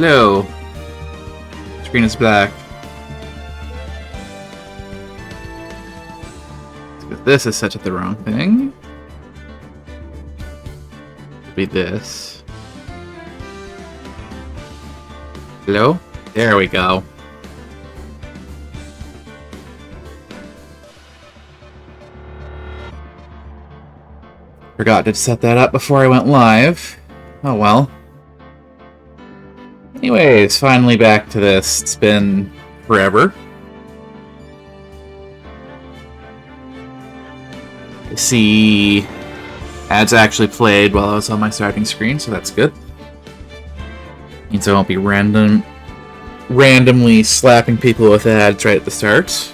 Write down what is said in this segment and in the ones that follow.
Hello. Screen is black. This is set to the wrong thing. It'll be this. Hello? There we go. Forgot to set that up before I went live. Oh well. Anyways, finally back to this. It's been forever. I see ads actually played while I was on my starting screen, so that's good. Means I won't be randomly slapping people with ads right at the start.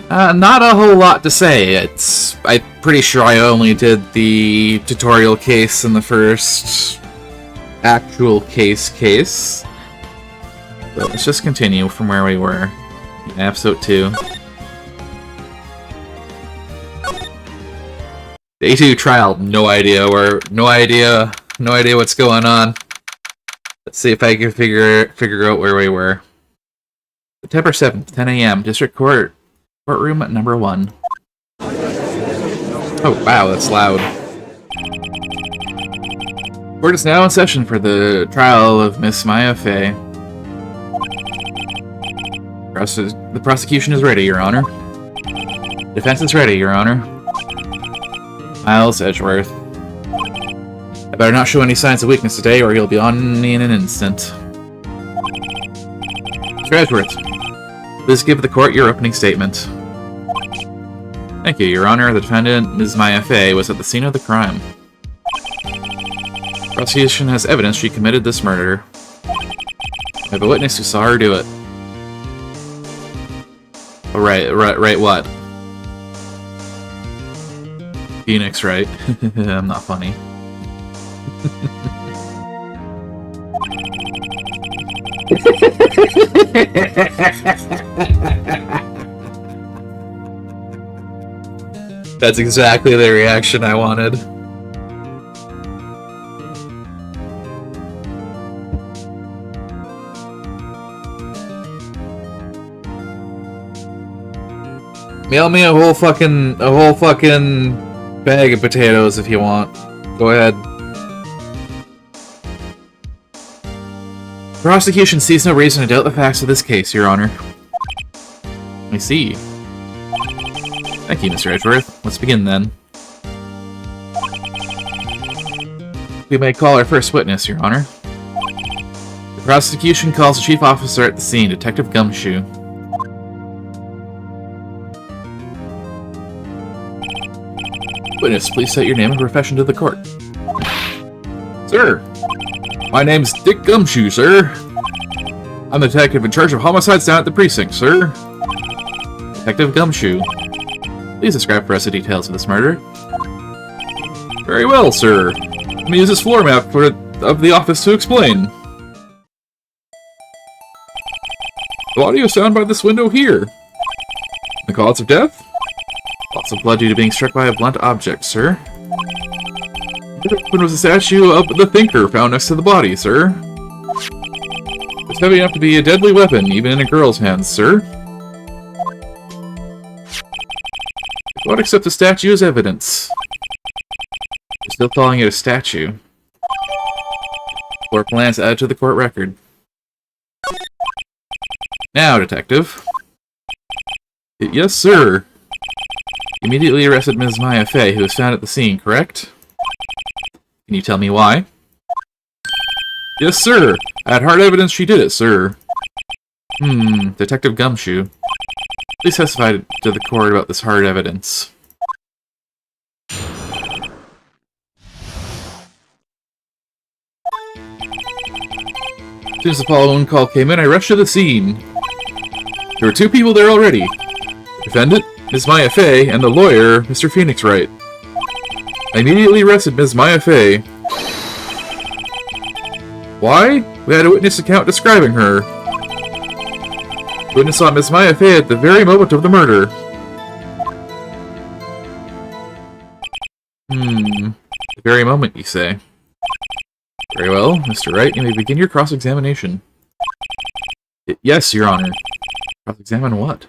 Not a whole lot to say. I'm pretty sure I only did the tutorial case in the first actual case. So let's just continue from where we were in episode 2. Day 2 trial. No idea what's going on. Let's see if I can figure out where we were. September 7th, 10 a.m. District Courtroom at number 1. Oh, wow, that's loud. Court is now in session for the trial of Miss Maya Fey. The prosecution is ready, Your Honor. Defense is ready, Your Honor. Miles Edgeworth. I better not show any signs of weakness today, or you'll be on me in an instant. Mr. Edgeworth, please give the court your opening statement. Thank you, Your Honor. The defendant, Ms. Maya Fey, was at the scene of the crime. The prosecution has evidence she committed this murder. I have a witness who saw her do it. Oh, right, what? Phoenix Wright. I'm not funny. That's exactly the reaction I wanted. Mail me a whole fucking bag of potatoes if you want. Go ahead. The prosecution sees no reason to doubt the facts of this case, Your Honor. I see. Thank you, Mr. Edgeworth. Let's begin, then. We may call our first witness, Your Honor. The prosecution calls the chief officer at the scene, Detective Gumshoe. Witness, please state your name and profession to the court. Sir, my name's Dick Gumshoe, sir. I'm the detective in charge of homicides down at the precinct, sir. Detective Gumshoe. Please describe for us the details of this murder. Very well, sir. Let me use this floor map of the office to explain. The body was found by this window here. The cause of death? Lots of blood due to being struck by a blunt object, sir. The weapon was a statue of the Thinker found next to the body, sir. It's heavy enough to be a deadly weapon, even in a girl's hands, sir. I won't accept the statue as evidence. You're still calling it a statue. Floor plans added to the court record. Now, Detective. Yes, sir. You immediately arrested Ms. Maya Fey, who was found at the scene, correct? Can you tell me why? Yes, sir. I had hard evidence she did it, sir. Detective Gumshoe. Please testify to the court about this hard evidence. As soon as the following call came in, I rushed to the scene. There were 2 people there already. The defendant, Ms. Maya Fey, and the lawyer, Mr. Phoenix Wright. I immediately arrested Ms. Maya Fey. Why? We had a witness account describing her. The witness saw Ms. Maya Fey at the very moment of the murder. The very moment, you say? Very well, Mr. Wright, you may begin your cross-examination. Yes, Your Honor. Cross-examine what?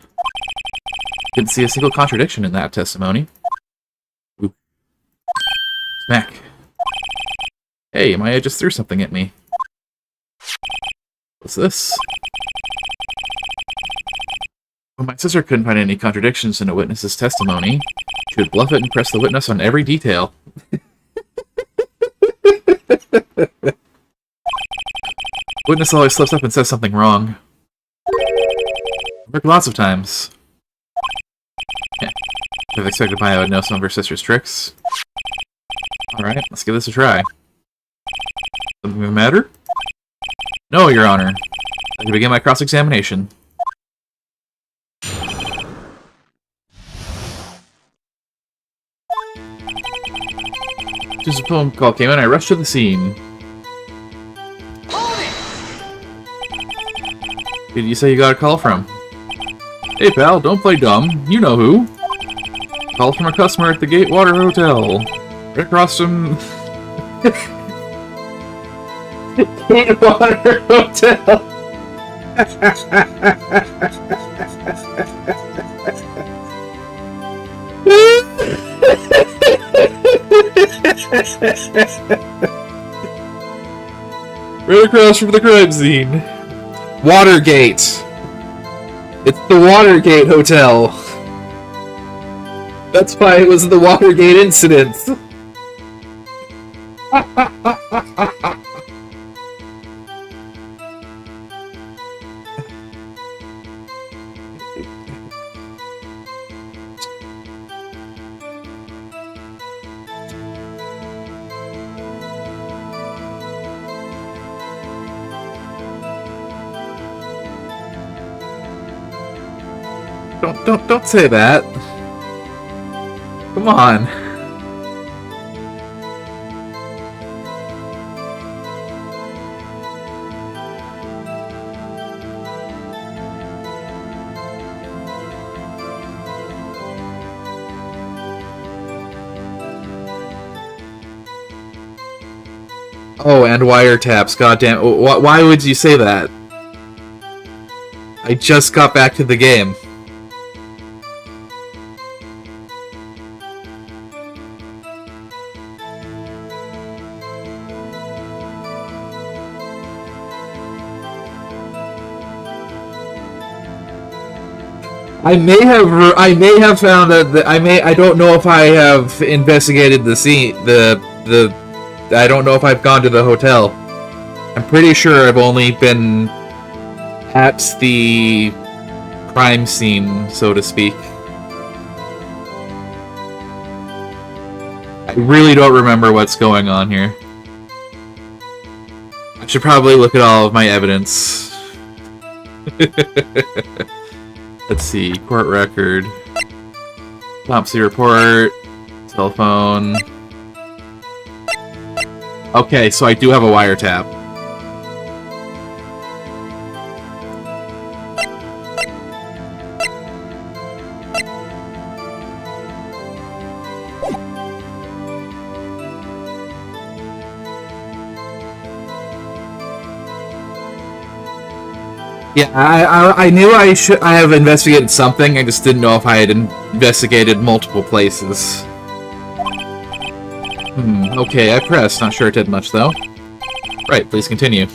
Didn't see a single contradiction in that testimony. Ooh. Smack. Hey, Maya just threw something at me. What's this? When my sister couldn't find any contradictions in a witness's testimony, she would bluff it and press the witness on every detail. Witness always slips up and says something wrong. Worked lots of times. Yeah. I've expected Maya would know some of her sister's tricks. Alright, let's give this a try. Something the matter? No, Your Honor. I can begin my cross-examination. Just a phone call came in, I rushed to the scene. Who did you say you got a call from? Hey pal, don't play dumb. You know who. Call from a customer at the Gatewater Hotel. Right across from... Gatewater Hotel! Right across from the crime scene. Watergate! It's the Watergate Hotel! That's why it was the Watergate incident! Don't say that. Come on. Oh, and wiretaps, goddamn. Why would you say that? I just got back to the game. I may have found that I don't know if I have investigated the scene, I don't know if I've gone to the hotel. I'm pretty sure I've only been at the crime scene, so to speak. I really don't remember what's going on here. I should probably look at all of my evidence. Let's see, court record, autopsy report, cell phone. Okay, so I do have a wiretap. Yeah, I knew I have investigated something, I just didn't know if I had investigated multiple places. Okay, I pressed, not sure it did much though. Right, please continue.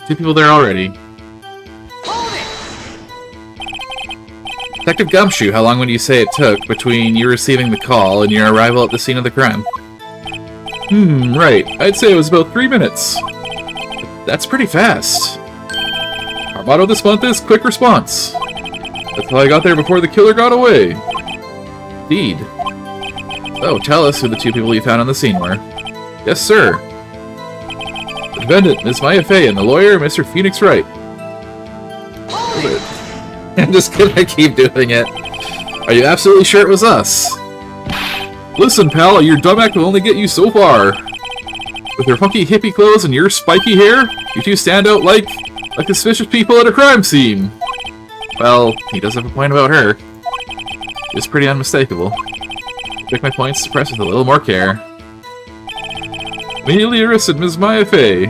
2 people there already. Detective Gumshoe, how long would you say it took between you receiving the call and your arrival at the scene of the crime? Right, I'd say it was about 3 minutes. That's pretty fast. Our motto this month is quick response. That's how I got there before the killer got away. Indeed. So, tell us who the 2 people you found on the scene were. Yes, sir. The defendant, Ms. Maya Fey, and the lawyer, Mr. Phoenix Wright. I'm just gonna keep doing it. Are you absolutely sure it was us? Listen, pal, your dumb act will only get you so far. With her funky hippie clothes and your spiky hair, you 2 stand out like suspicious people at a crime scene. Well, he does have a point about her. It's pretty unmistakable. Pick my points to press with a little more care. Immediately arrested Ms. Maya Fey.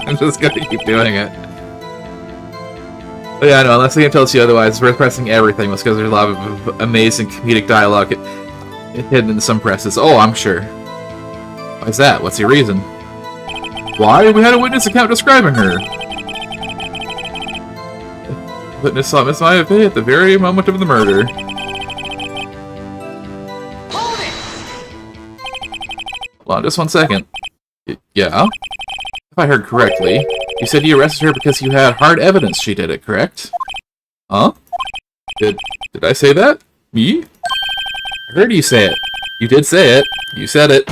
I'm just gonna keep doing it. But yeah, no, unless the game tells you otherwise, it's worth pressing everything, just because there's a lot of amazing comedic dialogue hidden in some presses. Oh, I'm sure. Why's that? What's your reason? Why? We had a witness account describing her. Witness saw Miss Maya Fey at the very moment of the murder. Hold on, just 1 second. Yeah? If I heard correctly, you said you arrested her because you had hard evidence she did it, correct? Huh? Did I say that? Me? I heard you say it. You did say it. You said it.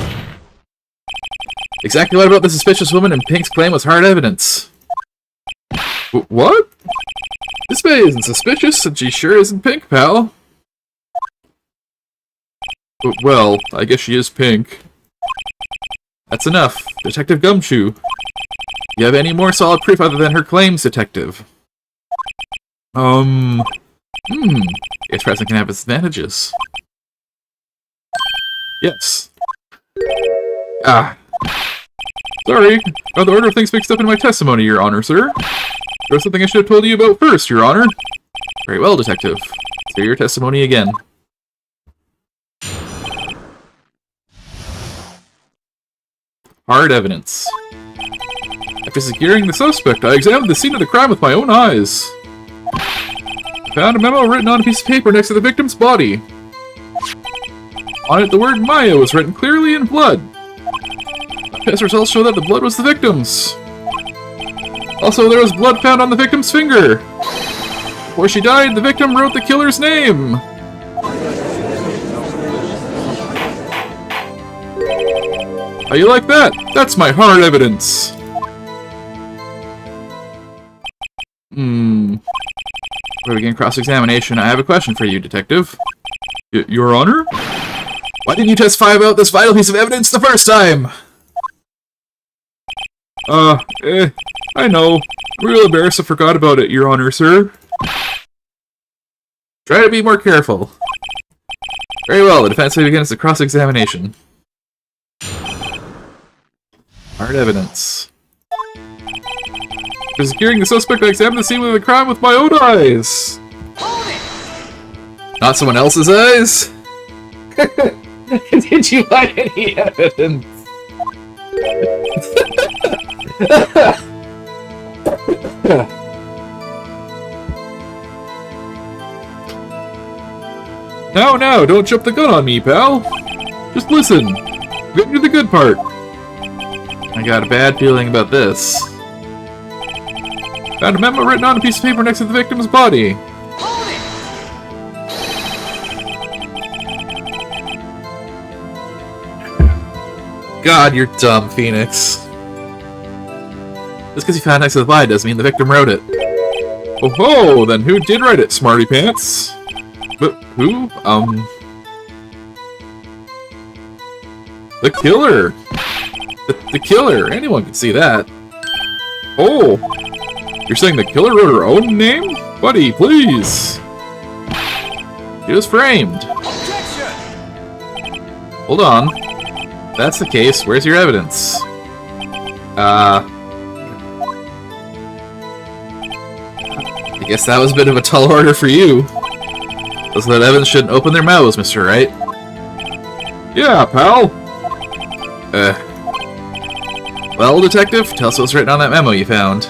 Exactly what about the suspicious woman in Pink's claim was hard evidence? What? This Bay isn't suspicious, and she sure isn't Pink, pal. Well, I guess she is Pink. That's enough. Detective Gumshoe. You have any more solid proof other than her claims, Detective? Guess present can have its advantages. Yes. Sorry. Got the order of things mixed up in my testimony, Your Honor, sir. There was something I should have told you about first, Your Honor. Very well, Detective. Let's hear your testimony again. Hard evidence. After securing the suspect, I examined the scene of the crime with my own eyes. I found a memo written on a piece of paper next to the victim's body. On it, the word Maya was written clearly in blood. Test results show that the blood was the victim's. Also, there was blood found on the victim's finger. Before she died, the victim wrote the killer's name. How you like that? That's my hard evidence. Before we begin cross-examination, I have a question for you, Detective. Your Honor? Why didn't you testify about this vital piece of evidence the first time? I know. Real embarrassed I forgot about it, Your Honor, sir. Try to be more careful. Very well, the defense may begins the cross-examination. Hard evidence. For securing the suspect, I examined the scene of the crime with my own eyes. Not someone else's eyes? Did you find any evidence? Now, don't jump the gun on me, pal. Just listen. Get to the good part. I got a bad feeling about this. Found a memo written on a piece of paper next to the victim's body. God, you're dumb, Phoenix. Just because you found it next to the body doesn't mean the victim wrote it. Oh ho! Then who did write it, smarty pants? But who? The killer! The killer! Anyone can see that. Oh! You're saying the killer wrote her own name? Buddy, please! She was framed. Objection! Hold on. If that's the case, where's your evidence? I guess that was a bit of a tall order for you. Those that evidence shouldn't open their mouths, Mr. Wright. Yeah, pal. Well, Detective, tell us what's written on that memo you found.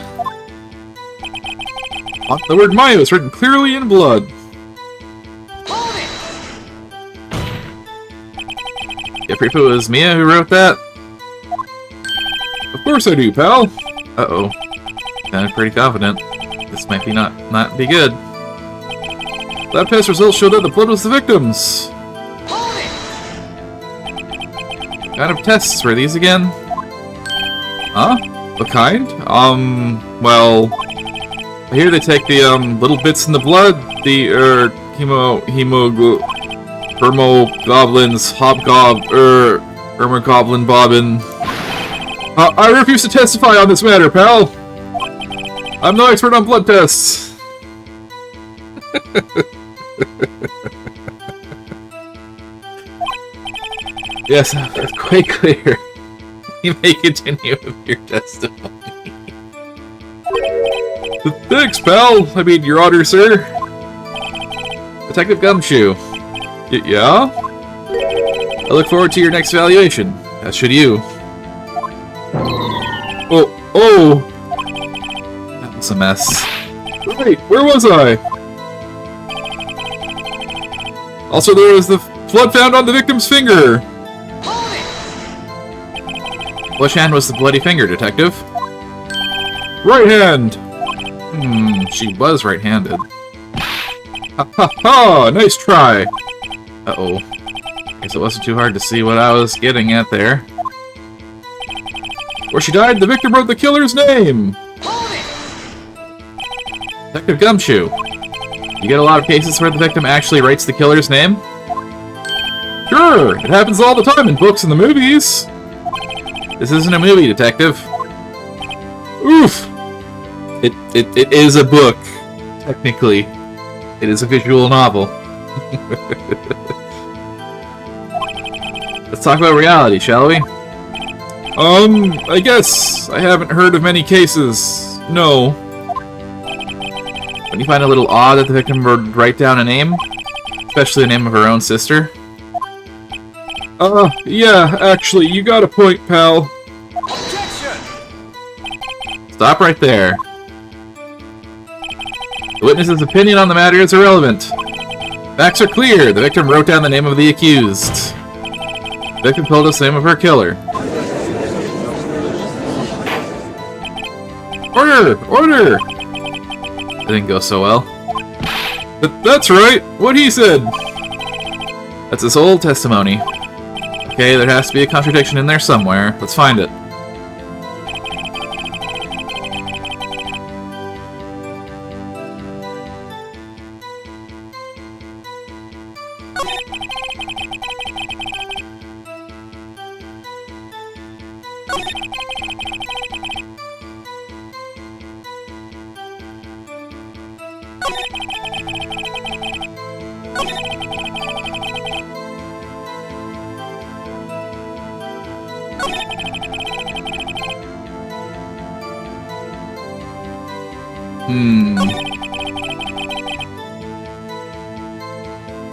The word Maya was written clearly in blood. You have proof it was Mia who wrote that? Of course I do, pal. Uh-oh. Sounded pretty confident. This might be not be good. Lab test results show that the blood was the victim's. What kind of tests were these again? Huh? What kind? Well... I hear they take the, little bits in the blood, the, hermogoblins, hermogoblin bobbin. I refuse to testify on this matter, pal! I'm no expert on blood tests! Yes, that's quite clear. You may continue with your testimony. Thanks, pal. I mean, your honor, sir. Detective Gumshoe. Yeah? I look forward to your next evaluation. As should you. Oh! That was a mess. Wait, where was I? Also, there was the blood found on the victim's finger. Which hand was the bloody finger, Detective? Right hand! She was right-handed. Ha ha ha! Nice try! Uh-oh. Guess it wasn't too hard to see what I was getting at there. Where she died, the victim wrote the killer's name! Detective Gumshoe, you get a lot of cases where the victim actually writes the killer's name? Sure! It happens all the time in books and the movies! This isn't a movie, Detective. Oof! It is a book. Technically. It is a visual novel. Let's talk about reality, shall we? I guess. I haven't heard of many cases. No. Don't you find it a little odd that the victim would write down a name? Especially the name of her own sister? Yeah, actually, you got a point, pal. Objection! Stop right there. The witness's opinion on the matter is irrelevant. Facts are clear. The victim wrote down the name of the accused. The victim told us the name of her killer. Order! Order! That didn't go so well. But that's right! What he said! That's his whole testimony. Okay, there has to be a contradiction in there somewhere. Let's find it.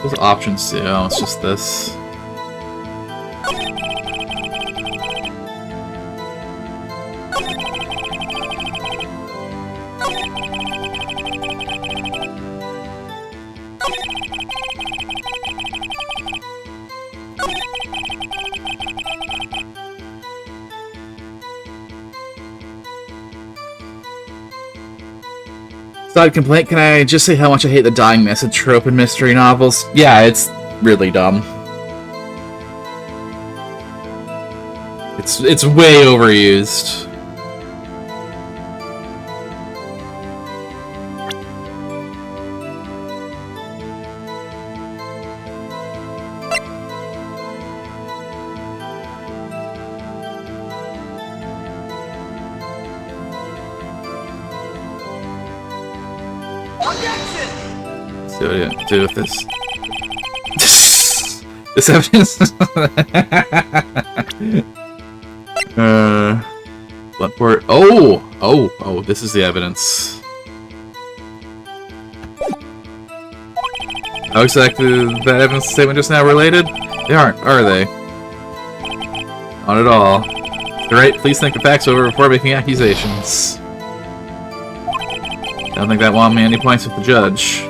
Those options too. Oh, it's just this. Side complaint, can I just say how much I hate the dying message trope in mystery novels? Yeah, it's really dumb. It's way overused. See what I do with this. This evidence. Blood port. Oh, this is the evidence. How exactly is that evidence statement just now related? They aren't, are they? Not at all. Alright, please think the facts over before making accusations. I don't think that won me any points with the judge.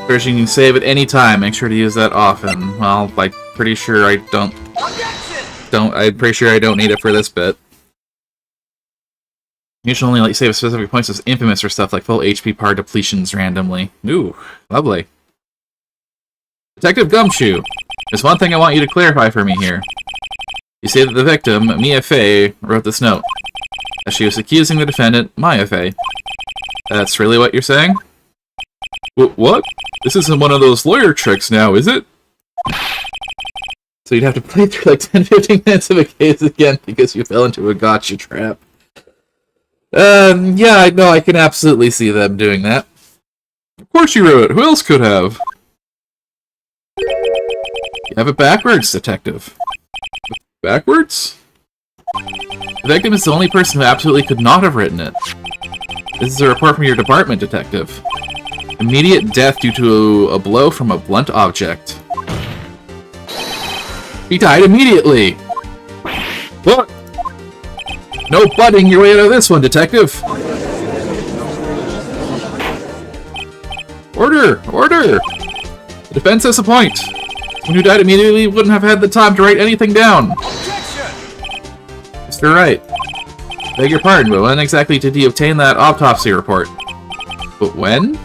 Version you can save at any time. Make sure to use that often. Well, I'm pretty sure I don't. I'm pretty sure I don't need it for this bit. You should only let you save specific points as infamous for stuff like full HP par depletions randomly. Ooh, lovely. Detective Gumshoe, there's one thing I want you to clarify for me here. You say that the victim, Mia Fey, wrote this note. As she was accusing the defendant, Maya Fey. That's really what you're saying? What? This isn't one of those lawyer tricks now, is it? So you'd have to play through like 10-15 minutes of a case again because you fell into a gotcha trap. Yeah, no, I can absolutely see them doing that. Of course you wrote it. Who else could have? You have it backwards, detective. Backwards? The victim is the only person who absolutely could not have written it. This is a report from your department, detective. Immediate death due to a blow from a blunt object. He died immediately! What? No butting your way out of this one, detective! Order! Order! The defense has a point. Someone who died immediately wouldn't have had the time to write anything down. Mr. Wright. Beg your pardon, but when exactly did he obtain that autopsy report? But when?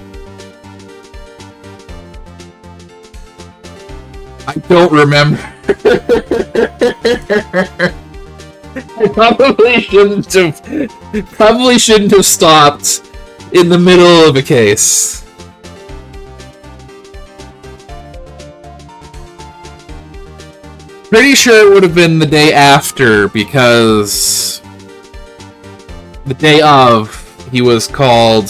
I don't remember. I probably shouldn't have stopped in the middle of a case. Pretty sure it would have been the day after, because the day of, he was called...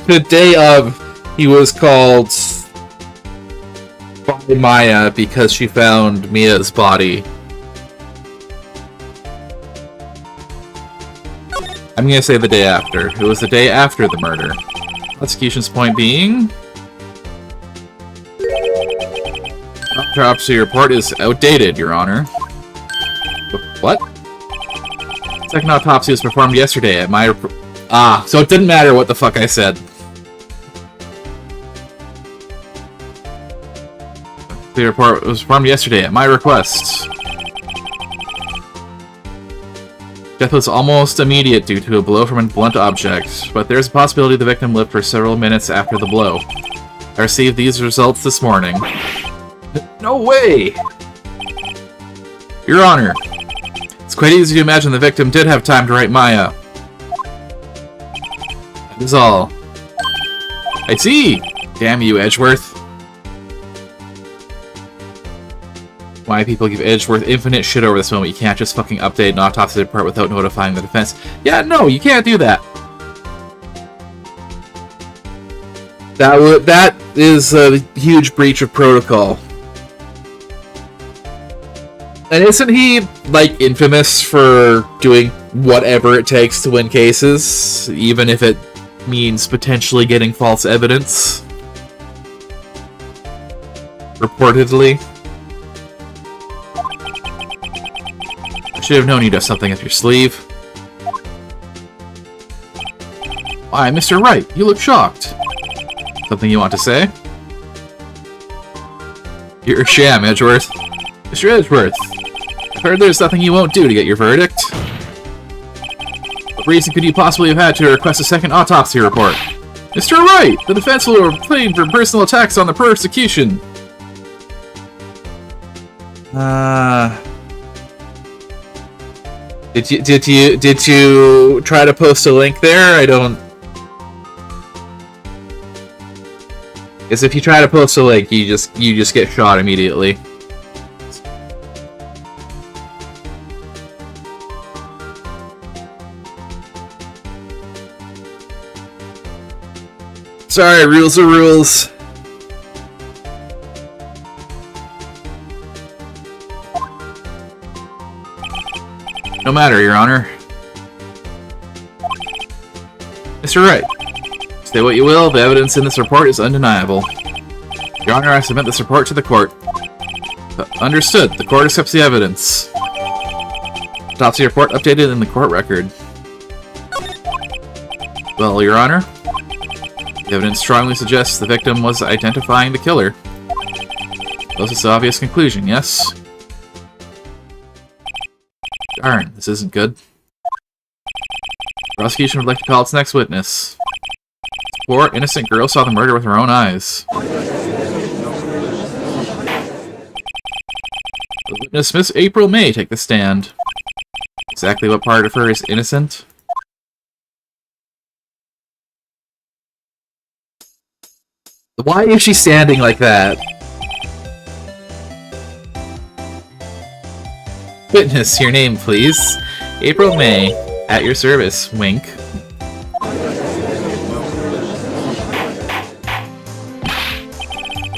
the day of, he was called by Maya because she found Mia's body. I'm gonna say the day after. It was the day after the murder. Prosecution's point being... autopsy report is outdated, Your Honor. What? Second autopsy was performed yesterday at my... so it didn't matter what the fuck I said. The report was performed yesterday at my request. Death was almost immediate due to a blow from a blunt object, but there's a possibility the victim lived for several minutes after the blow. I received these results this morning. No way! Your Honor, it's quite easy to imagine the victim did have time to write Maya. That is all. I see! Damn you, Edgeworth. Why people give Edgeworth infinite shit over this moment. You can't just fucking update an autopsy report without notifying the defense. Yeah, no, you can't do that. That is a huge breach of protocol. And isn't he, like, infamous for doing whatever it takes to win cases, even if it means potentially getting false evidence? Reportedly. I should have known you'd have something up your sleeve. Why, Mr. Wright, you look shocked. Something you want to say? You're a sham, Edgeworth. Mr. Edgeworth, I've heard there's nothing you won't do to get your verdict. What reason could you possibly have had to request a second autopsy report? Mr. Wright, the defense will complain for personal attacks on the prosecution. Did you try to post a link there? I don't... Because if you try to post a link, you just get shot immediately. Sorry, rules are rules. No matter, Your Honor. Mr. Wright, say what you will, the evidence in this report is undeniable. Your Honor, I submit this report to the court. Understood. The court accepts the evidence. Autopsy report updated in the court record. Well, Your Honor, the evidence strongly suggests the victim was identifying the killer. Closest obvious conclusion, yes? Darn, this isn't good. Prosecution would like to call its next witness. Poor, innocent girl saw the murder with her own eyes. The witness, Miss April May, take the stand. Exactly what part of her is innocent? Why is she standing like that? Witness, your name, please. April May, at your service. Wink.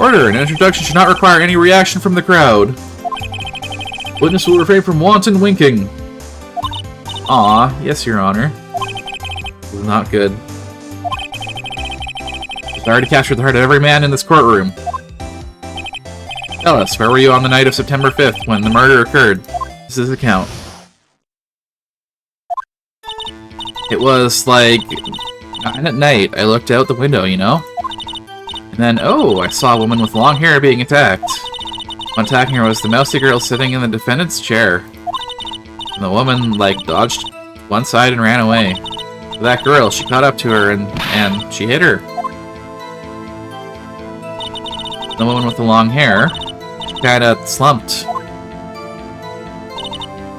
Order, an introduction should not require any reaction from the crowd. Witness will refrain from wanton winking. Aw, yes, Your Honor. This is not good. I've already captured the heart of every man in this courtroom. Tell us, where were you on the night of September 5th when the murder occurred? This is his account. It was, like, 9 at night. I looked out the window, you know? And then, oh, I saw a woman with long hair being attacked. One attacking her was the mousy girl sitting in the defendant's chair. And the woman, like, dodged one side and ran away. That girl, she caught up to her and she hit her. The woman with the long hair, she kinda slumped.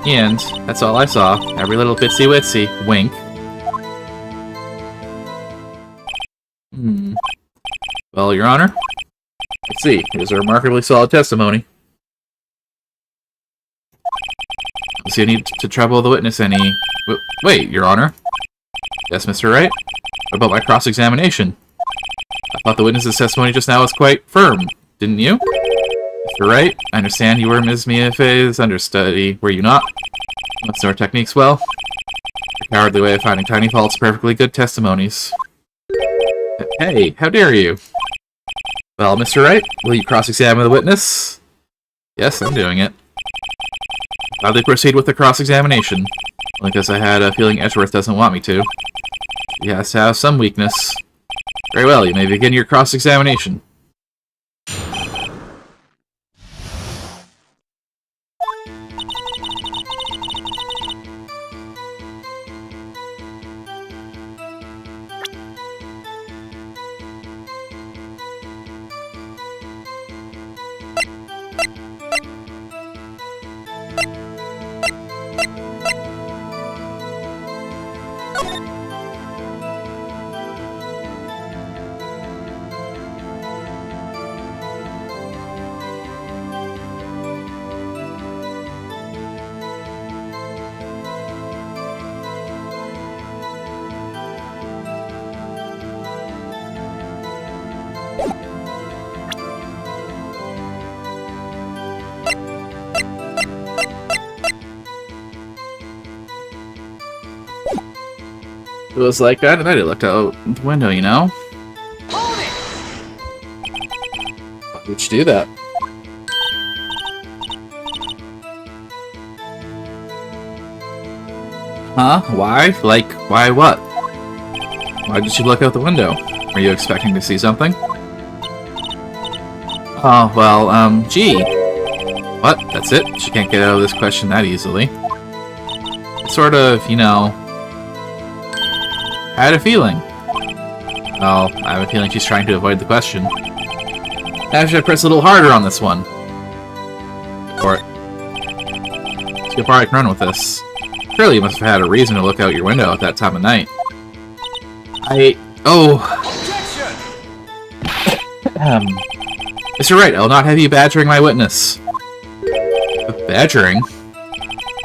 And that's all I saw. Every little bitsy-witsy. Wink. Well, Your Honor, let's see. It is a remarkably solid testimony. Let's see, I need to trouble the witness any... Wait, Your Honor. Yes, Mr. Wright? What about my cross-examination? I thought the witness's testimony just now was quite firm, didn't you? Mr. Wright, I understand you were Ms. Miafe's understudy, were you not? Let's know her techniques well. A cowardly way of finding tiny faults, perfectly good testimonies. Hey, how dare you? Well, Mr. Wright, will you cross-examine the witness? Yes, I'm doing it. Gladly proceed with the cross-examination. Only because I had a feeling Edgeworth doesn't want me to. He has to have some weakness. Very well, you may begin your cross-examination. It was like that, and I looked out the window, you know? Why would you do that? Huh? Why? Like, why what? Why did you look out the window? Were you expecting to see something? Oh, well, gee. What? That's it? She can't get out of this question that easily. Sort of, you know... I had a feeling. Well, I have a feeling she's trying to avoid the question. I should press a little harder on this one. For it. See how far I can run with this. Surely you must have had a reason to look out your window at that time of night. Oh. Mr. Wright, I will not have you badgering my witness. Badgering?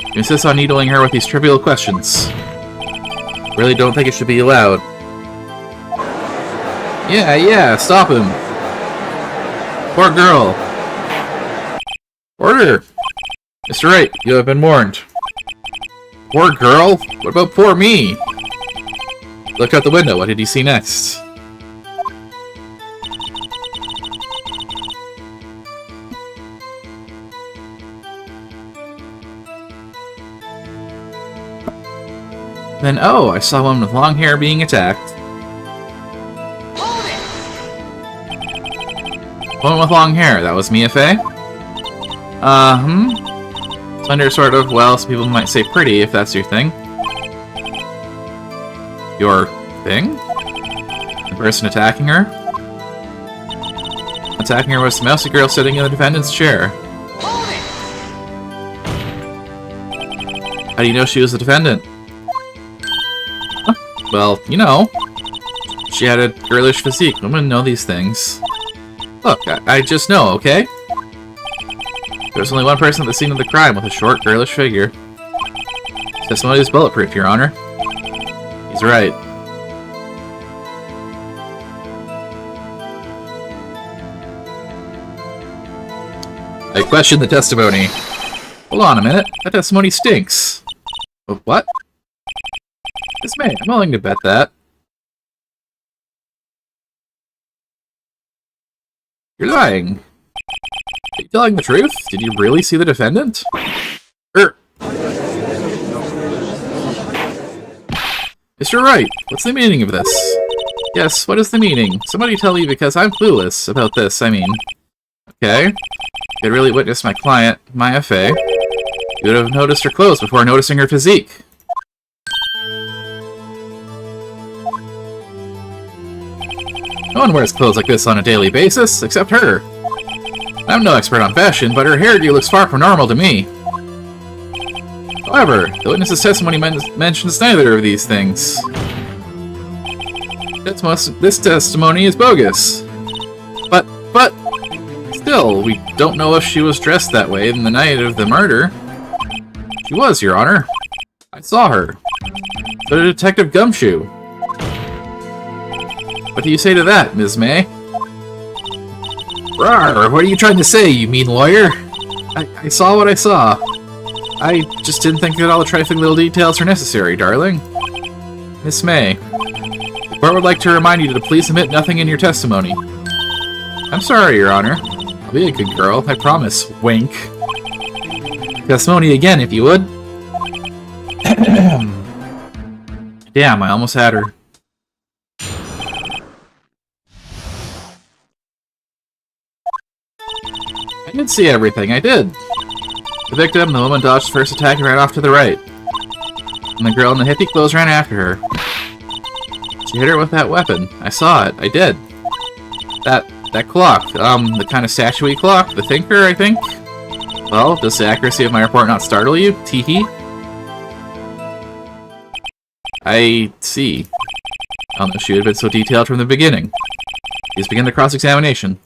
You insist on needling her with these trivial questions. Really don't think it should be allowed. Yeah, stop him. Poor girl. Order! Mr. Wright, you have been warned. Poor girl? What about poor me? Look out the window, what did you see next? Then, oh, I saw one with long hair being attacked. One with long hair, that was Miafe? Slender, sort of, well, some people might say pretty, if that's your thing. Your thing? The person attacking her? Attacking her was the mousy girl sitting in the defendant's chair. How do you know she was the defendant? Well, you know, she had a girlish physique. Women know these things. Look, I just know, okay? There's only one person at the scene of the crime with a short, girlish figure. His testimony is bulletproof, Your Honor. He's right. I question the testimony. Hold on a minute. That testimony stinks. What? Yes, ma'am. I'm willing to bet that. You're lying. Are you telling the truth? Did you really see the defendant? Mr. Wright, what's the meaning of this? Yes, what is the meaning? Somebody tell me because I'm clueless about this, I mean. Okay. You had really witnessed my client, Maya Fey. You would have noticed her clothes before noticing her physique. No one wears clothes like this on a daily basis, except her. I'm no expert on fashion, but her hairdo looks far from normal to me. However, the witness's testimony mentions neither of these things. This testimony is bogus. But, still, we don't know if she was dressed that way in the night of the murder. She was, Your Honor. I saw her. So did Detective Gumshoe. What do you say to that, Ms. May? Rawr, what are you trying to say, you mean lawyer? I saw what I saw. I just didn't think that all the trifling little details are necessary, darling. Miss May, the court would like to remind you to please omit nothing in your testimony. I'm sorry, Your Honor. I'll be a good girl, I promise. Wink. Testimony again, if you would. Damn, I almost had her. I did see everything, I did. The victim, the woman, dodged the first attack and ran off to the right. And the girl in the hippie clothes ran after her. She hit her with that weapon. I saw it. I did. That clock. The kind of statue-y clock. The thinker, I think? Well, does the accuracy of my report not startle you? Teehee? I see. I don't know if she would have been so detailed from the beginning. Please begin the cross-examination.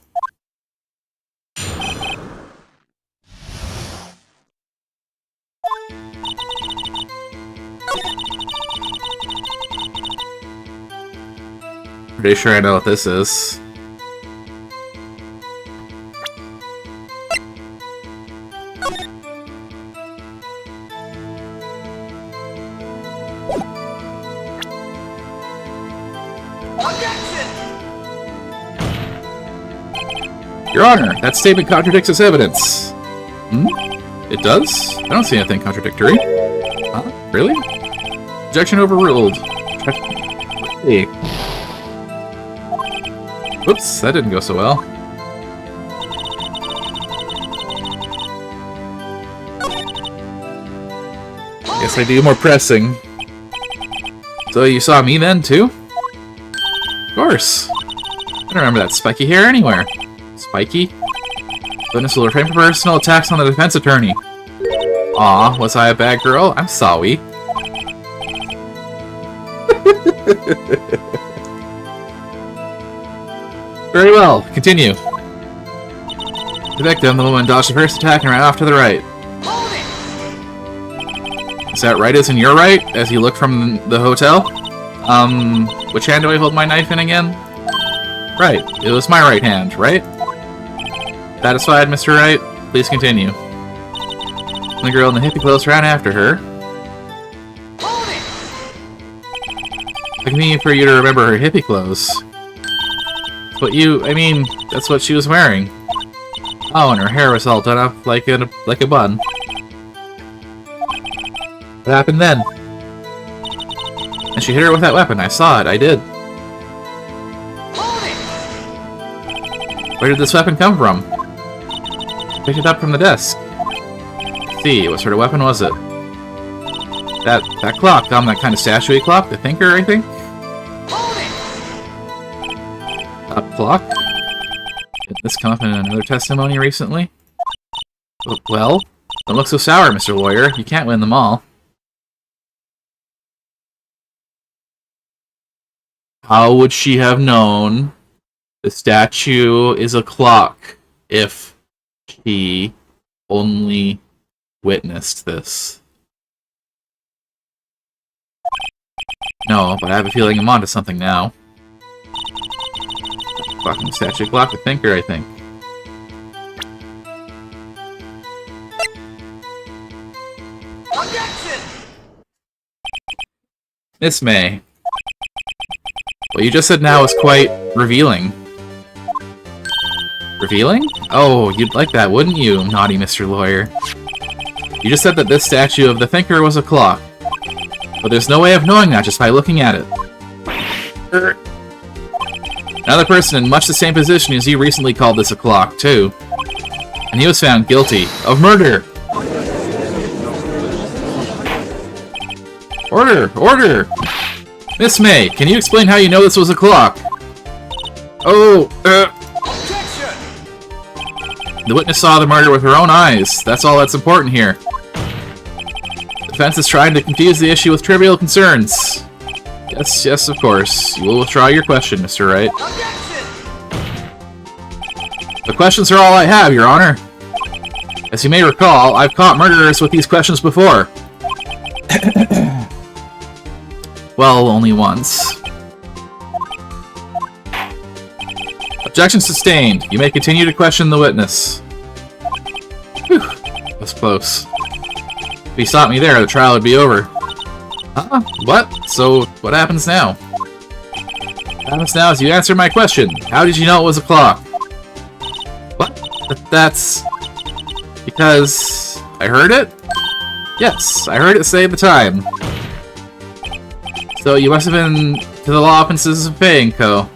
Pretty sure I know what this is. Your Honor, that statement contradicts its evidence. It does? I don't see anything contradictory. Huh? Really? Objection overruled. Hey. Whoops, that didn't go so well. Guess I do more pressing. So you saw me then, too? Of course. I don't remember that spiky hair anywhere. Spiky? Witness will refrain from personal attacks on the defense attorney. Aw, was I a bad girl? I'm sorry. Very well, continue. The victim, the woman, dodged the first attack and ran off to the right. Is that right as in your right, as you look from the hotel? Which hand do I hold my knife in again? Right, it was my right hand, right? Satisfied, Mr. Wright? Please continue. The girl in the hippie clothes ran after her. It's convenient for you to remember her hippie clothes. That's what she was wearing. Oh, and her hair was all done up like a bun. What happened then? And she hit her with that weapon. I saw it. I did. Where did this weapon come from? Picked it up from the desk. Let's see, what sort of weapon was it? That clock, that kind of statue-y clock, the thinker, I think? A clock? Did this come up in another testimony recently? Well, don't look so sour, Mr. Lawyer. You can't win them all. How would she have known The statue is a clock if she only witnessed this. No, but I have a feeling I'm onto something now. Fucking statue clock, the thinker, I think. Objection! Miss May. What you just said now is quite revealing. Revealing? Oh, you'd like that, wouldn't you, naughty Mr. Lawyer? You just said that this statue of the thinker was a clock. But there's no way of knowing that just by looking at it. Another person in much the same position as you recently called this a clock, too. And he was found guilty of murder! Order! Order! Miss May, can you explain how you know this was a clock? Oh, Objection! The witness saw the murder with her own eyes. That's all that's important here. The defense is trying to confuse the issue with trivial concerns. Yes, yes, of course. You will withdraw your question, Mr. Wright. Objection! The questions are all I have, Your Honor. As you may recall, I've caught murderers with these questions before. Well, only once. Objection sustained. You may continue to question the witness. Whew, that was close. If he stopped me there, the trial would be over. Huh? What? So, what happens now? What happens now is you answer my question. How did you know it was a clock? What? That's... because... I heard it? Yes, I heard it say the time. So you must have been to the law offices of Fay & Co.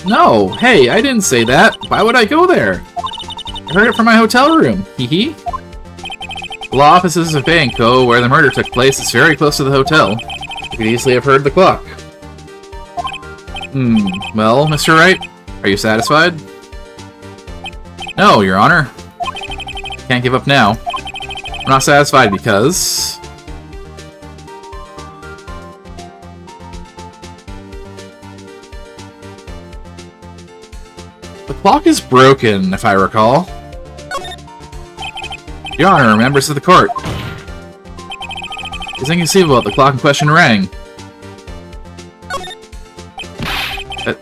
No! Hey, I didn't say that! Why would I go there? I heard it from my hotel room. Hee. The law offices of Fay & Co., where the murder took place, is very close to the hotel. You could easily have heard the clock. Well, Mr. Wright, are you satisfied? No, Your Honor. Can't give up now. I'm not satisfied because... the clock is broken, if I recall. Your Honor, members of the court. It's inconceivable that the clock in question rang.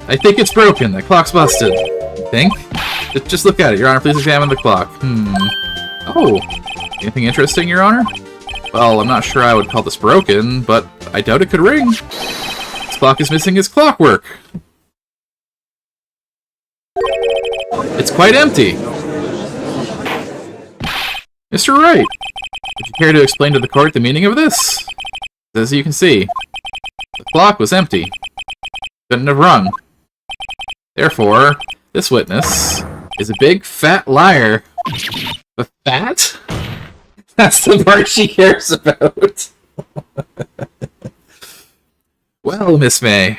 I think it's broken. The clock's busted. You think? Just look at it, Your Honor. Please examine the clock. Oh. Anything interesting, Your Honor? Well, I'm not sure I would call this broken, but I doubt it could ring. This clock is missing its clockwork. It's quite empty. Mr. Wright, would you care to explain to the court the meaning of this? As you can see, the clock was empty. Couldn't have rung. Therefore, this witness is a big fat liar. But fat? That's the part she cares about. Well, Miss May.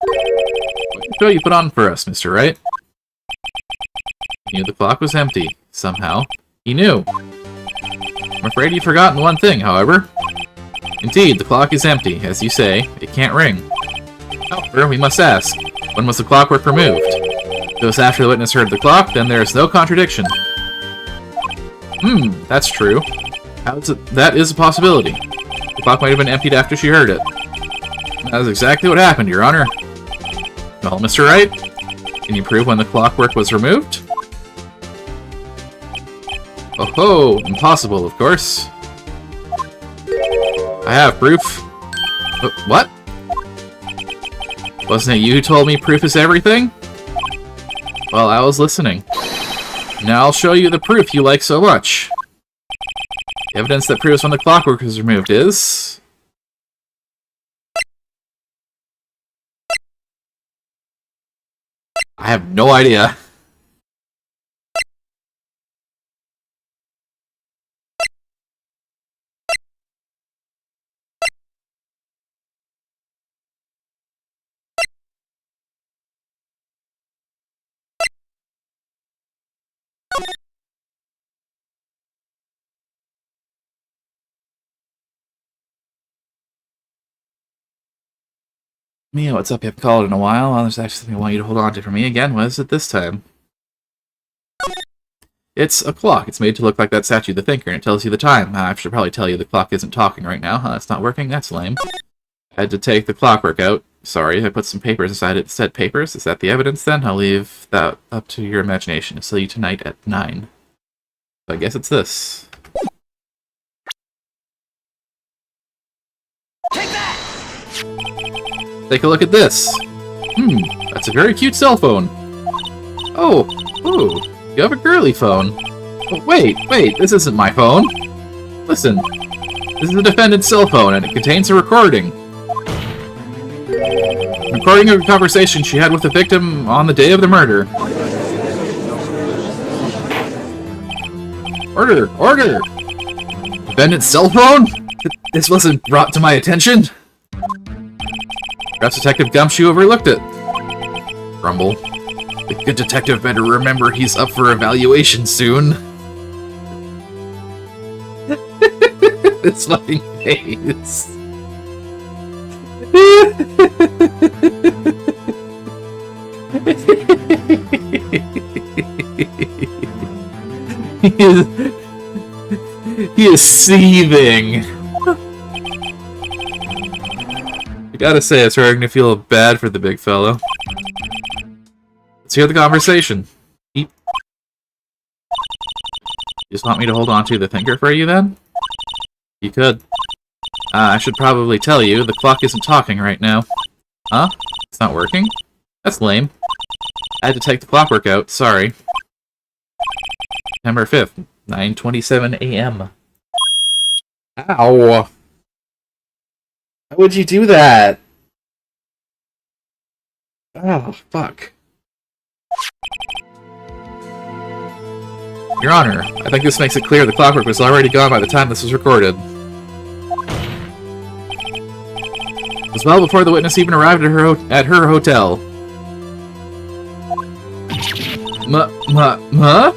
What show you put on for us, Mr. Wright? He knew the clock was empty. Somehow, he knew. I'm afraid you've forgotten one thing, however. Indeed, the clock is empty. As you say, it can't ring. However, we must ask, when was the clockwork removed? If it was after the witness heard the clock, then there is no contradiction. That's true. That is a possibility. The clock might have been emptied after she heard it. That is exactly what happened, Your Honor. Well, Mr. Wright, can you prove when the clockwork was removed? Oh ho! Impossible, of course. I have proof. What? Wasn't it you who told me proof is everything? Well, I was listening. Now I'll show you the proof you like so much. The evidence that proves when the clockwork was removed is... I have no idea. Mia, what's up? You haven't called in a while. Well, there's actually something I want you to hold on to for me again. What is it this time? It's a clock. It's made to look like that statue, the Thinker, and it tells you the time. I should probably tell you the clock isn't talking right now. It's not working? That's lame. I had to take the clockwork out. Sorry, I put some papers inside it instead. Papers? Is that the evidence then? I'll leave that up to your imagination. I'll see you tonight at 9. So I guess it's this. Take that! Take a look at this. That's a very cute cell phone. Oh, ooh, you have a girly phone. Oh, wait, this isn't my phone. Listen, this is the defendant's cell phone, and it contains a recording. Recording of a conversation she had with the victim on the day of the murder. Order! Order! Defendant's cell phone? This wasn't brought to my attention? Perhaps Detective Gumshoe overlooked it. Grumble. The good detective better remember he's up for evaluation soon. This fucking face. He is seething. I gotta say, it's starting to feel bad for the big fellow. Let's hear the conversation. You just want me to hold on to the Thinker for you, then? You could. I should probably tell you, the clock isn't talking right now. Huh? It's not working? That's lame. I had to take the clockwork out, sorry. September 5th, 9:27 a.m. Ow! Why would you do that? Oh, fuck. Your Honor, I think this makes it clear the clockwork was already gone by the time this was recorded. It was well before the witness even arrived at her hotel. Huh?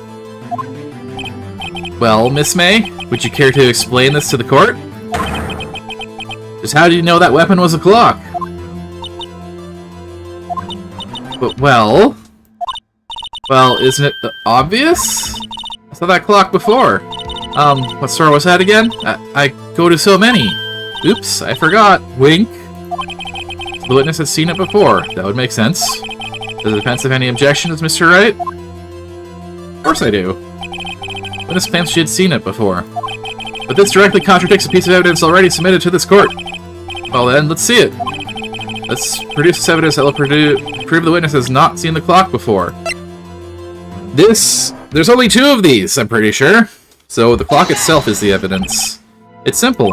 Well, Miss May, would you care to explain this to the court? Just how do you know that weapon was a clock? But, well, isn't it obvious? I saw that clock before. What store was that again? I go to so many. Oops, I forgot. Wink. The witness has seen it before. That would make sense. Does the defense have any objections, Mr. Wright? Of course I do. Witness claims she had seen it before. But this directly contradicts a piece of evidence already submitted to this court. Well then, let's see it. Let's produce this evidence that will prove the witness has not seen the clock before. There's only 2 of these, I'm pretty sure. So the clock itself is the evidence. It's simple.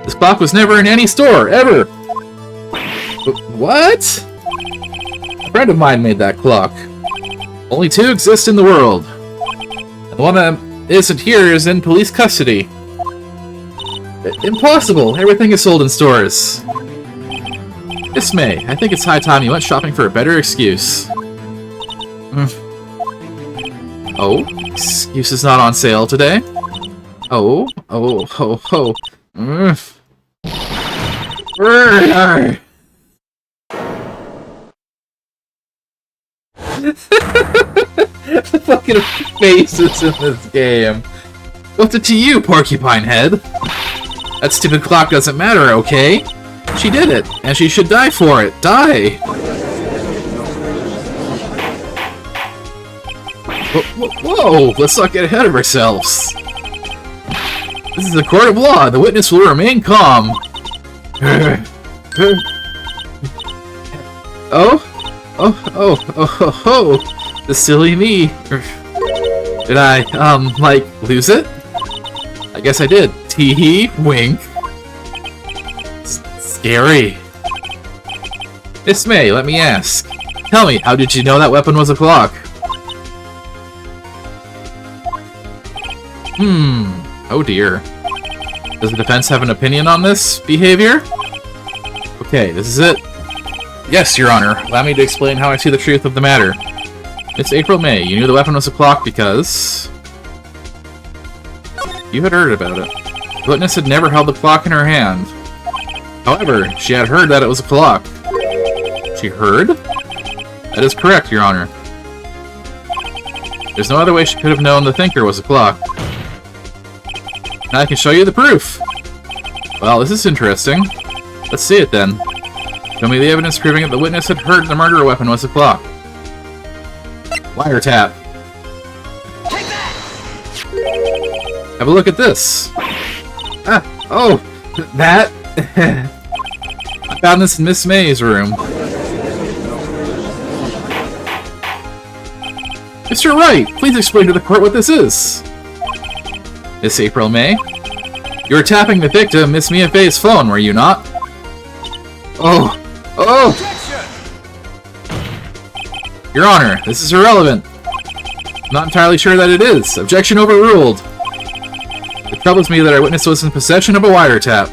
This clock was never in any store, ever. But what? A friend of mine made that clock. Only 2 exist in the world. And the one that isn't here is in police custody. Impossible! Everything is sold in stores. Miss May, I think it's high time you went shopping for a better excuse. Oh? Excuse is not on sale today? Oh? Oh, ho, ho. The fucking faces in this game. What's it to you, Porcupine Head? That stupid clock doesn't matter, okay? She did it, and she should die for it. Die! Whoa! Let's not get ahead of ourselves. This is a court of law. The witness will remain calm. Oh! The silly me. Did I, like, lose it? I guess I did. Tee-hee, wink. Scary. Miss May, let me ask. Tell me, how did you know that weapon was a clock? Oh dear. Does the defense have an opinion on this behavior? Okay, this is it. Yes, Your Honor. Allow me to explain how I see the truth of the matter. It's April May. You knew the weapon was a clock because... you had heard about it. The witness had never held the clock in her hand. However, she had heard that it was a clock. she heard? That is correct, Your Honor. There's no other way she could have known the thinker was a clock. Now I can show you the proof! Well, this is interesting. Let's see it then. Show me the evidence proving that the witness had heard the murder weapon was a clock. Wiretap. Take that! Have a look at this. Ah, oh, that? I found this in Miss May's room. Mr. Wright, please explain to the court what this is. Miss April May? You were tapping the victim, Miss Mia Fey's phone, were you not? Oh! Oh! Objection! Your Honor, this is irrelevant. I'm not entirely sure that it is. Objection overruled. It troubles me that our witness was in possession of a wiretap.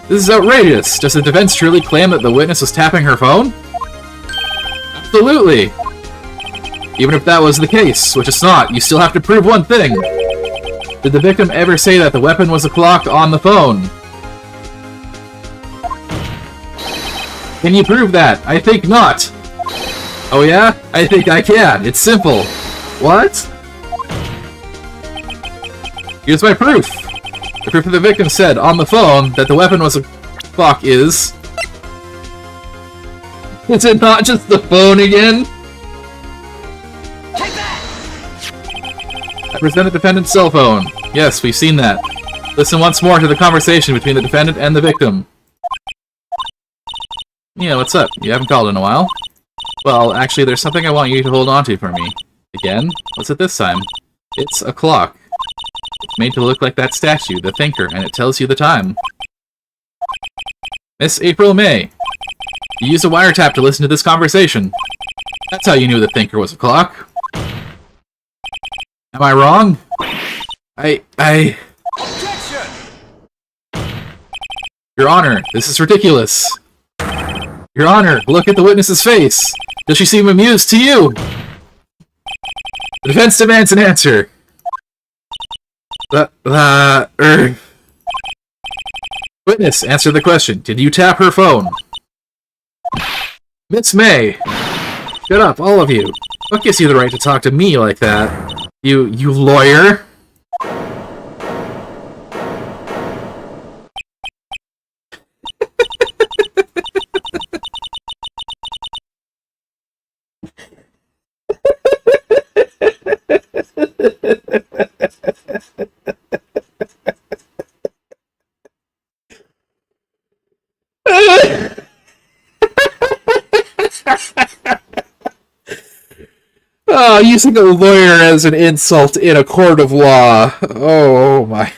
This is outrageous. Does the defense truly claim that the witness was tapping her phone? Absolutely. Even if that was the case, which it's not, you still have to prove one thing. Did the victim ever say that the weapon was a clock on the phone? Can you prove that? I think not. Oh yeah? I think I can. It's simple. What? Here's my proof. The proof that the victim said on the phone that the weapon was a clock is... Is it not just the phone again? Take that! I present the defendant's cell phone. Yes, we've seen that. Listen once more to the conversation between the defendant and the victim. Yeah, what's up? You haven't called in a while. Well, actually, there's something I want you to hold on to for me. Again? What's it this time? It's a clock. It's made to look like that statue, the thinker, and it tells you the time. Miss April May. You used a wiretap to listen to this conversation. That's how you knew the thinker was a clock. Am I wrong? Objection! Your Honor, this is ridiculous. Your Honor, look at the witness's face. Does she seem amused to you? The defense demands an answer. Witness, answer the question. Did you tap her phone? Miss May! Shut up, all of you. What gives you the right to talk to me like that? You lawyer? Oh, using a lawyer as an insult in a court of law. Oh my.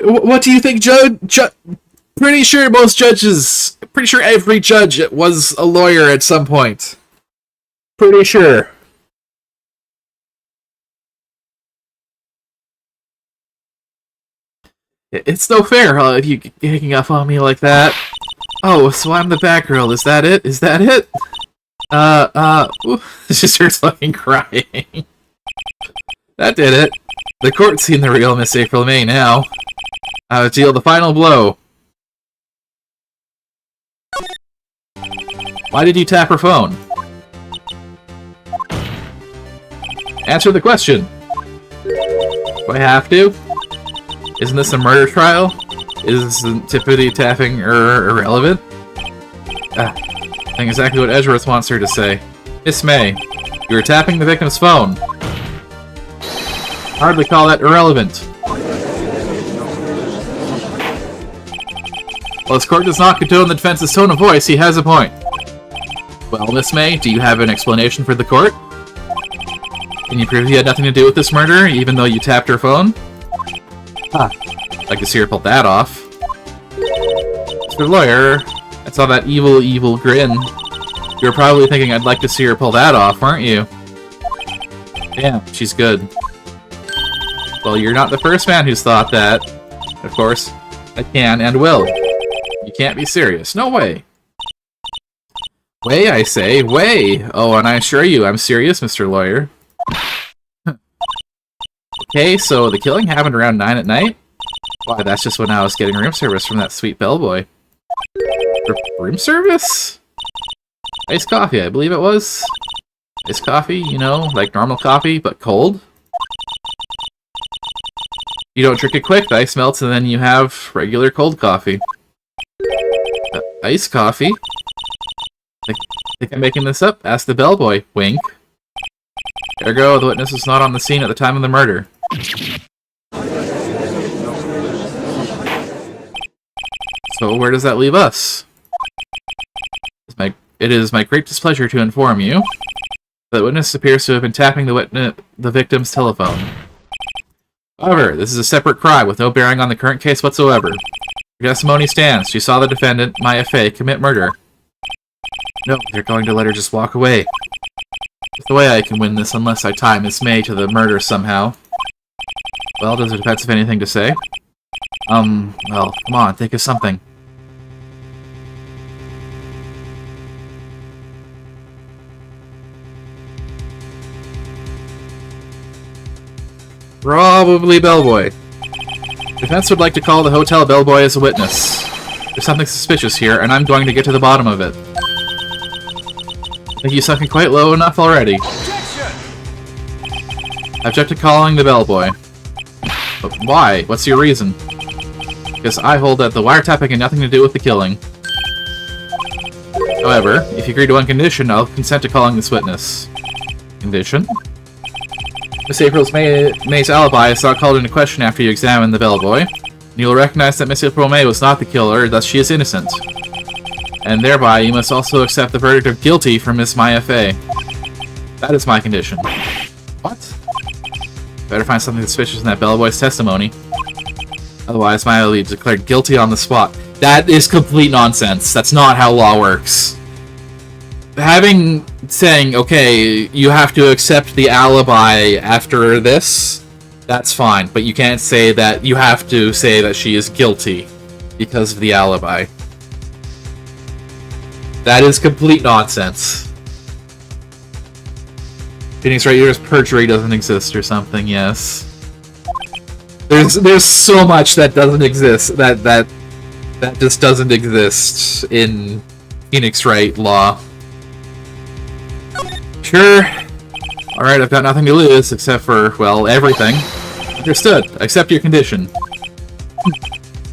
What do you think, Judge? Pretty sure every judge was a lawyer at some point. Pretty sure. It's no fair, if you hanging up on me like that. Oh, so I'm the Batgirl. Is that it? Is that it? She starts fucking crying. That did it. The court's seen the real Miss April May now. Deal the final blow. Why did you tap her phone? Answer the question. Do I have to? Isn't this a murder trial? Isn't tippity tapping irrelevant? Saying exactly what Edgeworth wants her to say. Miss May, you were tapping the victim's phone. Hardly call that irrelevant. While this court does not condone the defense's tone of voice, he has a point. Well, Miss May, do you have an explanation for the court? Can you prove you had nothing to do with this murder, even though you tapped her phone? I'd like to see her pull that off. Mr. Lawyer, I saw that evil grin. You were probably thinking I'd like to see her pull that off, weren't you? Damn, she's good. Well, you're not the first man who's thought that. Of course, I can and will. You can't be serious. No way. Way, I say, way! Oh, and I assure you, I'm serious, Mr. Lawyer. Okay, so the killing happened around 9 at night? Why, that's just when I was getting room service from that sweet bellboy. Room service? Iced coffee, I believe it was. Iced coffee, you know, like normal coffee, but cold. You don't drink it quick, the ice melts, and then you have regular cold coffee. Iced coffee? Think I'm making this up? Ask the bellboy. Wink. Ergo, the witness was not on the scene at the time of the murder. So where does that leave us? It is my great displeasure to inform you that the witness appears to have been tapping the victim's telephone. However, this is a separate crime with no bearing on the current case whatsoever. Your testimony stands. She saw the defendant, Maya Fey, commit murder. No, they're going to let her just walk away. There's no way I can win this unless I tie Miss May to the murder somehow. Well, does the defense have anything to say? Well, come on, think of something. Probably bellboy. Defense would like to call the hotel bellboy as a witness. There's something suspicious here, and I'm going to get to the bottom of it. I think you sunk it quite low enough already. I object to calling the bellboy. But why? What's your reason? Because I hold that the wiretapping had nothing to do with the killing. However, if you agree to one condition, I'll consent to calling this witness. Condition? Miss May's alibi is not called into question after you examine the bellboy. And you will recognize that Miss April May was not the killer, thus she is innocent. And thereby, you must also accept the verdict of guilty from Miss Maya Fey. That is my condition. What? Better find something suspicious in that bellboy's testimony. Otherwise, Maya will be declared guilty on the spot. That is complete nonsense. That's not how law works. Saying, okay, you have to accept the alibi after this, that's fine. But you can't say that you have to say that she is guilty because of the alibi. That is complete nonsense. Phoenix Wright, yours perjury doesn't exist or something, yes. There's so much that doesn't exist, that just doesn't exist in Phoenix Wright law. Sure. Alright, I've got nothing to lose, except for, well, everything. Understood. Accept your condition.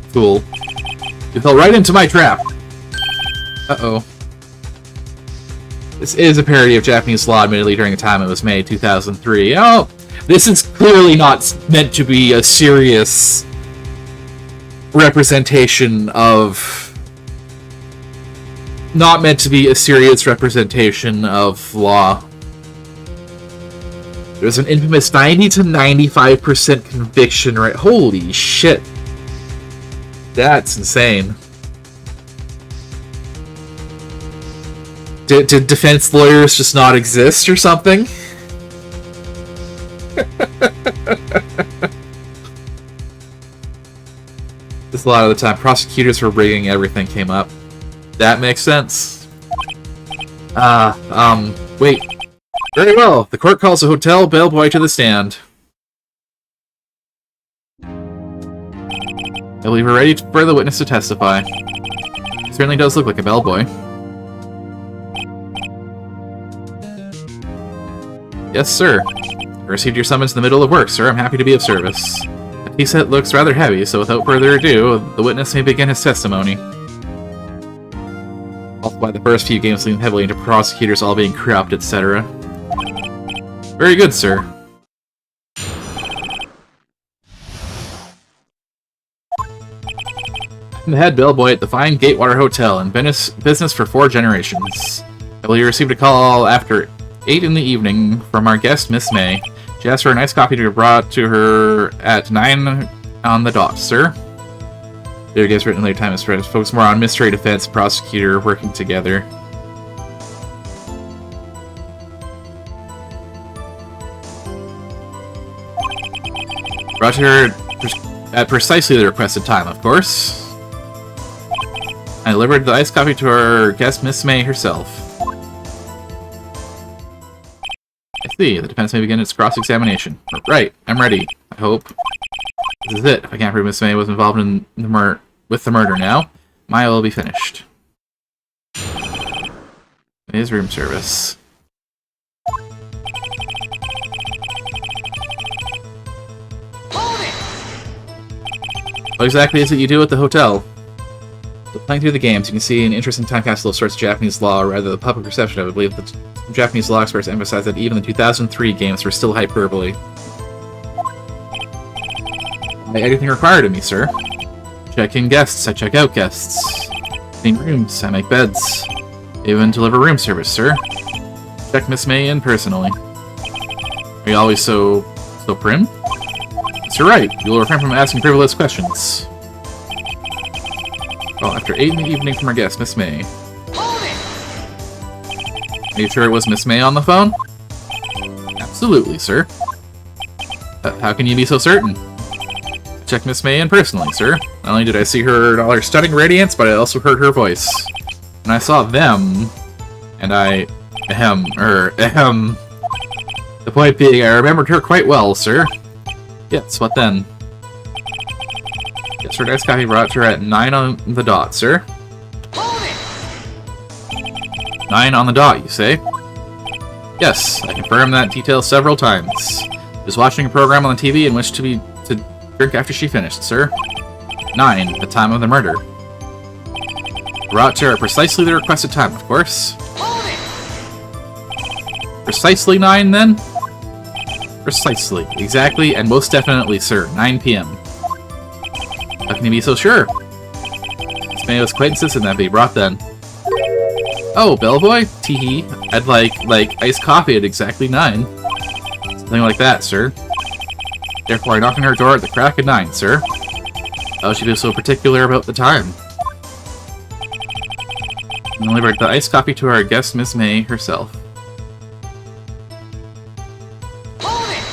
Fool. You fell right into my trap. Uh-oh. This is a parody of Japanese law, admittedly during the time it was made, 2003. Oh, this is clearly not meant to be a serious representation of... Not meant to be a serious representation of law. There's an infamous 90 to 95% conviction rate. Holy shit. That's insane. Did defense lawyers just not exist or something? This a lot of the time. Prosecutors were rigging everything came up. That makes sense. Wait. Very well. The court calls the hotel bellboy to the stand. I believe we're ready for the witness to testify. He certainly does look like a bellboy. Yes, sir. I received your summons in the middle of work, sir. I'm happy to be of service. The tea set looks rather heavy, so without further ado, the witness may begin his testimony. Also, by the first few games lean heavily into prosecutors all being corrupt, etc. Very good, sir. I'm the head bellboy at the fine Gatewater Hotel in business for 4 generations. I believe you received a call after 8 in the evening from our guest, Miss May. She asked for a nice coffee to be brought to her at 9 on the dot, sir. Video games written later time is spread. Focus more on mystery defense and prosecutor working together. Brought to her at precisely the requested time, of course. I delivered the iced coffee to our guest, Miss May herself. See, the defense may begin its cross-examination. Right, I'm ready. I hope. This is it. If I can't prove Miss May was involved in the murder now, Maya will be finished. It is room service. Hold it! What exactly is it you do at the hotel? So playing through the games, you can see an interesting time capsule of sorts of Japanese law, or rather the public perception of it. I believe that Japanese law experts emphasize that even the 2003 games were still hyperbole. Anything required of me, sir? Check in guests, I check out guests. Clean rooms, I make beds. Even deliver room service, sir. Check Miss May in personally. Are you always so prim? Yes, you're right. You will refrain from asking frivolous questions. Well, after 8 in the evening from our guest, Miss May. Hold it! Are you sure it was Miss May on the phone? Absolutely, sir. How can you be so certain? Check Miss May in personally, sir. Not only did I see her in all her stunning radiance, but I also heard her voice. And I saw them, and I... The point being, I remembered her quite well, sir. Yes, what then? Yes, her next copy brought her at 9 on the dot, sir. Hold it! 9 on the dot, you say? Yes, I confirmed that detail several times. I was watching a program on the TV and wished to drink after she finished, sir. 9, the time of the murder. Brought to her precisely the requested time, of course. Hold it! Precisely 9, then? Precisely, exactly, and most definitely, sir. 9 p.m. How can you be so sure? Miss May was quite insistent that be brought then. Oh, bellboy? Tee-hee. I'd like iced coffee at exactly 9. Something like that, sir. Therefore, I knocked on her door at the crack of 9, sir. How should she be so particular about the time? And delivered the iced coffee to our guest, Miss May, herself. Hold it!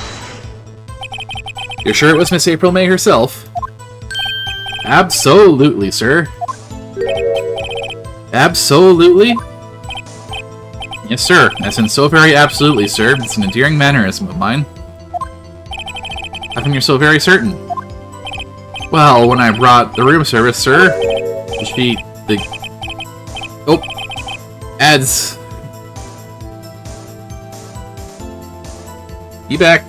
You're sure it was Miss April May herself? Absolutely, sir. Absolutely? Yes, sir. As in so very absolutely, sir. It's an endearing mannerism of mine. How come you're so very certain? Well, when I brought the room service, sir, Oh! Ads! Be back.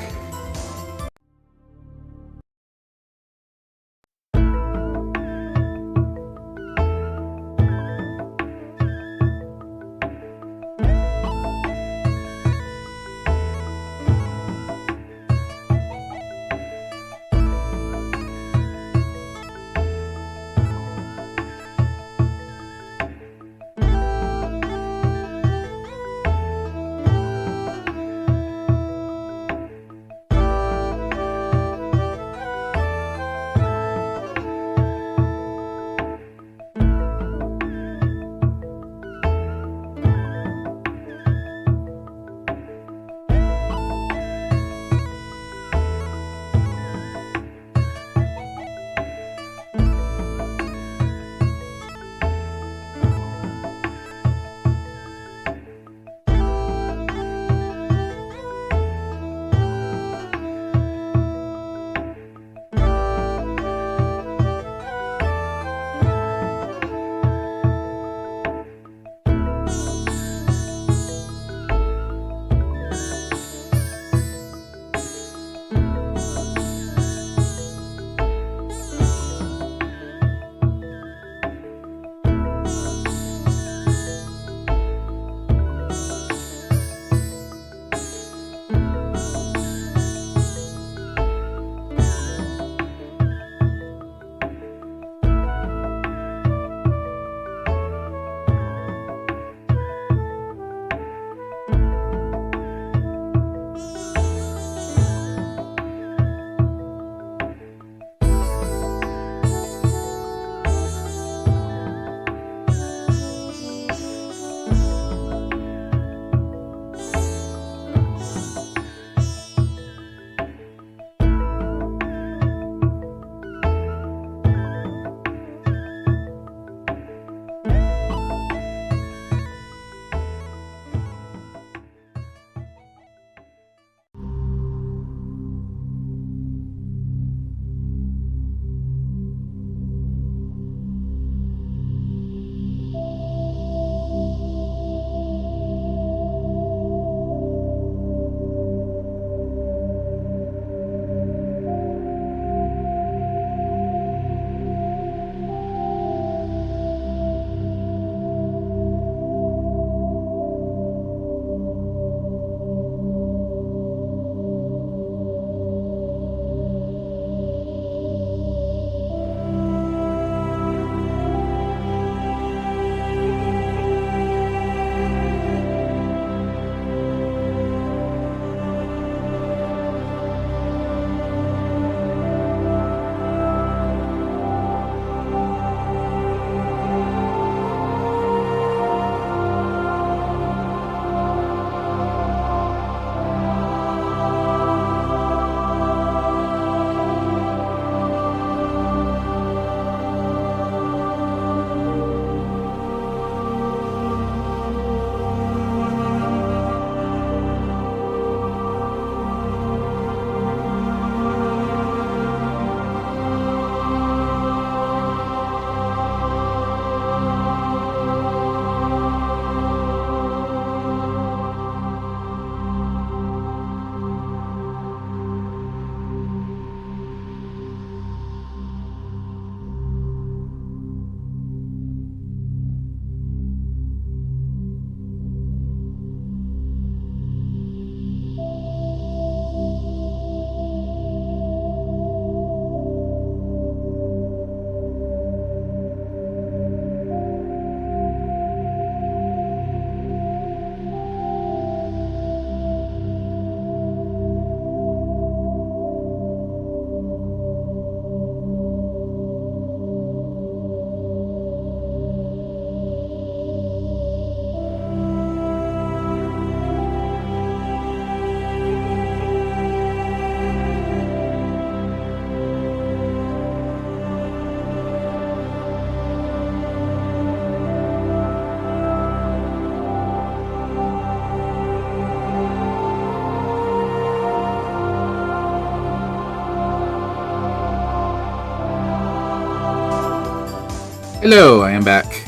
Hello, I am back.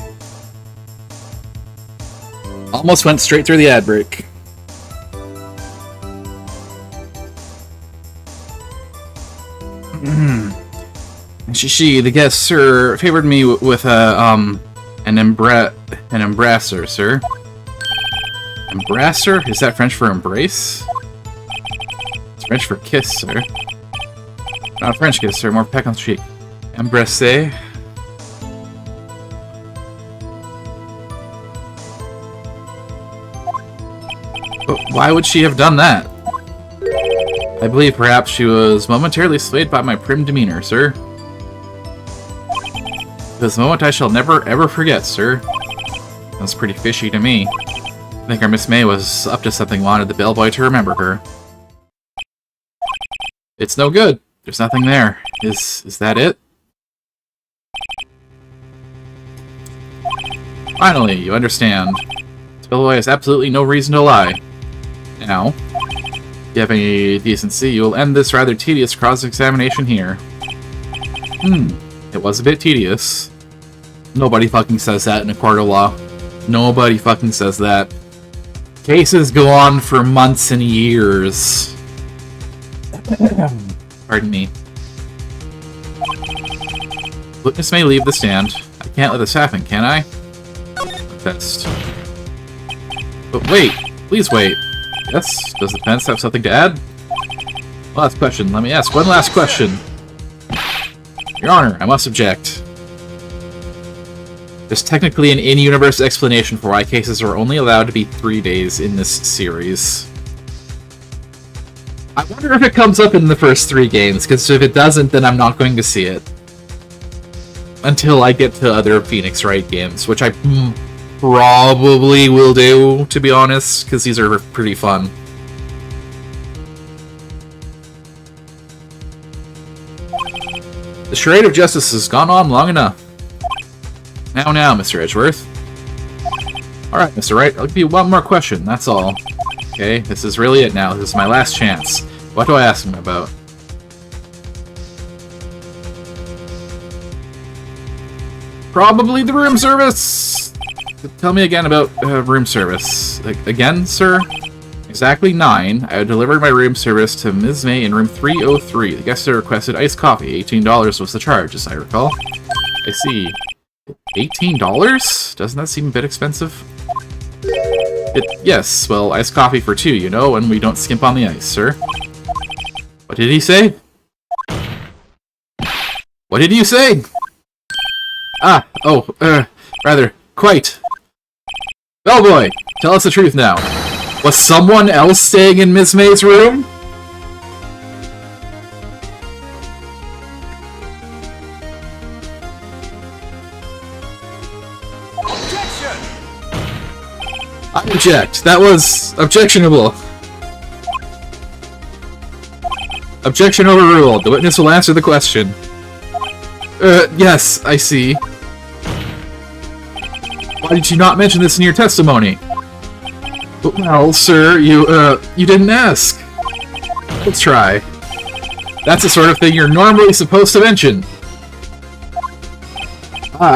Almost went straight through the ad break. She, the guest, sir, favored me with an embrasser, sir. Embrasser? Is that French for embrace? It's French for kiss, sir. Not a French kiss, sir. More peck on the cheek. Embrasser. But why would she have done that? I believe perhaps she was momentarily swayed by my prim demeanor, sir. This moment I shall never ever forget, sir. That's pretty fishy to me. I think our Miss May was up to something, wanted the bellboy to remember her. It's no good. There's nothing there. Is that it? Finally, you understand. This bellboy has absolutely no reason to lie. Now, if you have any decency, you will end this rather tedious cross-examination here. It was a bit tedious. Nobody fucking says that in a court of law. Nobody fucking says that. Cases go on for months and years. Pardon me. Witness may leave the stand. I can't let this happen, can I? Protest. But wait! Please wait. Yes? Does the defense have something to add? Last question. Let me ask one last question. Your Honor, I must object. There's technically an in-universe explanation for why cases are only allowed to be 3 days in this series. I wonder if it comes up in the first 3 games, because if it doesn't, then I'm not going to see it. Until I get to other Phoenix Wright games, which I probably will do, to be honest, because these are pretty fun. The charade of justice has gone on long enough. Now, Mr. Edgeworth. Alright, Mr. Wright, I'll give you one more question, that's all. Okay, this is really it now. This is my last chance. What do I ask him about? Probably the room service! Tell me again about room service. Again, sir? Exactly 9. I delivered my room service to Ms. May in room 303. The guest requested iced coffee. $18 was the charge, as I recall. I see. $18? Doesn't that seem a bit expensive? Yes, well, iced coffee for 2, you know, and we don't skimp on the ice, sir. What did he say? What did you say? Rather, quite. Bellboy, tell us the truth now. Was someone else staying in Miss May's room? Objection! I object. That was objectionable. Objection overruled. The witness will answer the question. Yes, I see. Why did you not mention this in your testimony? Well, sir, you didn't ask. Let's try. That's the sort of thing you're normally supposed to mention.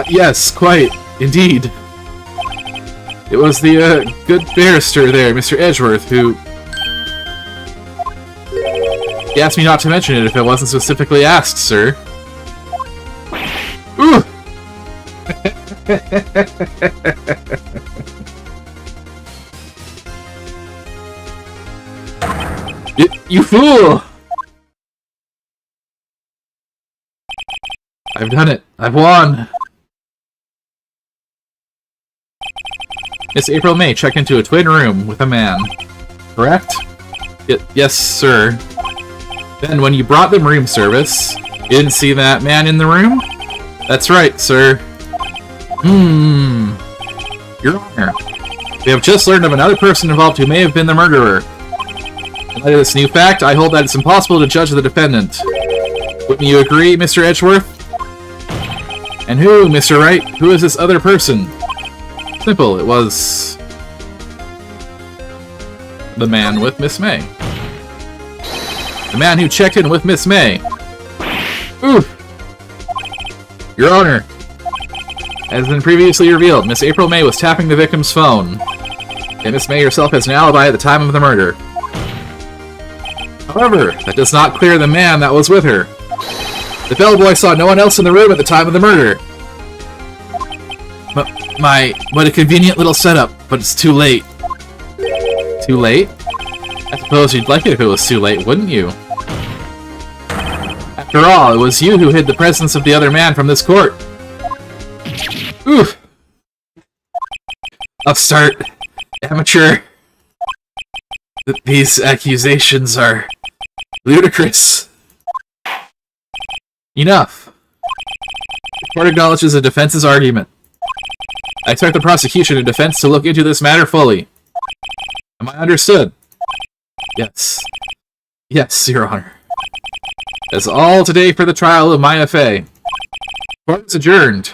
Yes, quite. Indeed. It was the, good barrister there, Mr. Edgeworth, who... He asked me not to mention it if it wasn't specifically asked, sir. Ooh! You fool! I've done it. I've won! Miss April May checked into a twin room with a man. Correct? Yes, sir. Then, when you brought them room service, you didn't see that man in the room? That's right, sir. Your Honor, we have just learned of another person involved who may have been the murderer. In light of this new fact, I hold that it's impossible to judge the defendant. Wouldn't you agree, Mr. Edgeworth? And who, Mr. Wright? Who is this other person? Simple, it was... the man with Miss May. The man who checked in with Miss May. Oof! Your Honor, As been previously revealed, Miss April May was tapping the victim's phone, and Miss May herself has an alibi at the time of the murder. However, that does not clear the man that was with her. The bellboy saw no one else in the room at the time of the murder. What a convenient little setup, but it's too late. Too late? I suppose you'd like it if it was too late, wouldn't you? After all, it was you who hid the presence of the other man from this court. Oof! Upstart. Amateur. These accusations are ludicrous. Enough. The court acknowledges the defense's argument. I expect the prosecution and defense to look into this matter fully. Am I understood? Yes. Yes, Your Honor. That's all today for the trial of Maya Fey. Court is adjourned.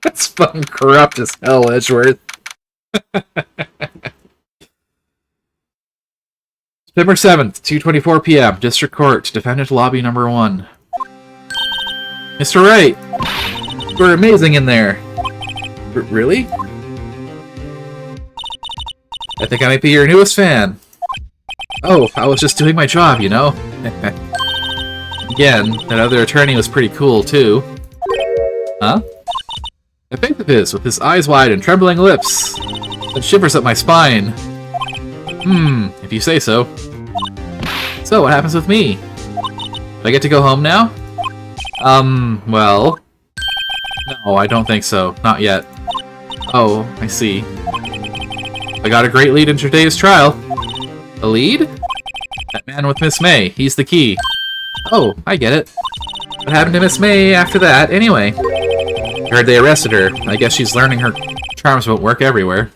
That's fucking corrupt as hell, Edgeworth. September 7th, 2:24 p.m. District Court, Defendant Lobby Number 1. Mr. Wright, you were amazing in there. Really? I think I might be your newest fan. Oh, I was just doing my job, you know? Again, that other attorney was pretty cool, too. Huh? A face of his, with his eyes wide and trembling lips. That shivers up my spine. If you say so. So, what happens with me? Do I get to go home now? Well... No, I don't think so. Not yet. Oh, I see. I got a great lead in today's trial. A lead? That man with Miss May. He's the key. Oh, I get it. What happened to Miss May after that, anyway? I heard they arrested her. I guess she's learning her charms won't work everywhere.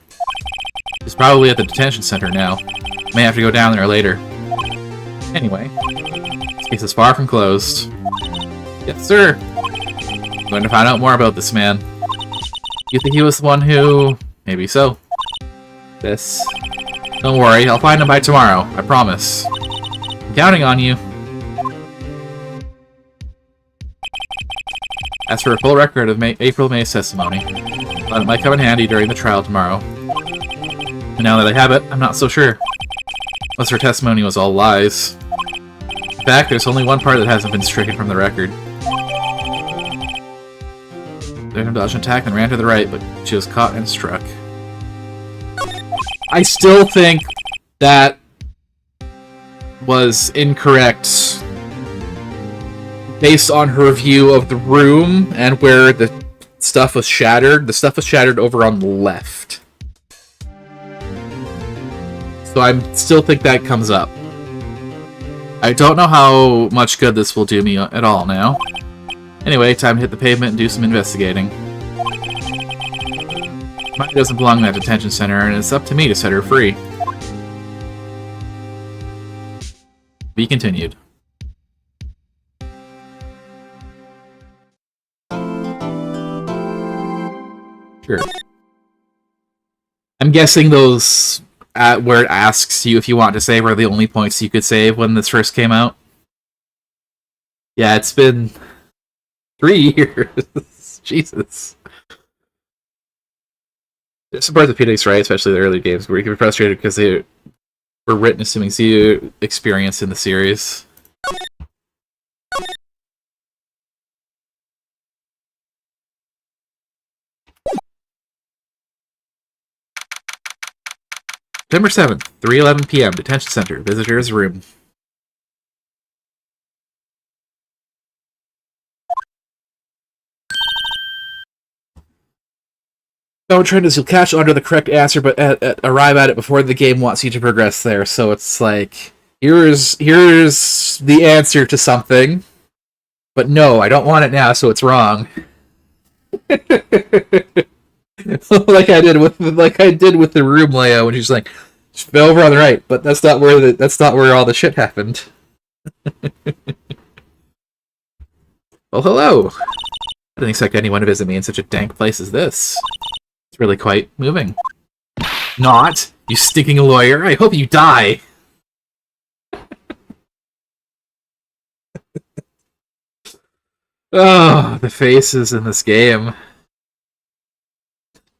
She's probably at the detention center now. May have to go down there later. Anyway, this case is far from closed. Yes, sir. I'm going to find out more about this man. You think he was the one who... Maybe so. This... Don't worry, I'll find him by tomorrow. I promise. I'm counting on you. As for a full record of April May's testimony, but it might come in handy during the trial tomorrow. And now that I have it, I'm not so sure. Unless her testimony was all lies. In fact, there's only one part that hasn't been stricken from the record. The victim dodged an attack and ran to the right, but she was caught and struck. I still think that was incorrect based on her view of the room and where the stuff was shattered. The stuff was shattered over on the left. So I still think that comes up. I don't know how much good this will do me at all now. Anyway, time to hit the pavement and do some investigating. Maya doesn't belong in that detention center, and it's up to me to set her free. Be continued. Sure. I'm guessing those where it asks you if you want to save are the only points you could save when this first came out. Yeah, it's been 3 years. Jesus. There's some parts of Phoenix Wright, especially the early games, where you can be frustrated because they were written assuming zero experience in the series. September 7th, 3:11 p.m., Detention Center, Visitor's Room. No trend is you'll catch on to the correct answer, but arrive at it before the game wants you to progress there. So it's like, here's the answer to something, but no, I don't want it now, so it's wrong. like I did with the room layout when she's like, over on the right, but that's not where all the shit happened. Well, hello. I didn't expect anyone to visit me in such a dank place as this. It's really quite moving. Not, you stinking lawyer. I hope you die. Oh, the faces in this game.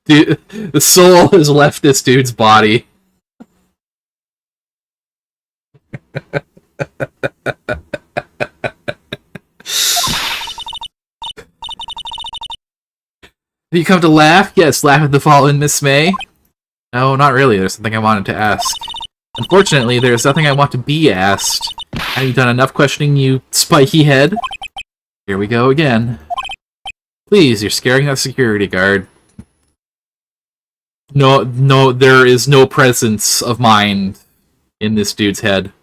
Dude, the soul has left this dude's body. Have you come to laugh? Yes, laugh at the fallen Miss May. No, not really. There's something I wanted to ask. Unfortunately, there's nothing I want to be asked. Have you done enough questioning, you spiky head? Here we go again. Please, you're scaring that security guard. No, there is no presence of mind in this dude's head.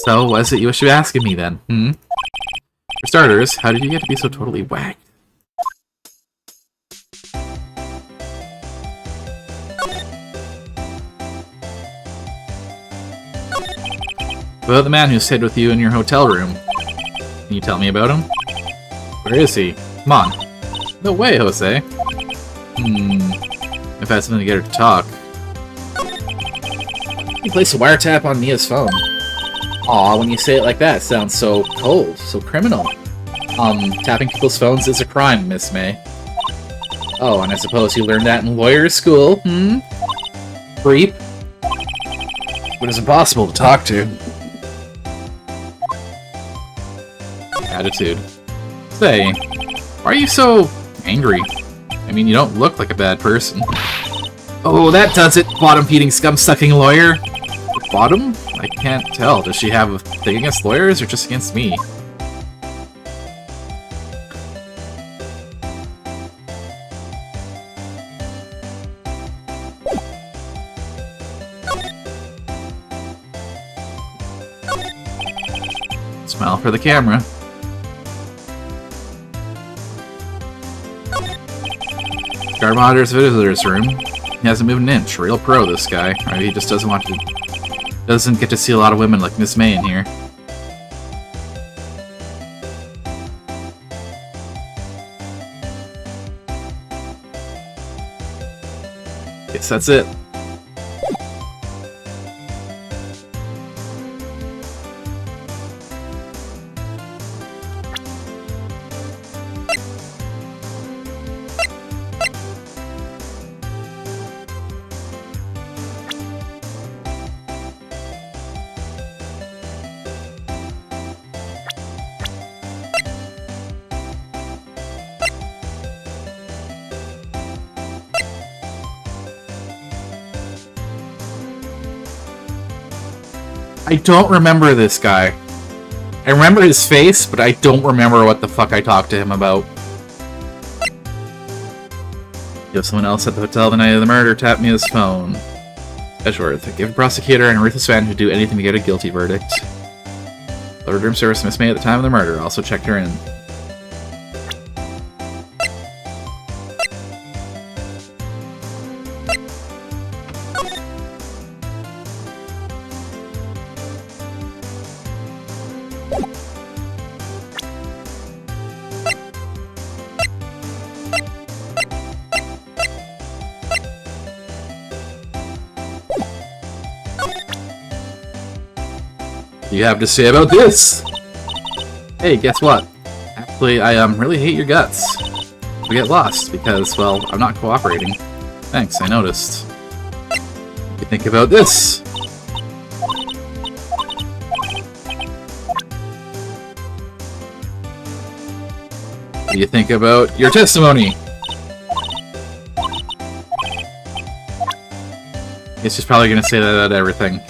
So, what is it you wish to be asking me then? For starters, how did you get to be so totally whacked? About the man who stayed with you in your hotel room. Can you tell me about him? Where is he? Come on. No way, Jose. If I had something to get her to talk. You placed a wiretap on Mia's phone. Aw, when you say it like that, it sounds so cold, so criminal. Tapping people's phones is a crime, Miss May. Oh, and I suppose you learned that in lawyer school, Creep. But it's impossible to talk to. Attitude. Say, why are you so angry? I mean, you don't look like a bad person. Oh, that does it, bottom-feeding, scum-sucking lawyer. Bottom? I can't tell. Does she have a thing against lawyers or just against me? Smile for the camera. Guard monitors visitor's room. He hasn't moved an inch. Real pro, this guy. Or he just doesn't get to see a lot of women like Miss May in here. Guess that's it. I don't remember this guy. I remember his face, but I don't remember what the fuck I talked to him about. You have someone else at the hotel the night of the murder tap me his phone. Edgeworth, give a prosecutor and a ruthless fan who'd do anything to get a guilty verdict. Lowered room service Miss May at the time of the murder. Also checked her in. You have to say about this? Hey, guess what? Actually, I really hate your guts. We get lost because, well, I'm not cooperating. Thanks, I noticed. What do you think about this? What do you think about your testimony? Guess she's probably gonna say that about everything.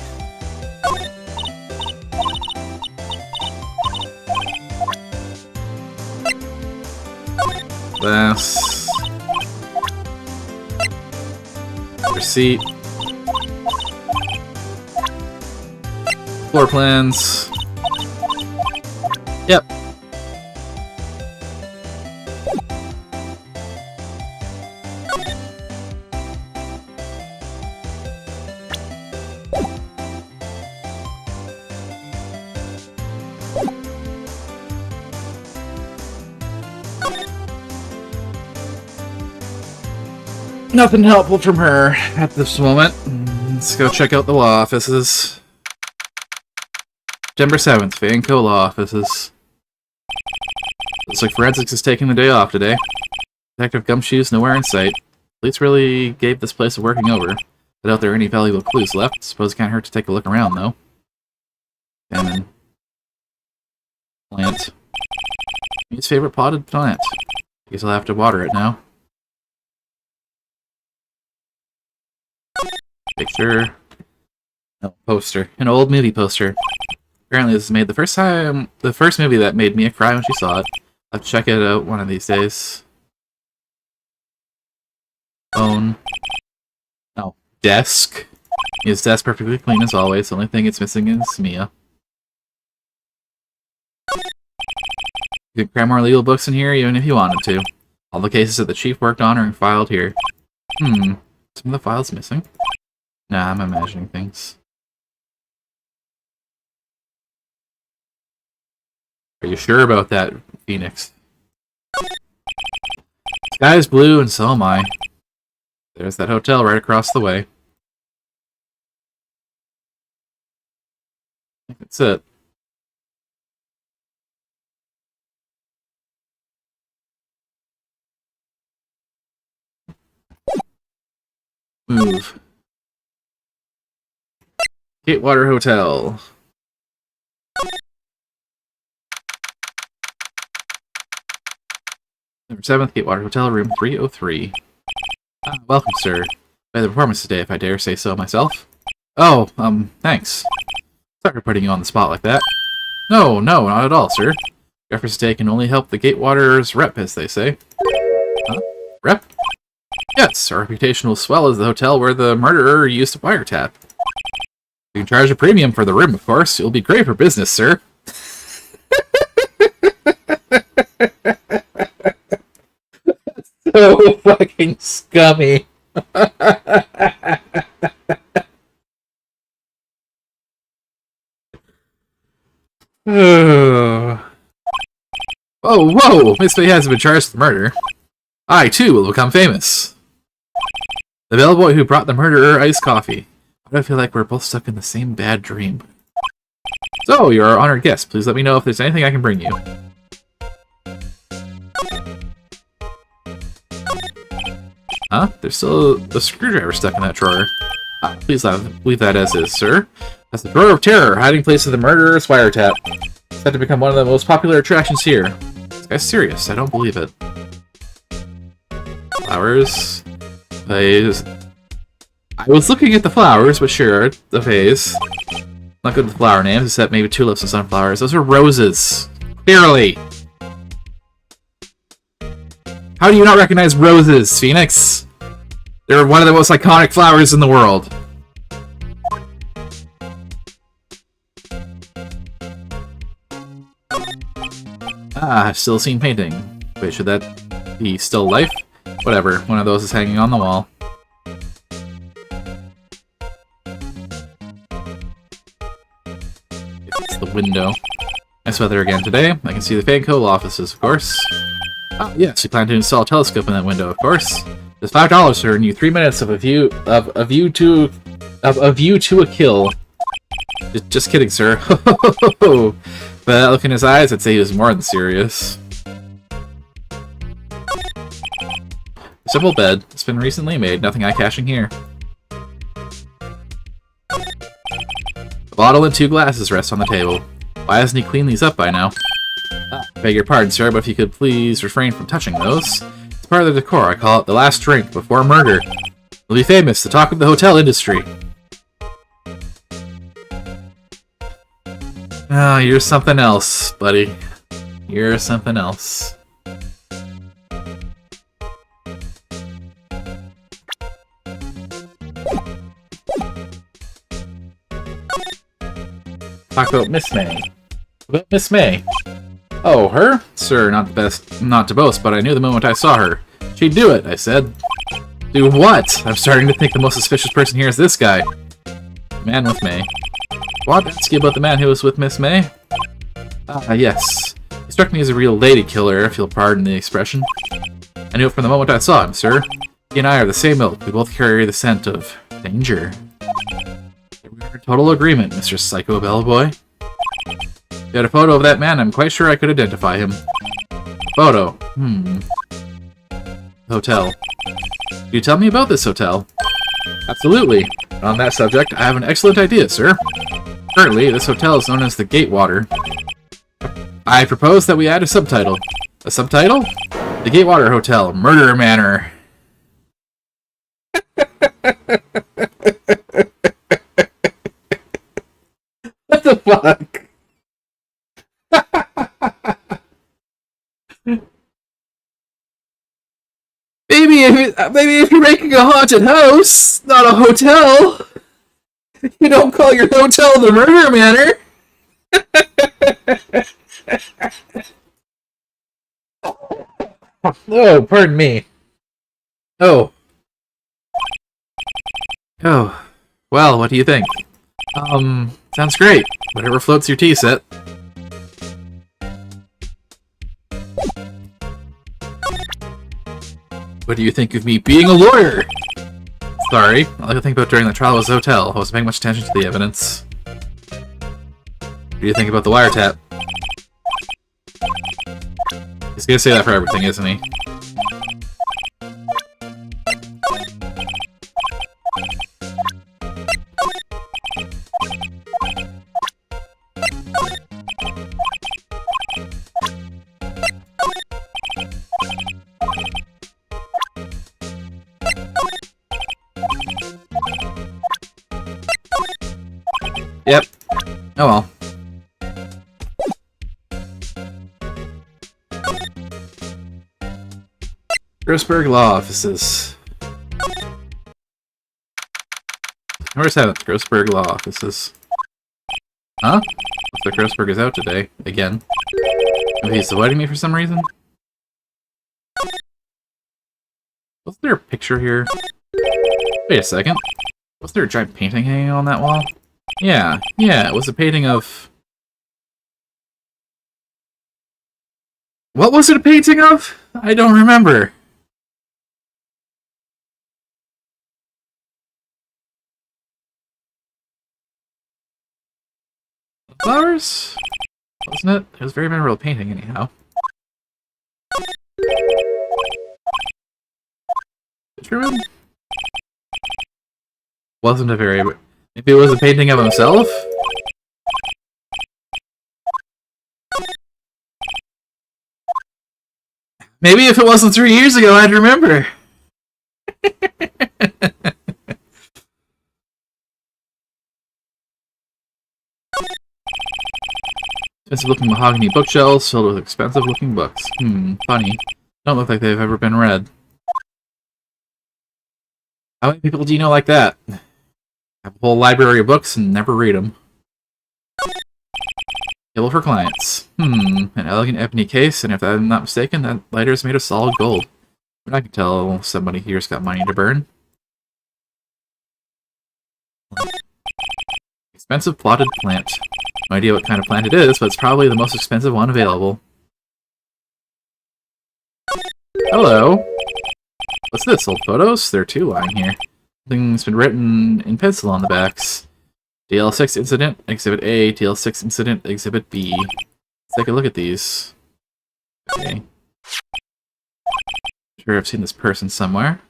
Glass. Receipt. Floor plans. Yep. Nothing helpful from her at this moment. Let's go check out the law offices. September 7th, Vanco Law Offices. Looks like forensics is taking the day off today. Detective Gumshoe's nowhere in sight. Police really gave this place a working over. I doubt there are any valuable clues left. Suppose it can't hurt to take a look around, though. Salmon. Plant. His favorite potted plant. Guess I'll have to water it now. Picture. No, poster. An old movie poster. Apparently this is made the first movie that made Mia cry when she saw it. I'll have to check it out one of these days. Phone. Oh, desk. His desk perfectly clean as always. The only thing it's missing is Mia. You could cram more legal books in here even if you wanted to. All the cases that the chief worked on are filed here. Some of the files missing? Nah, I'm imagining things. Are you sure about that, Phoenix? Sky's blue and so am I. There's that hotel right across the way. I think that's it. Move. Gatewater Hotel. Number 7th, Gatewater Hotel, room 303. Welcome, sir. By the performance today, if I dare say so myself. Oh, thanks. Sorry for putting you on the spot like that. No, not at all, sir. Your efforts today can only help the Gatewater's rep, as they say. Huh? Rep? Yes, our reputation will swell as the hotel where the murderer used to wiretap. You can charge a premium for the room, of course. It'll be great for business, sir. So fucking scummy. Whoa! Miss May hasn't been charged with murder. I, too, will become famous. The bellboy who brought the murderer iced coffee. Why do I feel like we're both stuck in the same bad dream? So, you're our honored guest. Please let me know if there's anything I can bring you. Huh? There's still a screwdriver stuck in that drawer. Please leave that as is, sir. That's the Drawer of Terror, hiding place of the murderer's wiretap. It's had to become one of the most popular attractions here. This guy's serious. I don't believe it. Flowers. Vase. I was looking at the flowers, but sure, the vase. Not good with flower names, except maybe tulips and sunflowers. Those are roses. Clearly. How do you not recognize roses, Phoenix? They're one of the most iconic flowers in the world. I've still seen painting. Wait, should that be still life? Whatever, one of those is hanging on the wall. It's the window. Nice weather again today. I can see the Fanco offices, of course. Oh, yes, we plan to install a telescope in that window, of course. Just $5 to earn you 3 minutes of a view to a kill. Just kidding, sir. But that look in his eyes, I'd say he was more than serious. A simple bed. It's been recently made. Nothing eye-catching here. A bottle and 2 glasses rest on the table. Why hasn't he cleaned these up by now? Beg your pardon, sir, but if you could please refrain from touching those. It's part of the decor. I call it the last drink before murder. It'll be famous, the talk of the hotel industry. Ah, you're something else, buddy. You're something else. Talk about Miss May. About Miss May. Oh, her? Sir, not to boast, but I knew the moment I saw her. She'd do it, I said. Do what? I'm starting to think the most suspicious person here is this guy. Man with May. Want to ask you about the man who was with Miss May? Yes. He struck me as a real lady killer, if you'll pardon the expression. I knew it from the moment I saw him, sir. He and I are the same ilk. We both carry the scent of danger. We're in total agreement, Mr. Psycho Bellboy. you had a photo of that man, I'm quite sure I could identify him. Photo. Hotel. Can you tell me about this hotel? Absolutely. On that subject, I have an excellent idea, sir. Currently, this hotel is known as the Gatewater. I propose that we add a subtitle. A subtitle? The Gatewater Hotel, Murder Manor. What the fuck? Maybe if you're making a haunted house, not a hotel, you don't call your hotel the Murder Manor. Oh, pardon me. Oh. Oh. Well, what do you think? Sounds great. Whatever floats your tea set. What do you think of me being a lawyer? Sorry, all I could think about during the trial was the hotel. I wasn't paying much attention to the evidence. What do you think about the wiretap? He's gonna say that for everything, isn't he? Yep. Oh well. Grossberg Law Offices. Where's that? Grossberg Law Offices. Huh? Looks like Grossberg is out today. Again. Maybe he's avoiding me for some reason? Wasn't there a picture here? Wait a second. Was there a giant painting hanging on that wall? Yeah, it was a painting of... What was it a painting of? I don't remember. Flowers? Wasn't it? It was a very memorable painting, anyhow. Truman? Wasn't a very... Maybe it was a painting of himself? Maybe if it wasn't 3 years ago, I'd remember. Expensive-looking mahogany bookshelves filled with expensive-looking books. Funny. Don't look like they've ever been read. How many people do you know like that? Have a whole library of books and never read them. Table for clients. An elegant ebony case, and if I'm not mistaken, that lighter is made of solid gold. I can tell somebody here's got money to burn. Expensive plotted plant. No idea what kind of plant it is, but it's probably the most expensive one available. Hello. What's this? Old photos? There are two lying here. Something's been written in pencil on the backs. DL6 Incident, Exhibit A, DL6 Incident, Exhibit B. Let's take a look at these. Okay. Sure, I've seen this person somewhere.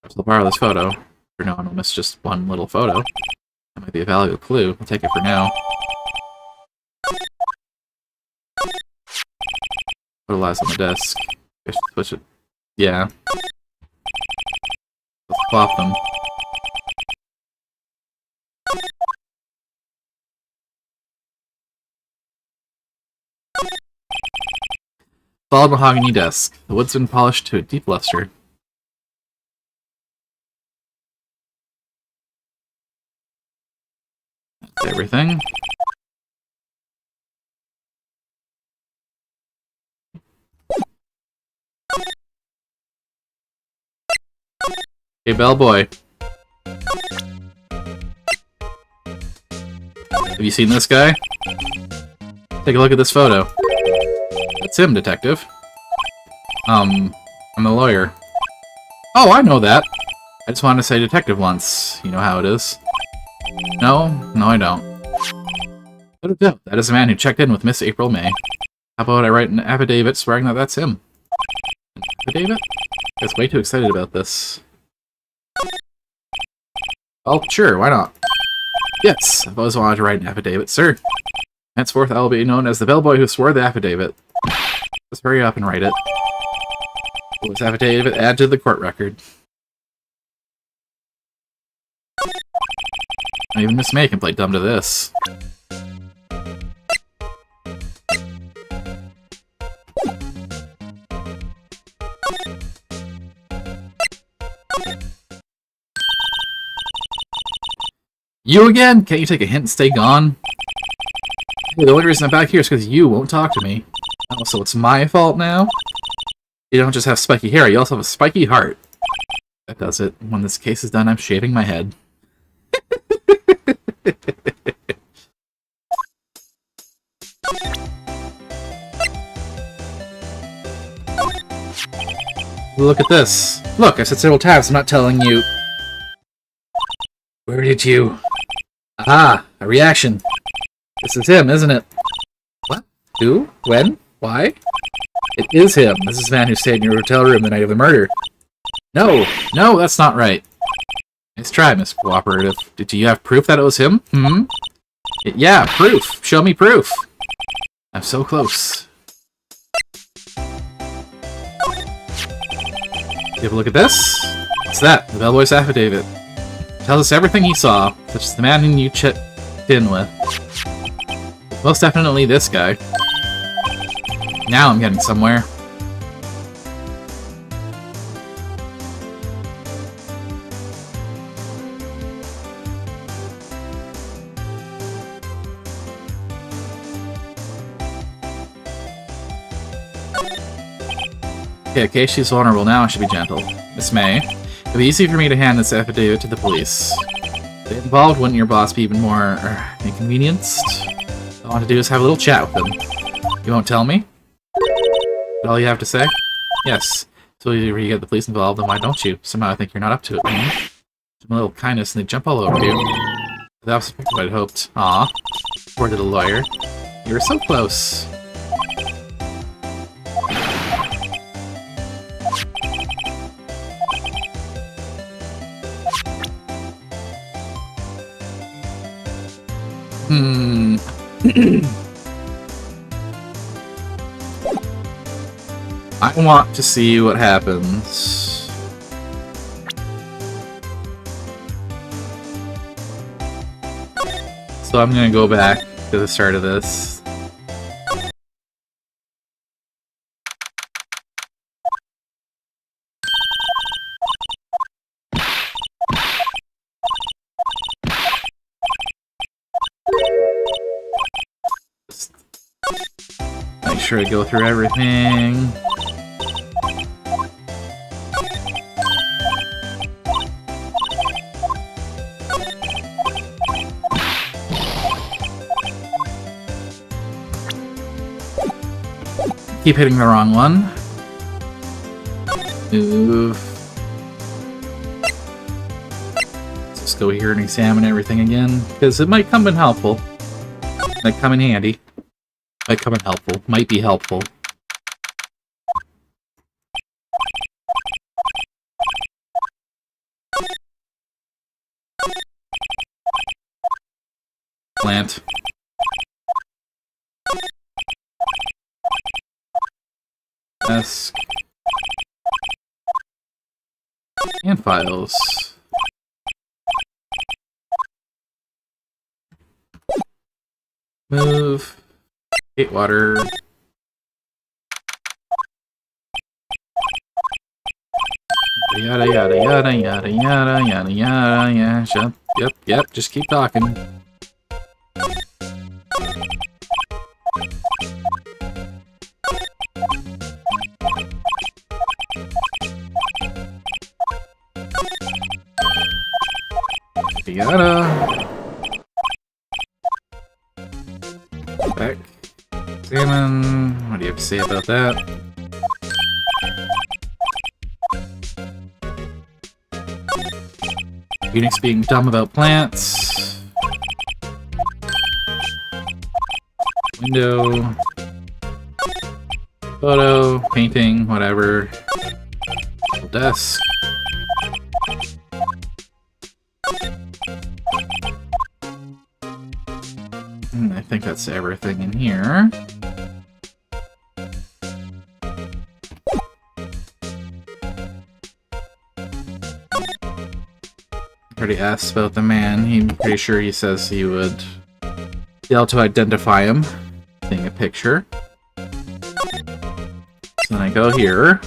Perhaps I'll borrow this photo. For no one will miss just one little photo. That might be a valuable clue. I'll take it for now. Photo lies on the desk. I should switch it. Yeah. Let's plop them. Solid mahogany desk. The wood's been polished to a deep luster. That's everything. Hey, bellboy. Have you seen this guy? Take a look at this photo. That's him, detective. I'm the lawyer. Oh, I know that. I just wanted to say detective once. You know how it is. No? No, I don't. No doubt, that is the man who checked in with Miss April May. How about I write an affidavit swearing that that's him? An affidavit? I was way too excited about this. Oh, sure, why not? Yes, I've always wanted to write an affidavit, sir. Henceforth, I will be known as the bellboy who swore the affidavit. Just hurry up and write it. This affidavit add to the court record. Even Miss May can play dumb to this. You again? Can't you take a hint and stay gone? Hey, the only reason I'm back here is because you won't talk to me. Oh, so it's my fault now? You don't just have spiky hair, you also have a spiky heart. That does it. When this case is done, I'm shaving my head. Look at this. Look, I said several times, I'm not telling you. Where did you... Aha! A reaction. This is him, isn't it? What? Who? When? Why? It is him. This is the man who stayed in your hotel room the night of the murder. No! No, that's not right. Nice try, Miss Cooperative. Did you have proof that it was him? Yeah, proof. Show me proof. I'm so close. Take a look at this. What's that? The bellboy's affidavit. Tells us everything he saw, such as the man who you checked in with. Most definitely this guy. Now I'm getting somewhere. Okay, she's vulnerable now, I should be gentle. Miss May, it'll be easy for me to hand this affidavit to the police. If they involved, wouldn't your boss be even more inconvenienced? All I want to do is have a little chat with him. You won't tell me? Is all you have to say? Yes. So you get the police involved, then why don't you? Somehow I think you're not up to it. Some little kindness and they jump all over you. That was what I'd hoped. Aw. Poor little lawyer. You were so close. I want to see what happens. So I'm gonna go back to the start of this. Just make sure I go through everything. Keep hitting the wrong one. Move. Let's just go here and examine everything again, because it might come in helpful. Might come in handy. Might come in helpful. Might be helpful. Plant. Desk. And files. Move. Gate water. Yada yada yada yada yada yada yada yeah. Yep, just keep talking. Yada. Back. Examine. What do you have to say about that? Phoenix being dumb about plants. Window. Photo, painting, whatever. Desk. I think that's everything in here. Already asked about the man. I'm pretty sure he says he would be able to identify him, seeing a picture. So then I go here.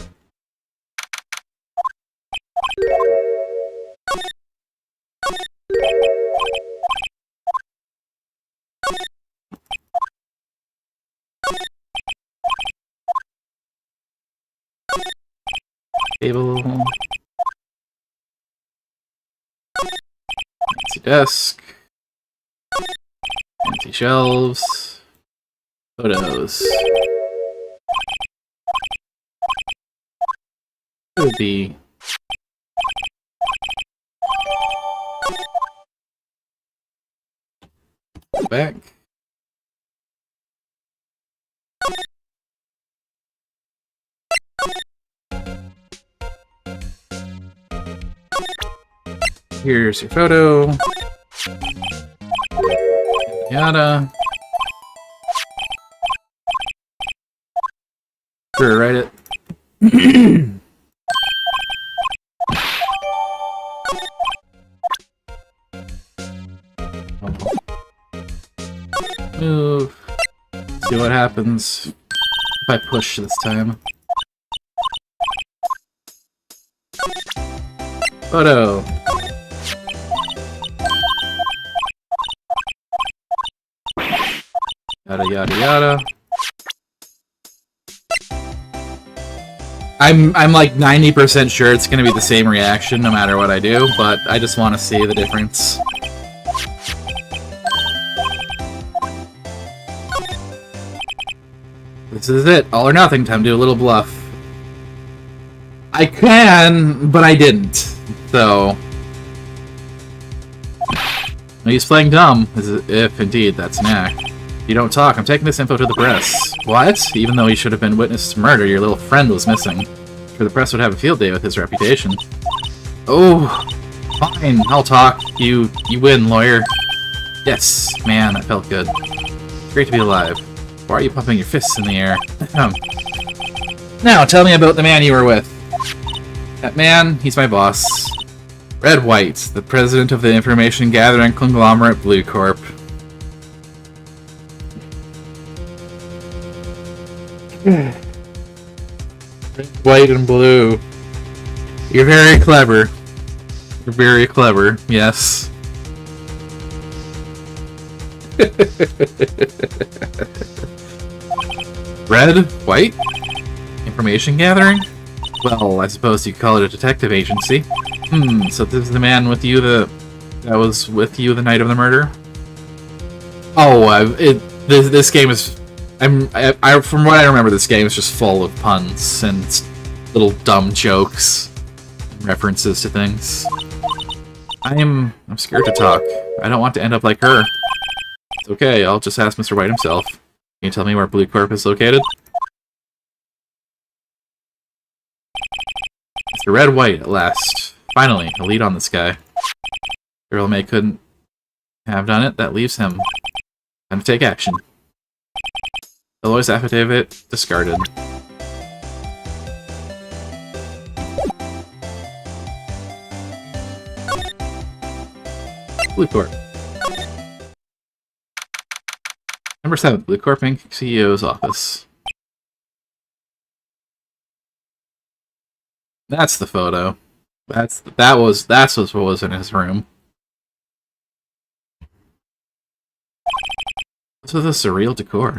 Table. Fancy desk. Fancy shelves. Photos. It would be back. Here's your photo. Yada. Sure, write it. Move. See what happens if I push this time. Photo. Yada yada yada. I'm like 90% sure it's gonna be the same reaction no matter what I do, but I just want to see the difference. This is it. All or nothing time. Do a little bluff. I can, but I didn't. So... he's playing dumb, if indeed that's an act. You don't talk. I'm taking this info to the press. What? Even though he should have been witness to murder, your little friend was missing. Sure, the press would have a field day with his reputation. Oh, fine. I'll talk. You win, lawyer. Yes, man, that felt good. It's great to be alive. Why are you pumping your fists in the air? Now, tell me about the man you were with. That man, he's my boss. Red White, the president of the information gathering conglomerate Blue Corp. Red, white, and blue. You're very clever. You're very clever, yes. Red? White? Information gathering? Well, I suppose you could call it a detective agency. So this is the man with you that was with you the night of the murder? Oh, this game is... from what I remember, this game is just full of puns and little dumb jokes and references to things. I'm scared to talk. I don't want to end up like her. It's okay, I'll just ask Mr. White himself. Can you tell me where Blue Corp is located? Mr. Red White, at last. Finally, a lead on this guy. Girl May couldn't have done it, that leaves him. Time to take action. Eloy's affidavit discarded. Blue Corp. Number 7, Blue Corp Inc. CEO's office. That's the photo. That's what was in his room. What's with the surreal decor?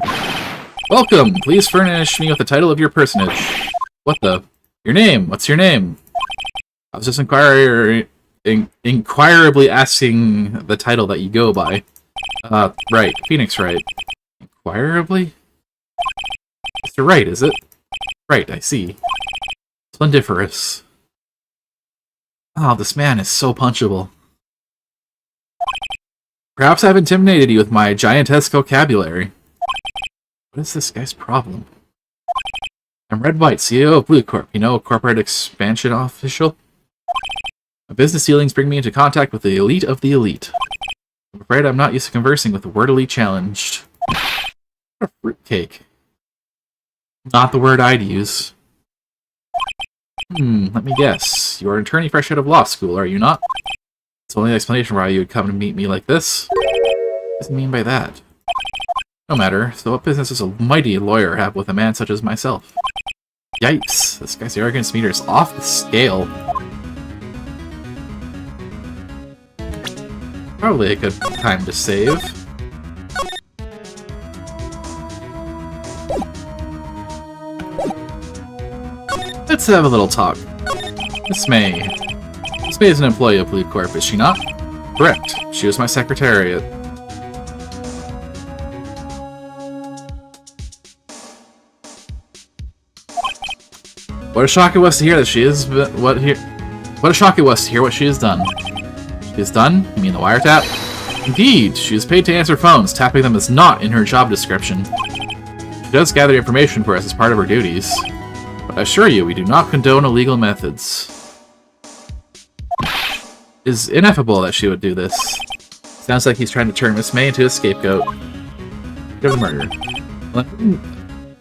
Welcome! Please furnish me with the title of your personage. What the? Your name? What's your name? I was just inquirably asking the title that you go by. Right. Phoenix Wright. Inquirably? Mr. Wright, is it? Right, I see. Splendiferous. Oh, this man is so punchable. Perhaps I've intimidated you with my giantesque vocabulary. What is this guy's problem? I'm Red White, CEO of Blue Corp. You know, a corporate expansion official? My business dealings bring me into contact with the elite of the elite. I'm afraid I'm not used to conversing with the wordily challenged. What a fruitcake. Not the word I'd use. Let me guess. You're an attorney fresh out of law school, are you not? It's the only explanation why you would come to meet me like this. What does he mean by that? No matter. So what business does a mighty lawyer have with a man such as myself? Yikes. This guy's arrogance meter is off the scale. Probably a good time to save. Let's have a little talk. Miss May. Miss May is an employee of Blue Corp, is she not? Correct. She was my secretariat. What a shock it was to hear that she is. What a shock it was to hear what she has done. She has done? You mean the wiretap? Indeed, she is paid to answer phones. Tapping them is not in her job description. She does gather information for us as part of her duties. But I assure you, we do not condone illegal methods. It is ineffable that she would do this. Sounds like he's trying to turn Miss May into a scapegoat. Of the murder.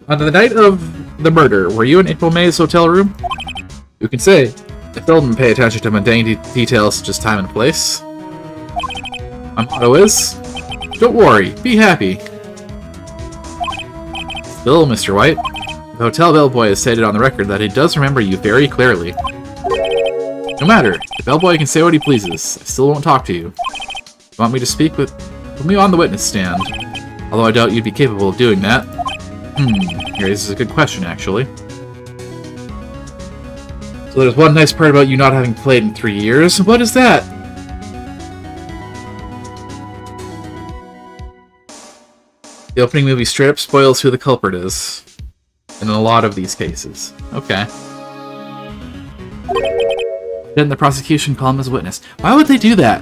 On the night of the murder, were you in April May's hotel room? Who can say? I seldom pay attention to mundane details such as time and place. My motto is, don't worry, be happy. Still, Mr. White, the hotel bellboy has stated on the record that he does remember you very clearly. No matter, the bellboy can say what he pleases. I still won't talk to you. You want me to speak with... Put me on the witness stand. Although I doubt you'd be capable of doing that. Here, this is a good question, actually. So there's one nice part about you not having played in 3 years. What is that? The opening movie straight up spoils who the culprit is. In a lot of these cases. Okay. Then the prosecution call him as a witness. Why would they do that?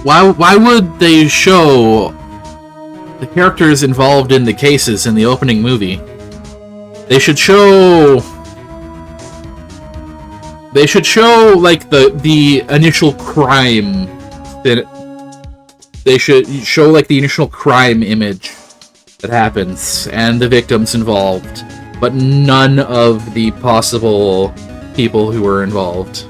Why would they show the characters involved in the cases in the opening movie? They should show like the initial crime. They should show like the initial crime image that happens and the victims involved, but none of the possible people who were involved.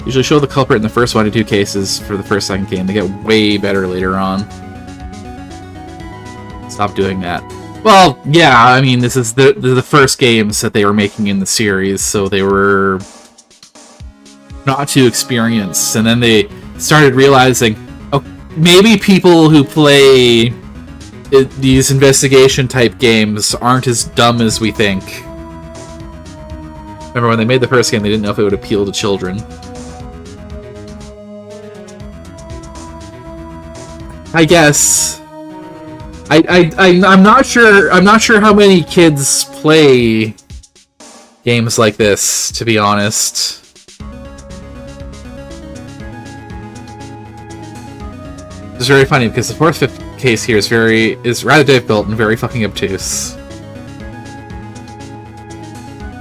Usually show the culprit in the first 1 to 2 cases for the first second game. They get way better later on. Stop doing that. Well, yeah, I mean, this is the first games that they were making in the series, so they were not too experienced, and then they started realizing, oh, maybe people who play these investigation-type games aren't as dumb as we think. Remember, when they made the first game, they didn't know if it would appeal to children. I guess. I'm not sure. I'm not sure how many kids play games like this, to be honest. It's very funny because the fourth, fifth case here is rather difficult and very fucking obtuse.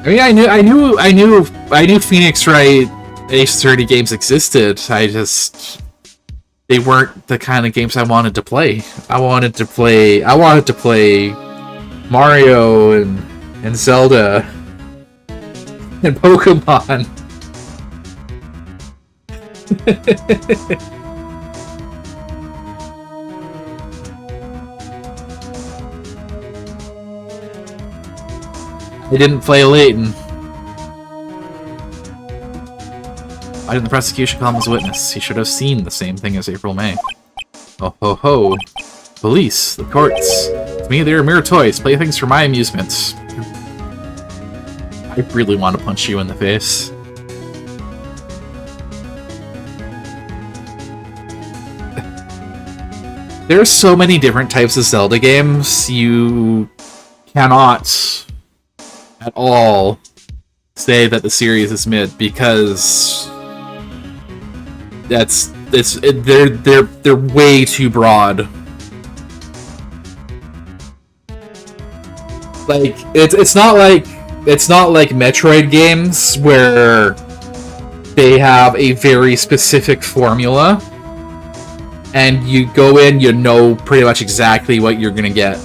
I mean, I knew Phoenix Wright Ace 30 games existed. They weren't the kind of games I wanted to play. I wanted to play Mario and Zelda and Pokemon. I didn't play Layton. Why didn't the prosecution call him as a witness? He should have seen the same thing as April May. Oh ho ho. Police, the courts. To me, they're mere toys, playthings for my amusement. I really want to punch you in the face. There's so many different types of Zelda games, you cannot at all say that the series is mid, because they're way too broad. Like it's not like Metroid games where they have a very specific formula, and you go in, you know pretty much exactly what you're gonna get.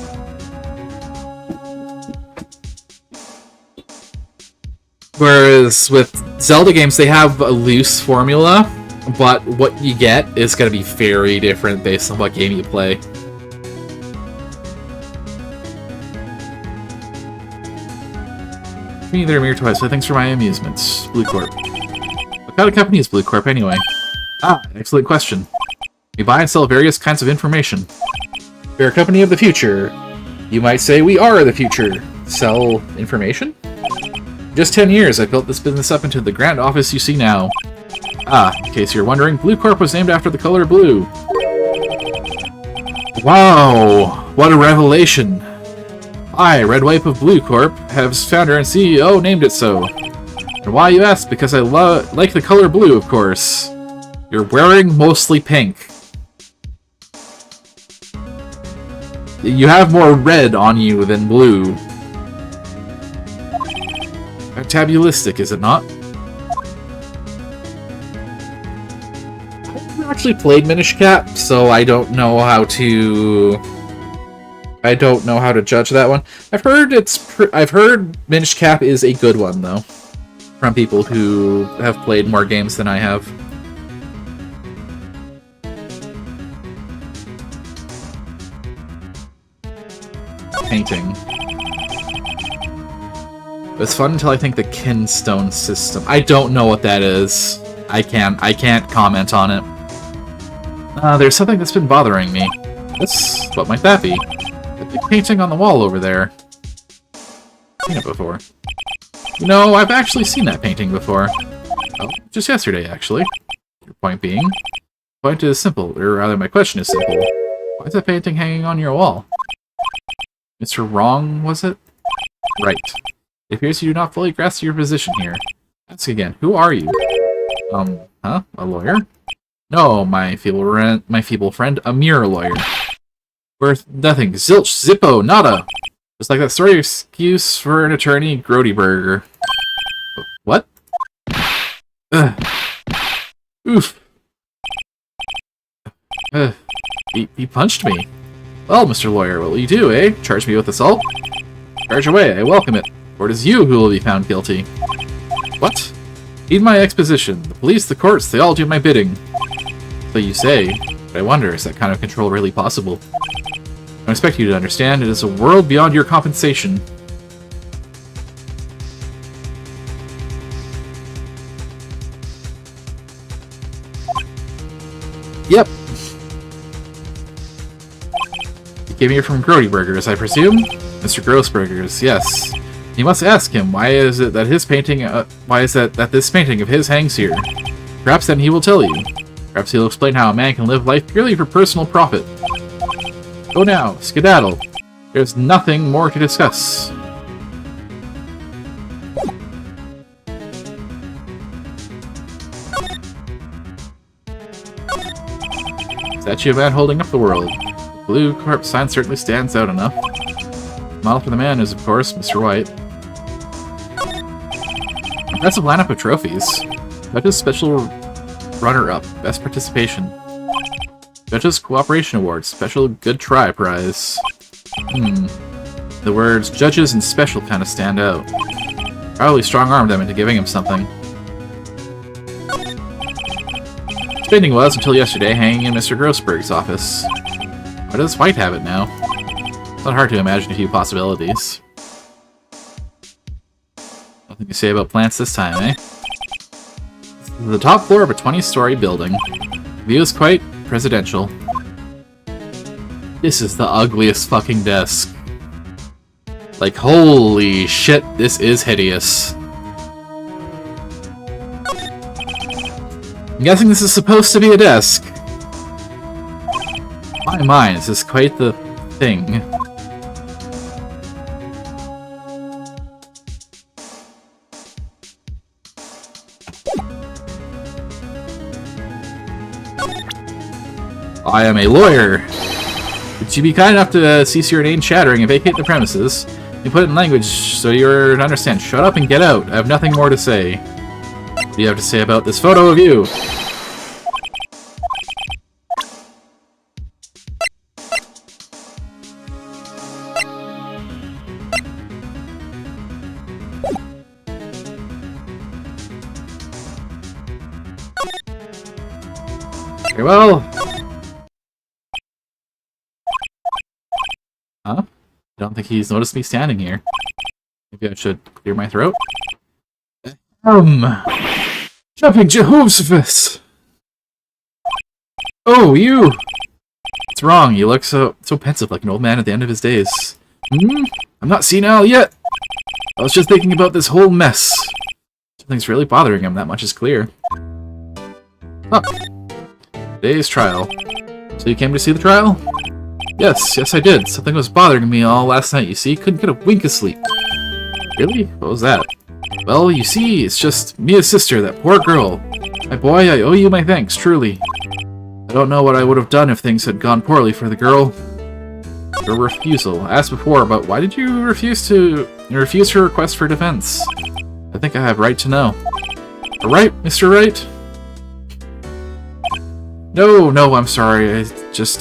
Whereas with Zelda games, they have a loose formula, but what you get is going to be very different based on what game you play. Me, they're mere toys, so thanks for my amusements. Blue Corp. What kind of company is Blue Corp anyway? Ah, excellent question. We buy and sell various kinds of information. We're a company of the future. You might say we are the future. Sell information? Just 10 years, I built this business up into the grand office you see now. Ah, in case you're wondering, Blue Corp was named after the color blue. Wow, what a revelation. I, Red Wipe of Blue Corp, has founder and CEO named it so. And why, you ask? Because I like the color blue, of course. You're wearing mostly pink. You have more red on you than blue. Tabulistic, is it not? I've never actually played Minish Cap, so I don't know how to judge that one. I've heard Minish Cap is a good one though, from people who have played more games than I have. Painting. It was fun until I think the Kinstone system. I don't know what that is. I can't comment on it. There's something that's been bothering me. What might that be? The big painting on the wall over there. Seen it before. You know, I've actually seen that painting before. Oh, just yesterday, actually. Your point being? The point is simple, or rather my question is simple. Why is that painting hanging on your wall? Mr. Wrong, was it? Right. It appears you do not fully grasp your position here. Ask again, who are you? A lawyer? No, my feeble friend, a mere lawyer. Worth nothing. Zilch, zippo, nada! Just like that story excuse for an attorney, Grody Burger. What? Ugh. Oof. He punched me. Well, Mr. Lawyer, what will you do, eh? Charge me with assault? Charge away, I welcome it. For it is you who will be found guilty. What? Heed my exposition. The police, the courts, they all do my bidding. So you say, but I wonder, is that kind of control really possible? I expect you to understand, it is a world beyond your compensation. Yep. You came here from Grody Burgers, I presume? Mr. Grossburgers, yes. You must ask him, why is it that this painting of his hangs here? Perhaps then he will tell you. Perhaps he'll explain how a man can live life purely for personal profit. Go now, skedaddle. There's nothing more to discuss. Statue of man holding up the world. The blue corpse sign certainly stands out enough. The model for the man is, of course, Mr. White. Impressive lineup of trophies. Judges Special Runner-Up, Best Participation. Judges Cooperation Award, Special Good Try Prize. The words judges and special kind of stand out. Probably strong-armed them into giving him something. This painting was, until yesterday, hanging in Mr. Grossberg's office. Why does White have it now? It's not hard to imagine a few possibilities. Nothing to say about plants this time, eh? This is the top floor of a 20-story building. The view is quite presidential. This is the ugliest fucking desk. Like, holy shit, this is hideous. I'm guessing this is supposed to be a desk. My mind, this is quite the thing. I am a lawyer. Would you be kind enough to cease your inane chattering and vacate the premises? You put it in language so you're to understand. Shut up and get out. I have nothing more to say. What do you have to say about this photo of you? Very well. Huh? I don't think he's noticed me standing here. Maybe I should clear my throat. Jumping Jehoshaphat! Oh, you! What's wrong? You look so pensive, like an old man at the end of his days. I'm not senile yet! I was just thinking about this whole mess. Something's really bothering him, that much is clear. Huh. Today's trial. So you came to see the trial? Yes, I did. Something was bothering me all last night, you see. Couldn't get a wink of sleep. Really? What was that? Well, you see, it's just Mia's sister, that poor girl. My boy, I owe you my thanks, truly. I don't know what I would have done if things had gone poorly for the girl. Your refusal. I asked before, but why did you refuse her request for defense? I think I have right to know. A right, Mr. Wright? No, I'm sorry.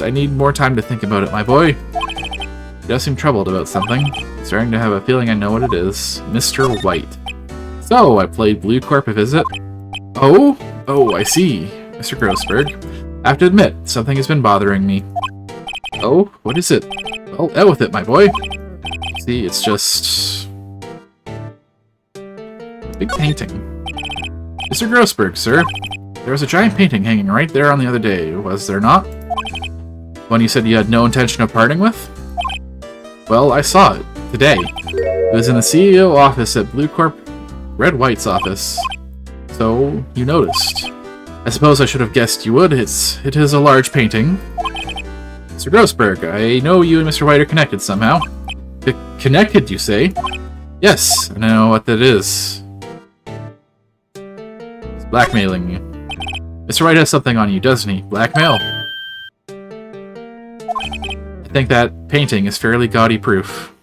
I need more time to think about it, my boy. He does seem troubled about something. I'm starting to have a feeling I know what it is. Mr. White. So, I played Blue Corp a visit. Oh, I see. Mr. Grossberg. I have to admit, something has been bothering me. Oh, what is it? Well, out with it, my boy. See, it's just... a big painting. Mr. Grossberg, sir. There was a giant painting hanging right there on the other day, was there not? One you said you had no intention of parting with? Well, I saw it. Today. It was in the CEO office at Blue Corp Red White's office. So, you noticed. I suppose I should have guessed you would. It is a large painting. Mr. Grossberg, I know you and Mr. White are connected somehow. Connected, you say? Yes, I know what that is. It's blackmailing you. Mr. Wright has something on you, doesn't he? Blackmail? I think that painting is fairly gaudy proof.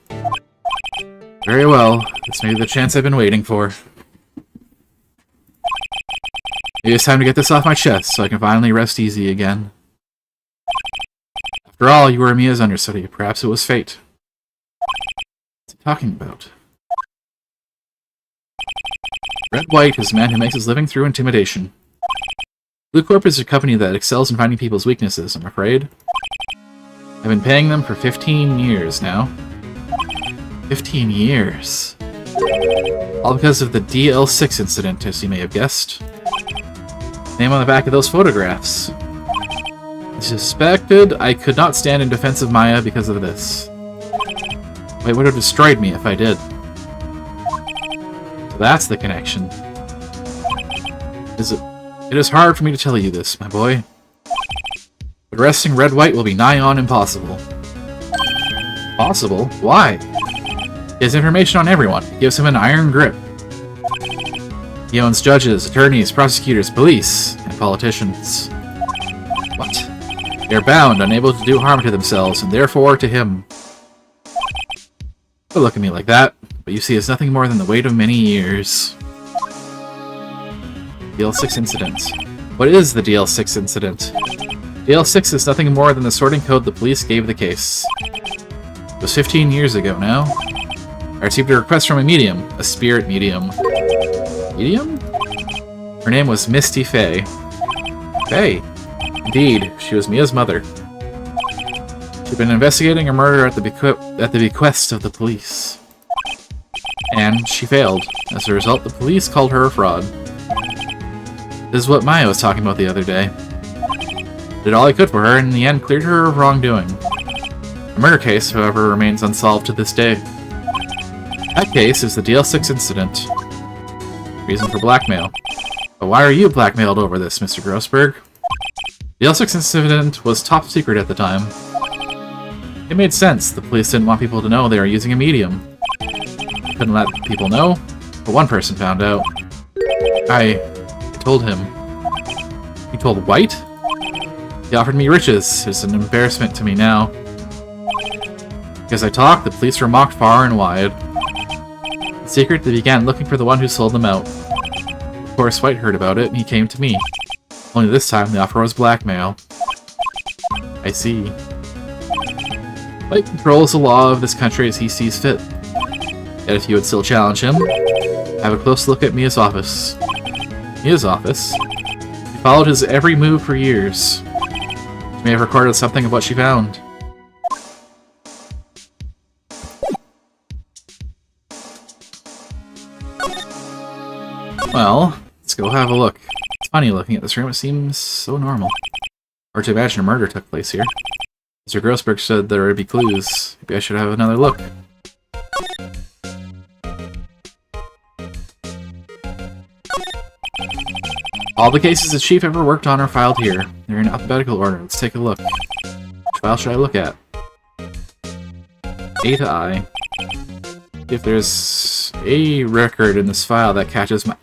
Very well. This may be the chance I've been waiting for. Maybe it's time to get this off my chest so I can finally rest easy again. After all, you were Mia's understudy. Perhaps it was fate. What's he talking about? Red White is a man who makes his living through intimidation. Blue Corp is a company that excels in finding people's weaknesses, I'm afraid. I've been paying them for 15 years now. 15 years. All because of the DL6 incident, as you may have guessed. Name on the back of those photographs. I suspected I could not stand in defense of Maya because of this. It would have destroyed me if I did. So that's the connection. It is hard for me to tell you this, my boy. But arresting Red White will be nigh on impossible. Impossible? Why? He has information on everyone. It gives him an iron grip. He owns judges, attorneys, prosecutors, police, and politicians. What? They are bound, unable to do harm to themselves, and therefore to him. Don't look at me like that. What you see is nothing more than the weight of many years. DL6 incident. What is the DL6 incident? DL6 is nothing more than the sorting code the police gave the case. It was 15 years ago now. I received a request from a medium, a spirit medium. Medium? Her name was Misty Fey. Fey? Indeed, she was Mia's mother. She'd been investigating a murder at the bequest of the police. And she failed. As a result, the police called her a fraud. This is what Maya was talking about the other day. Did all I could for her, and in the end cleared her of wrongdoing. The murder case, however, remains unsolved to this day. That case is the DL6 incident. Reason for blackmail. But why are you blackmailed over this, Mr. Grossberg? The DL6 incident was top secret at the time. It made sense. The police didn't want people to know they were using a medium. They couldn't let people know, but one person found out. I told him. He told White? He offered me riches. It's an embarrassment to me now. Because I talked, the police were mocked far and wide. In secret, they began looking for the one who sold them out. Of course, White heard about it, and he came to me. Only this time, the offer was blackmail. I see. White controls the law of this country as he sees fit. Yet if you would still challenge him, have a close look at Mia's office. Mia's office? She followed his every move for years. She may have recorded something of what she found. Well, let's go have a look. It's funny looking at this room, it seems so normal. Or to imagine a murder took place here. Mr. Grossberg said there would be clues. Maybe I should have another look. All the cases the chief ever worked on are filed here. They're in alphabetical order. Let's take a look. Which file should I look at? A to I. If there's a record in this file that catches my...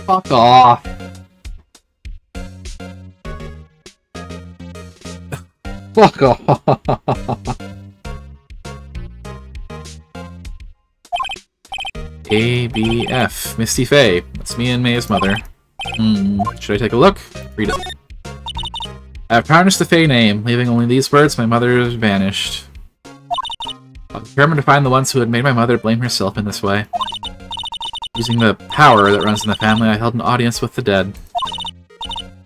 Fuck off! Fuck off! A, B, F. Misty Faye. That's me and May's mother. Should I take a look? Read it. I have tarnished the Faye name, leaving only these words: my mother has vanished. I'm determined to find the ones who had made my mother blame herself in this way. Using the power that runs in the family, I held an audience with the dead.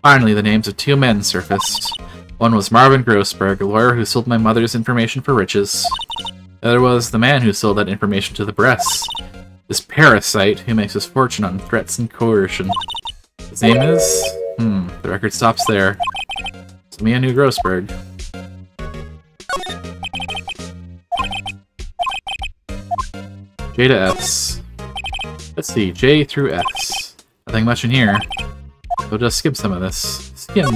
Finally, the names of two men surfaced. One was Marvin Grossberg, a lawyer who sold my mother's information for riches. The other was the man who sold that information to the press. This parasite who makes his fortune on threats and coercion. His name is... the record stops there. So Mia knew Grossberg. J to F's. Let's see, J through F's. Nothing much in here. So just skip some of this. Skim.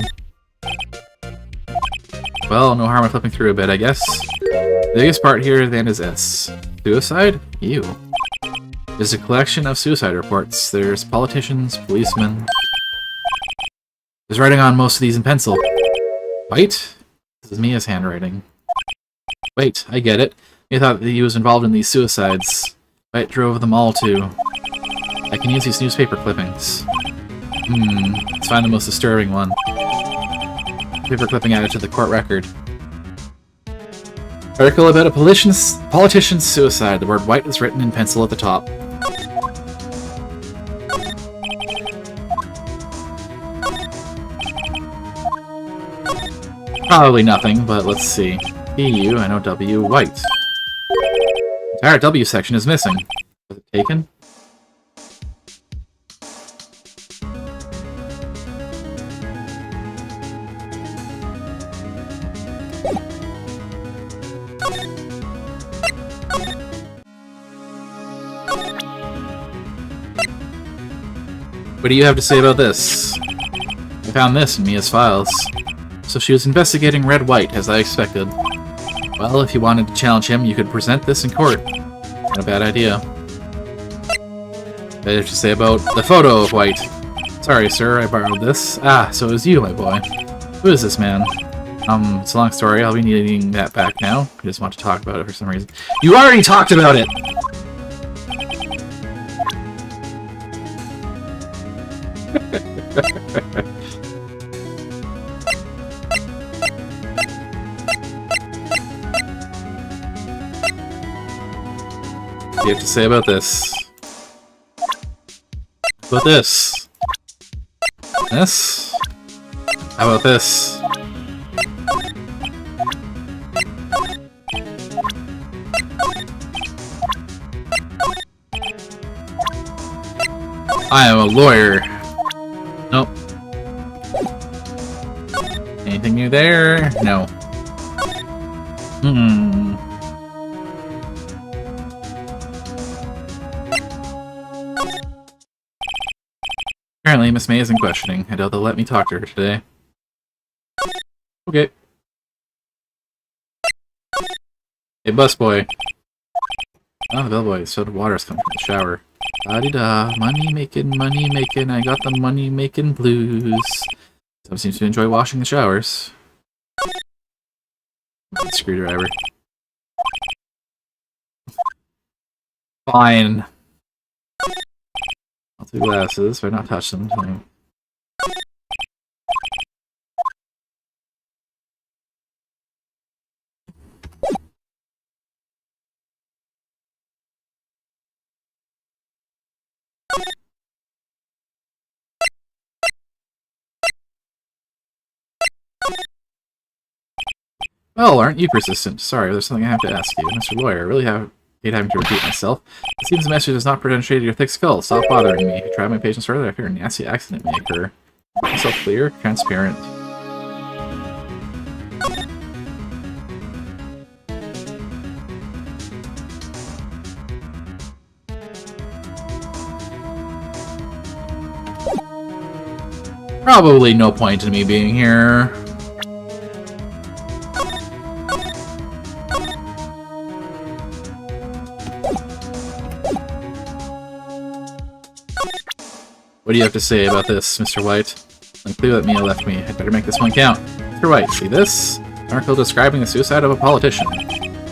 Well, no harm in flipping through a bit, I guess. The biggest part here then is S. Suicide? Ew. There's a collection of suicide reports. There's politicians, policemen. There's writing on most of these in pencil. White? This is Mia's handwriting. Wait, I get it. Mia thought that he was involved in these suicides. White drove them all too. I can use these newspaper clippings. Let's find the most disturbing one. Paper clipping added to the court record. Article about a politician's suicide. The word White is written in pencil at the top. Probably nothing, but let's see. EU, I know W, White. The entire W section is missing. Was it taken? What do you have to say about this? I found this in Mia's files. So she was investigating Red White, as I expected. Well, if you wanted to challenge him, you could present this in court. Not a bad idea. What do you have to say about the photo of White? Sorry, sir, I borrowed this. Ah, so it was you, my boy. Who is this man? It's a long story. I'll be needing that back now. I just want to talk about it for some reason. You already talked about it! What do you have to say about this? About this? This? How about this? I am a lawyer. Nope. Anything new there? No. Apparently, Miss May isn't questioning. I doubt they'll let me talk to her today. Okay. Hey, busboy. Oh, the bellboy. So the water's coming from the shower. Da-di-da. Money making, I got the money making blues. Some seems to enjoy washing the showers. Screwdriver. Fine. I'll do glasses, but not touch them. Well, aren't you persistent? Sorry, there's something I have to ask you. Mr. Lawyer, I really hate having to repeat myself. It seems the message does not penetrate your thick skull. Stop bothering me. If you try my patience further, I fear a nasty accident may occur. Make yourself clear, transparent. Probably no point in me being here. What do you have to say about this, Mr. White? Unclear that Mia left me. I'd better make this one count. Mr. White, see this? An article describing the suicide of a politician.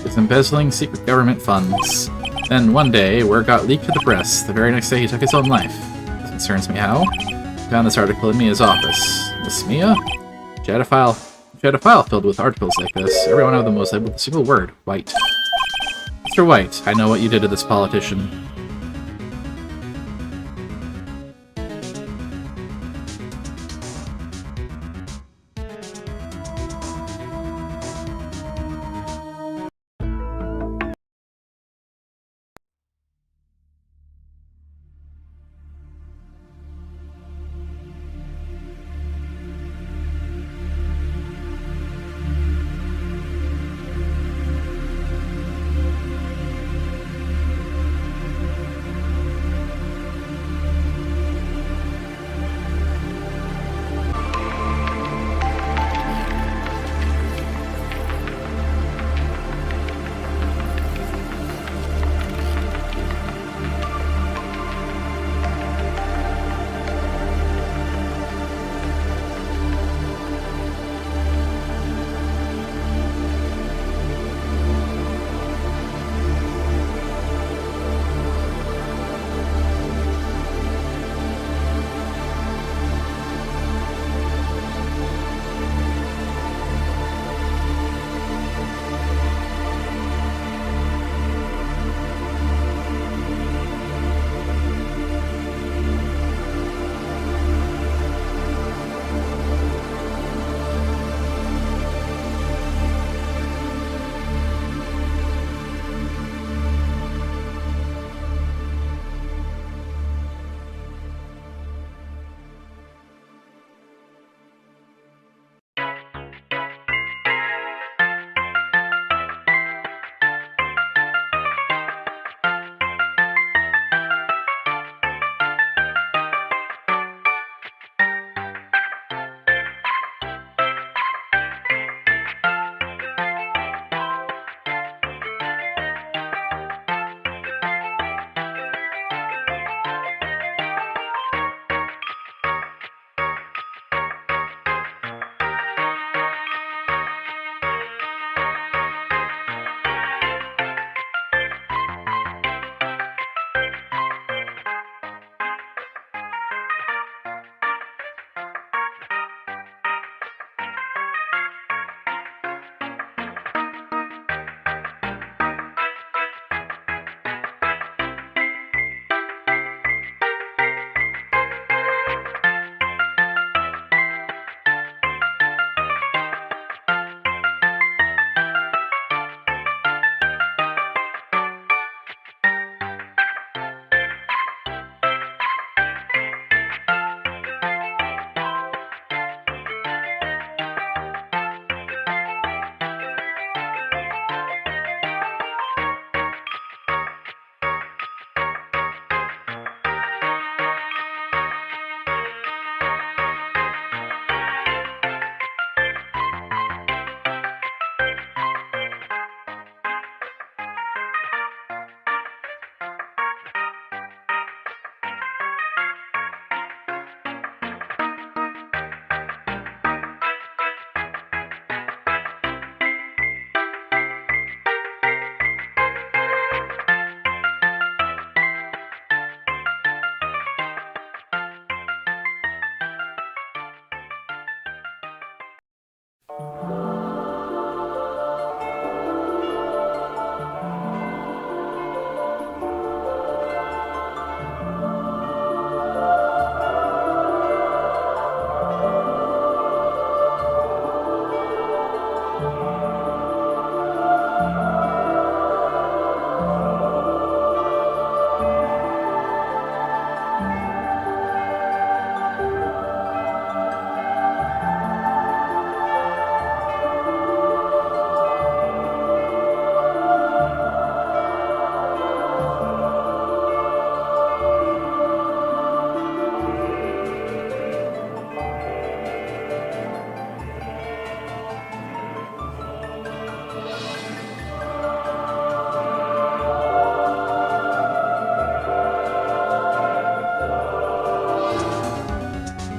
It's embezzling secret government funds. Then, one day, word got leaked to the press. The very next day, he took his own life. This concerns me how? I found this article in Mia's office. Miss Mia? She had a file filled with articles like this. Every one of them was labeled with a single word, White. Mr. White, I know what you did to this politician.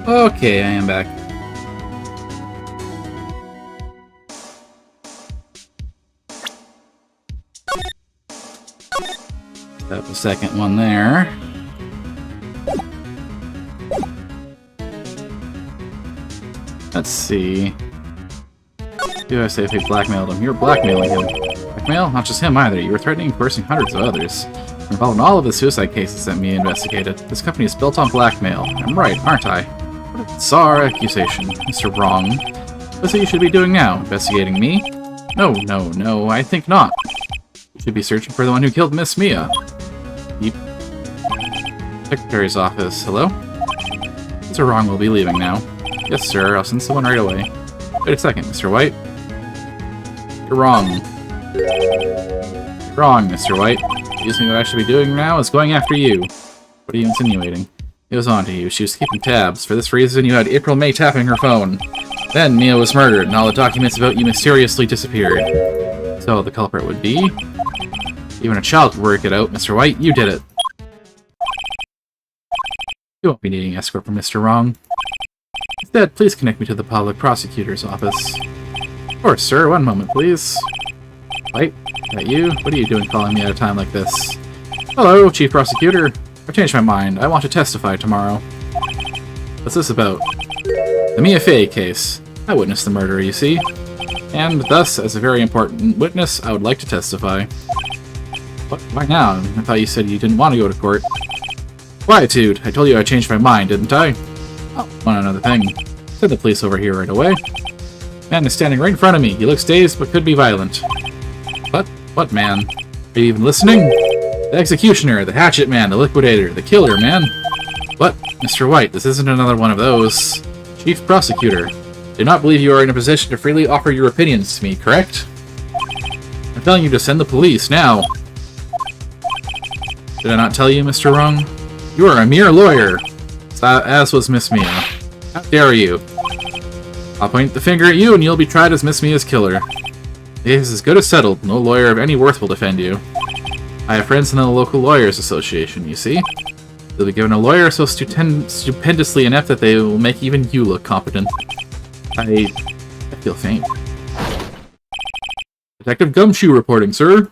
Okay, I am back. Got the second one there. Let's see. Do I say if he blackmailed him? You're blackmailing him. Blackmail? Not just him either. You were threatening and coercing hundreds of others. You're involved in all of the suicide cases that Mia investigated. This company is built on blackmail. I'm right, aren't I? What a bizarre accusation. Mr. Wrong. What's it you should be doing now? Investigating me? No, I think not. You should be searching for the one who killed Miss Mia. Yep. Secretary's office. Hello? Mr. Wrong will be leaving now. Yes, sir. I'll send someone right away. Wait a second, Mr. White. You're wrong. You're wrong, Mr. White. Excuse me, what I should be doing now is going after you. What are you insinuating? It was on to you. She was keeping tabs. For this reason, you had April May tapping her phone. Then Mia was murdered, and all the documents about you mysteriously disappeared. So, the culprit would be... Even a child could work it out, Mr. White. You did it. You won't be needing escort from Mr. Wrong. Instead, please connect me to the public prosecutor's office. Of course, sir. One moment, please. White, that you? What are you doing calling me at a time like this? Hello, Chief Prosecutor. I've changed my mind. I want to testify tomorrow. What's this about? The Mia Fey case. I witnessed the murder, you see. And thus, as a very important witness, I would like to testify. What? Why now? I thought you said you didn't want to go to court. Quietude. I told you I changed my mind, didn't I? Oh, one another thing. Send the police over here right away. Man is standing right in front of me. He looks dazed, but could be violent. What man? Are you even listening? The executioner, the hatchet man, the liquidator, the killer, man. What? Mr. White, this isn't another one of those. Chief Prosecutor, do not believe you are in a position to freely offer your opinions to me, correct? I'm telling you to send the police, now. Did I not tell you, Mr. Wrong? You are a mere lawyer, as was Miss Mia. How dare you? I'll point the finger at you and you'll be tried as Miss Mia's killer. The case is as good as settled. No lawyer of any worth will defend you. I have friends in the local lawyers association, you see. They'll be given a lawyer so stupendously inept that they will make even you look competent. I feel faint. Detective Gumshoe reporting, sir.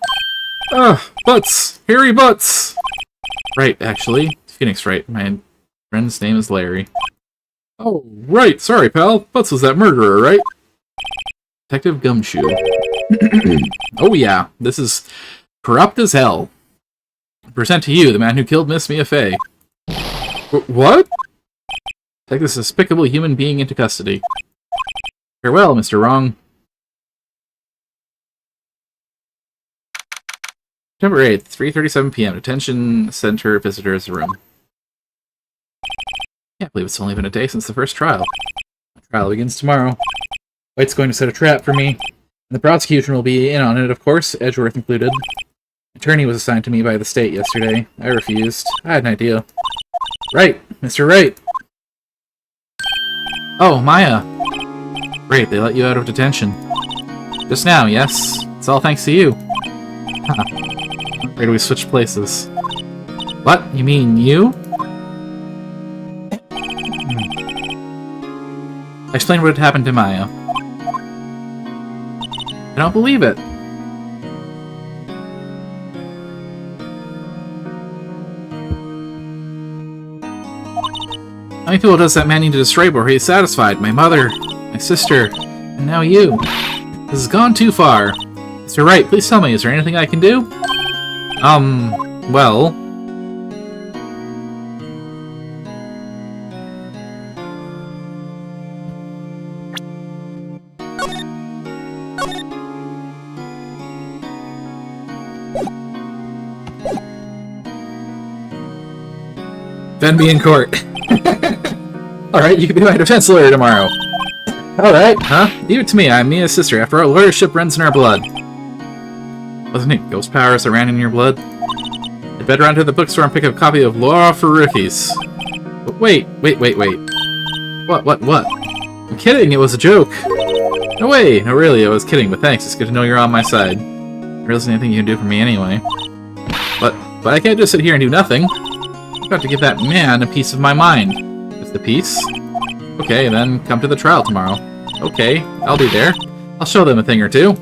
Butts! Harry Butts! Right, actually. Phoenix Wright. My friend's name is Larry. Oh, right. Sorry, pal. Butts was that murderer, right? Detective Gumshoe. Oh, yeah. This is corrupt as hell. Present to you, the man who killed Miss Mia Fey. What? Take this despicable human being into custody. Farewell, Mr. Wrong. September 8th, 3:37 p.m. Detention Center Visitors Room. Can't believe it's only been a day since the first trial. The trial begins tomorrow. White's going to set a trap for me. And the prosecution will be in on it, of course, Edgeworth included. Attorney was assigned to me by the state yesterday. I refused. I had an idea. Right, Mr. Wright. Oh, Maya. Great, they let you out of detention. Just now, yes? It's all thanks to you. Huh. I'm afraid we switched places. What? You mean you? I explained what had happened to Maya. I don't believe it. How many people does that man need to destroy before he's satisfied? My mother, my sister, and now you. This has gone too far. Mr. Wright, please tell me, is there anything I can do? Well... Defend me in court. Alright, you can be my defense lawyer tomorrow. Alright, huh? Leave it to me, I'm Mia's sister. After all, lawyership runs in our blood. Wasn't it ghost powers that ran in your blood? I'd better run to the bookstore and pick up a copy of Law for Rookies. But wait. What? I'm kidding, it was a joke. No way, no really, I was kidding, but thanks, it's good to know you're on my side. There isn't anything you can do for me anyway. But I can't just sit here and do nothing. I've got to give that man a piece of my mind. Is the piece? Okay, then come to the trial tomorrow. Okay, I'll be there. I'll show them a thing or two.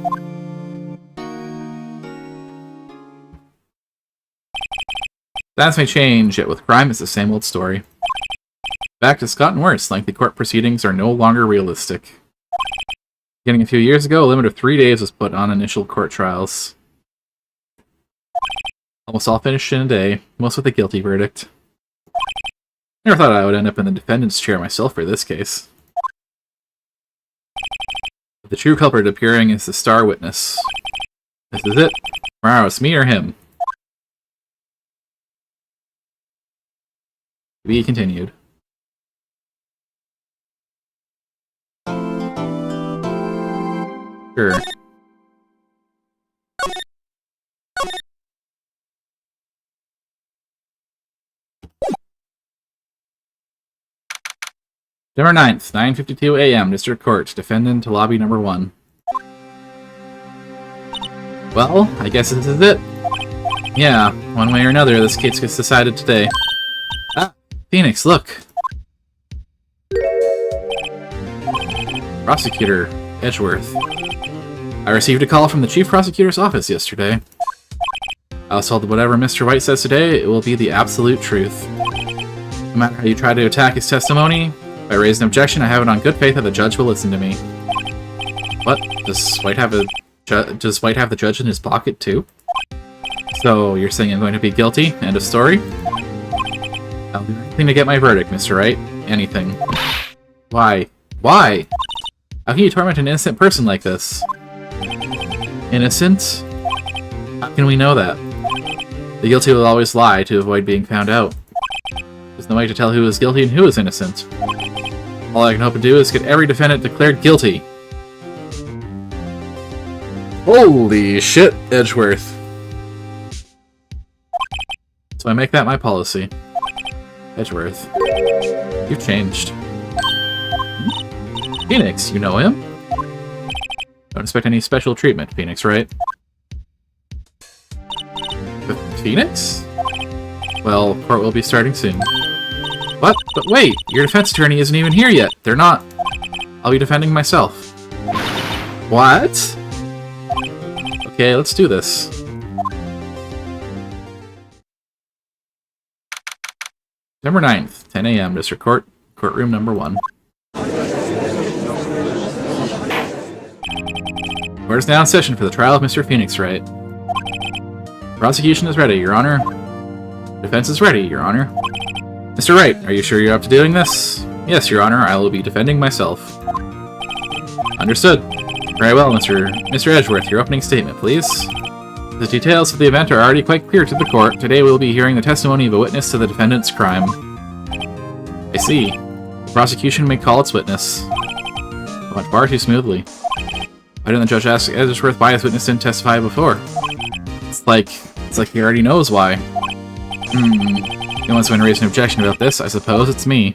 Plans may change, yet with crime it's the same old story. In fact, it's gotten worse. Lengthy court proceedings are no longer realistic. Beginning a few years ago, a limit of 3 days was put on initial court trials. Almost all finished in a day, most with a guilty verdict. Never thought I would end up in the defendant's chair myself for this case. With the true culprit appearing as the star witness. This is it. Tomorrow it's me or him. To be continued. Sure. December 9th, 9:52 a.m. District Court. Defendant to lobby number 1. Well, I guess this is it. Yeah, one way or another, this case gets decided today. Ah, Phoenix, look! Prosecutor, Edgeworth. I received a call from the Chief Prosecutor's office yesterday. I was told that whatever Mr. White says today, it will be the absolute truth. No matter how you try to attack his testimony, if I raise an objection, I have it on good faith that the judge will listen to me. What? Does White have the judge in his pocket, too? So, you're saying I'm going to be guilty? End of story? I'll do anything to get my verdict, Mr. Wright. Anything. Why? Why? How can you torment an innocent person like this? Innocent? How can we know that? The guilty will always lie to avoid being found out. There's no way to tell who is guilty and who is innocent. All I can hope to do is get every defendant declared guilty. Holy shit, Edgeworth. So I make that my policy. Edgeworth. You've changed. Phoenix, you know him? Don't expect any special treatment, Phoenix, right? Phoenix? Well, court will be starting soon. What? But wait! Your defense attorney isn't even here yet. They're not. I'll be defending myself. What? Okay, let's do this. December 9th, 10 a.m. District Court, courtroom number 1. Court is now in session for the trial of Mr. Phoenix Wright. Prosecution is ready, Your Honor. Defense is ready, Your Honor. Mr. Wright, are you sure you're up to doing this? Yes, Your Honor, I will be defending myself. Understood. Very well, Mr. Edgeworth, your opening statement, please. The details of the event are already quite clear to the court. Today we will be hearing the testimony of a witness to the defendant's crime. I see. The prosecution may call its witness. I went far too smoothly. Why didn't the judge ask Edgeworth why his witness didn't testify before? It's like he already knows why. No one's going to raise an objection about this. I suppose it's me.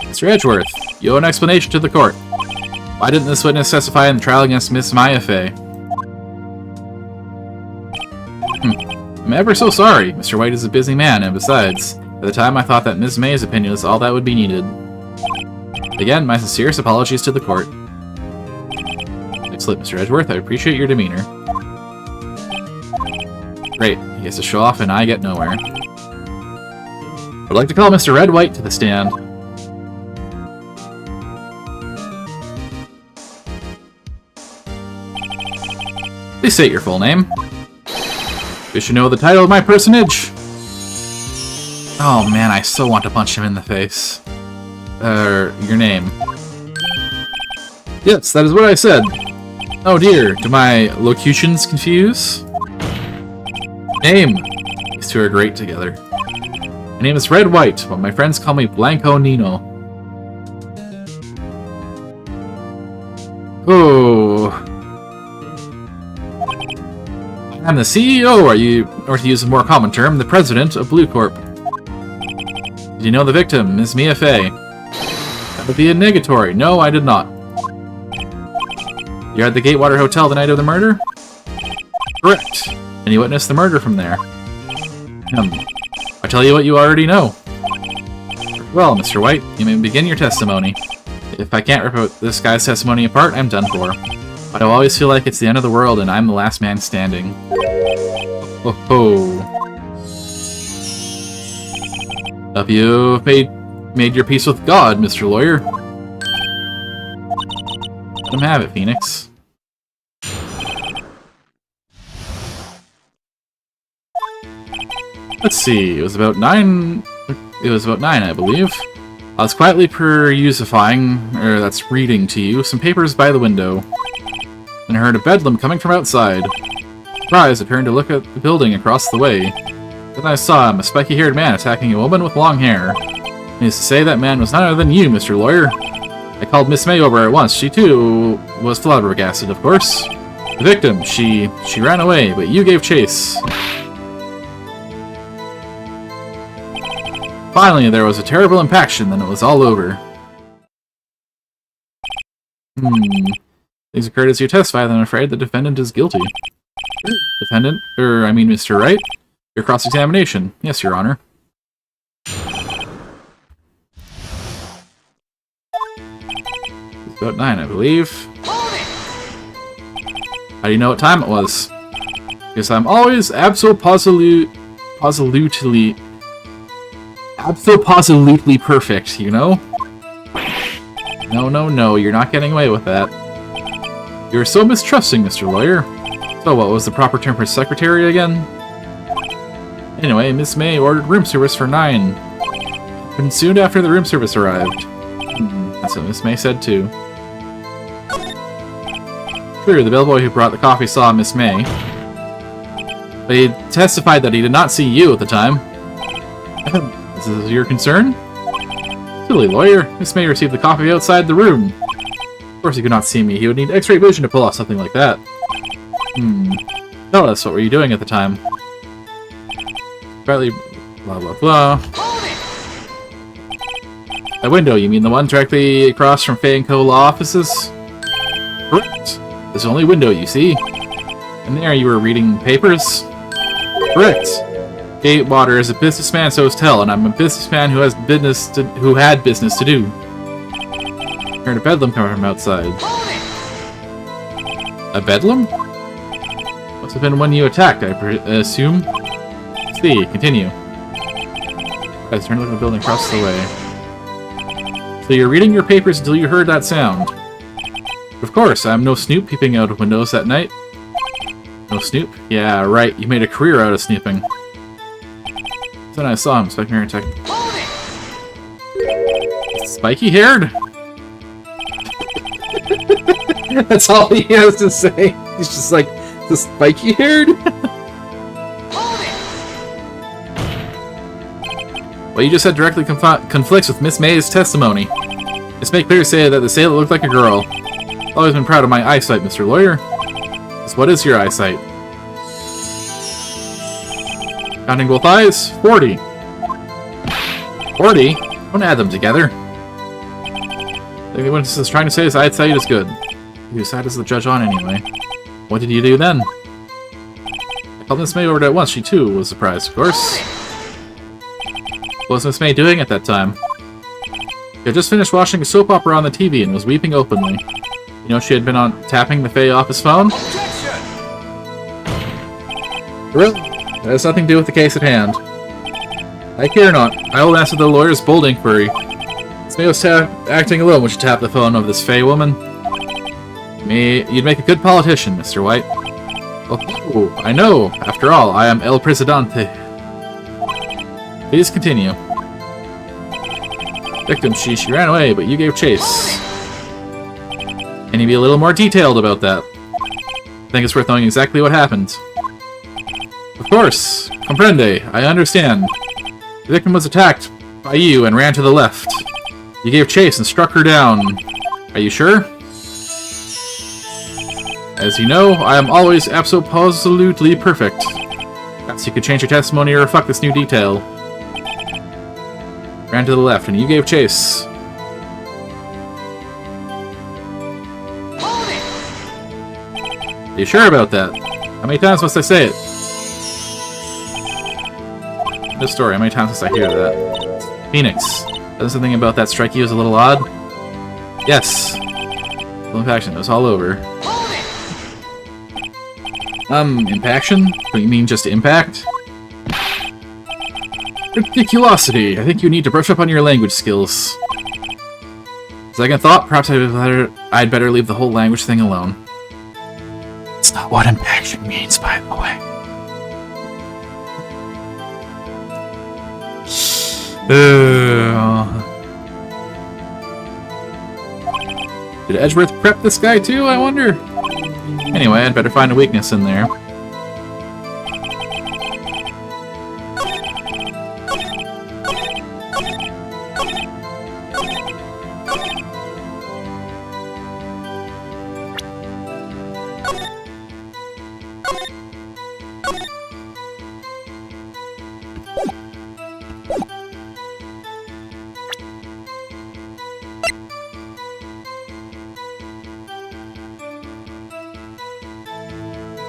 Mr. Edgeworth, you owe an explanation to the court. Why didn't this witness testify in the trial against Miss Maya Fey? I'm ever so sorry. Mr. White is a busy man, and besides, at the time I thought that Ms. May's opinion was all that would be needed. Again, my sincerest apologies to the court. Excellent, Mr. Edgeworth. I appreciate your demeanor. Great. He gets to show off and I get nowhere. I'd like to call Mr. Red White to the stand. Please state your full name. You should know the title of my personage. Oh man, I so want to punch him in the face. Your name. Yes, that is what I said. Oh dear, do my locutions confuse? Name. These two are great together. My name is Red White, but my friends call me Blanco Nino. Oh. I'm the CEO, or to use a more common term, the president of Blue Corp. Did you know the victim, Ms. Mia Fey? That would be a negatory. No, I did not. You're at the Gatewater Hotel the night of the murder? Correct. And you witnessed the murder from there. I tell you what you already know. Well, Mr. White, you may begin your testimony. If I can't rip this guy's testimony apart, I'm done for. But I always feel like it's the end of the world and I'm the last man standing. Ho ho. Hope you've made your peace with God, Mr. Lawyer. Let him have it, Phoenix. Let's see, it was about 9, I believe. I was quietly that's reading to you, some papers by the window. And I heard a bedlam coming from outside. Surprised, I turned to look at the building across the way. Then I saw him, a spiky-haired man attacking a woman with long hair. Needless to say, that man was none other than you, Mr. Lawyer. I called Miss May over at once. She, too, was flabbergasted, of course. The victim, she ran away, but you gave chase. Finally, there was a terrible impaction, then it was all over. Things occurred as you testified, then I'm afraid the defendant is guilty. Mr. Wright? Your cross-examination. Yes, Your Honor. It's about 9, I believe. How do you know what time it was? Because I'm always absolutely perfect, you know? No, you're not getting away with that. You're so mistrusting, Mr. Lawyer. So what was the proper term for secretary again? Anyway, Miss May ordered room service for 9. And soon after the room service arrived. That's what Miss May said too. True, the bellboy who brought the coffee saw Miss May. But he testified that he did not see you at the time. This is your concern? Silly lawyer. Miss May received the coffee outside the room. Of course he could not see me. He would need X-ray vision to pull off something like that. Tell us, what were you doing at the time? Partly blah blah blah. That window, you mean the one directly across from Fay & Co. law offices? Correct. This is the only window you see. And there you were reading papers? Correct. Gatewater is a businessman's hotel, and I'm a businessman who had business to do. Heard a bedlam coming from outside. A bedlam? Must have been when you attacked, I assume. See, continue. Guys, turn to look at the building across the way. So you're reading your papers until you heard that sound. Of course, I'm no snoop peeping out of windows that night. No snoop? Yeah, right, you made a career out of snooping. Then I saw him, spiky hair attack. Spiky haired? That's all he has to say. He's just like, the spiky haired? What you just said directly conflicts with Miss May's testimony. Miss May clearly said that the sailor looked like a girl. I've always been proud of my eyesight, Mr. Lawyer. So what is your eyesight? Counting both eyes, 40. 40? Don't add them together. I think what this is trying to say is eyesight is good. Whose side is the judge on anyway? What did you do then? I called Miss May over at once. She too was surprised, of course. What was Miss May doing at that time? She had just finished watching a soap opera on the TV and was weeping openly. You know, she had been tapping the Faye office phone? Really? That has nothing to do with the case at hand. I care not. I will answer the lawyer's bold inquiry. Miss May was acting alone when she tapped the phone of this Faye woman. You'd make a good politician, Mr. White. Oh, I know. After all, I am El Presidente. Please continue. Victim, she ran away, but you gave chase. Can you be a little more detailed about that? I think it's worth knowing exactly what happened. Of course. Comprende. I understand. The victim was attacked by you and ran to the left. You gave chase and struck her down. Are you sure? As you know, I am always absolutely perfect. Perhaps you could change your testimony or reflect this new detail. Ran to the left and you gave chase. Are you sure about that? How many times must I say it? This story, how many times since I hear that? Phoenix, doesn't something about that strike you as a little odd? Yes. Impaction, it was all over. Impaction? What, you mean just impact? Ridiculosity! I think you need to brush up on your language skills. Second thought, perhaps I'd better leave the whole language thing alone. It's not what impaction means, by the way. Did Edgeworth prep this guy too, I wonder? Anyway, I'd better find a weakness in there.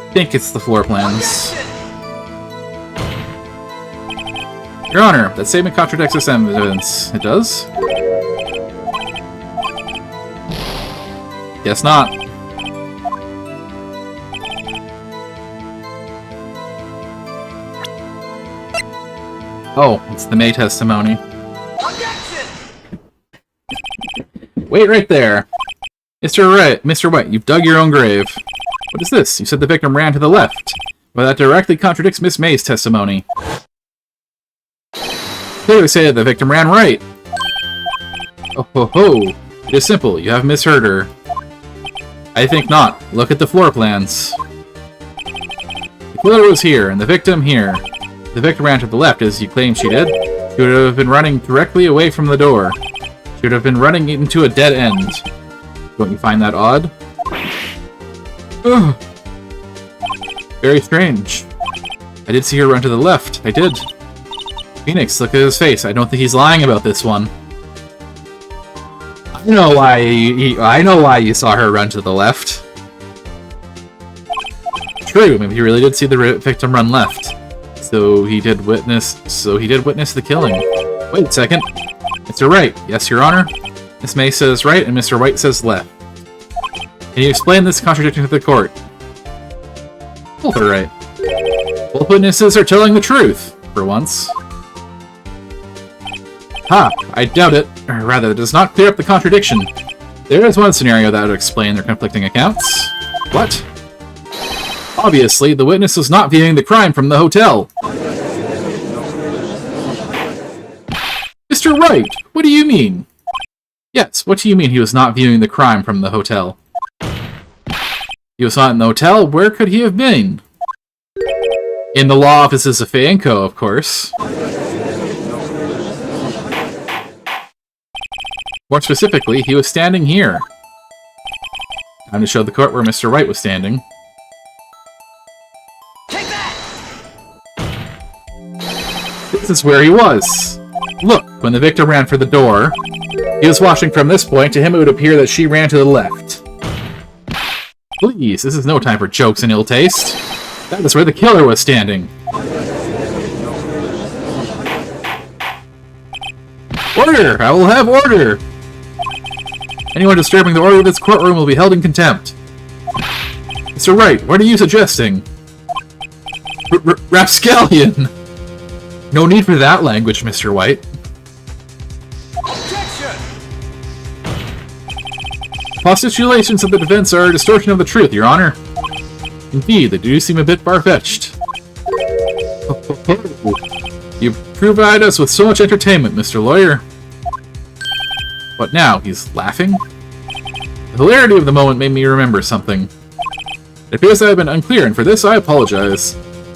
I think it's the floor plans. Your Honor, that statement contradicts this evidence. It does? Guess not. Oh, it's the May testimony. Wait right there. Mr. White, you've dug your own grave. What is this? You said the victim ran to the left. Well, that directly contradicts Miss May's testimony. Clearly say that the victim ran right. Oh ho ho! It is simple. You have misheard her. I think not. Look at the floor plans. The killer was here, and the victim here. The victim ran to the left, as you claim she did. She would have been running directly away from the door. She would have been running into a dead end. Don't you find that odd? Ugh. Very strange. I did see her run to the left. I did. Phoenix, look at his face. I don't think he's lying about this one. I know why you saw her run to the left. True, maybe he really did see the victim run left. So he did witness the killing. Wait a second. Mr. Wright. Yes, Your Honor. Miss May says right and Mr. White says left. Can you explain this contradiction to the court? Both are right. Both witnesses are telling the truth, for once. Ha! I doubt it. Or rather, it does not clear up the contradiction. There is one scenario that would explain their conflicting accounts. What? Obviously, the witness was not viewing the crime from the hotel. Mr. Wright, what do you mean? Yes, what do you mean he was not viewing the crime from the hotel? He was not in the hotel. Where could he have been? In the law offices of Fay & Co., of course. More specifically, he was standing here. Time to show the court where Mr. Wright was standing. Take that! This is where he was. Look, when the victim ran for the door, he was watching from this point. To him, it would appear that she ran to the left. Please, this is no time for jokes and ill taste. That is where the killer was standing. Order! I will have order! Anyone disturbing the order of this courtroom will be held in contempt. Mr. Wright, what are you suggesting? Rapscallion! No need for that language, Mr. White. Postulations of the defense are a distortion of the truth, Your Honor. Indeed, they do seem a bit far-fetched. You provide us with so much entertainment, Mr. Lawyer. What now? He's laughing? The hilarity of the moment made me remember something. It appears I have been unclear, and for this I apologize.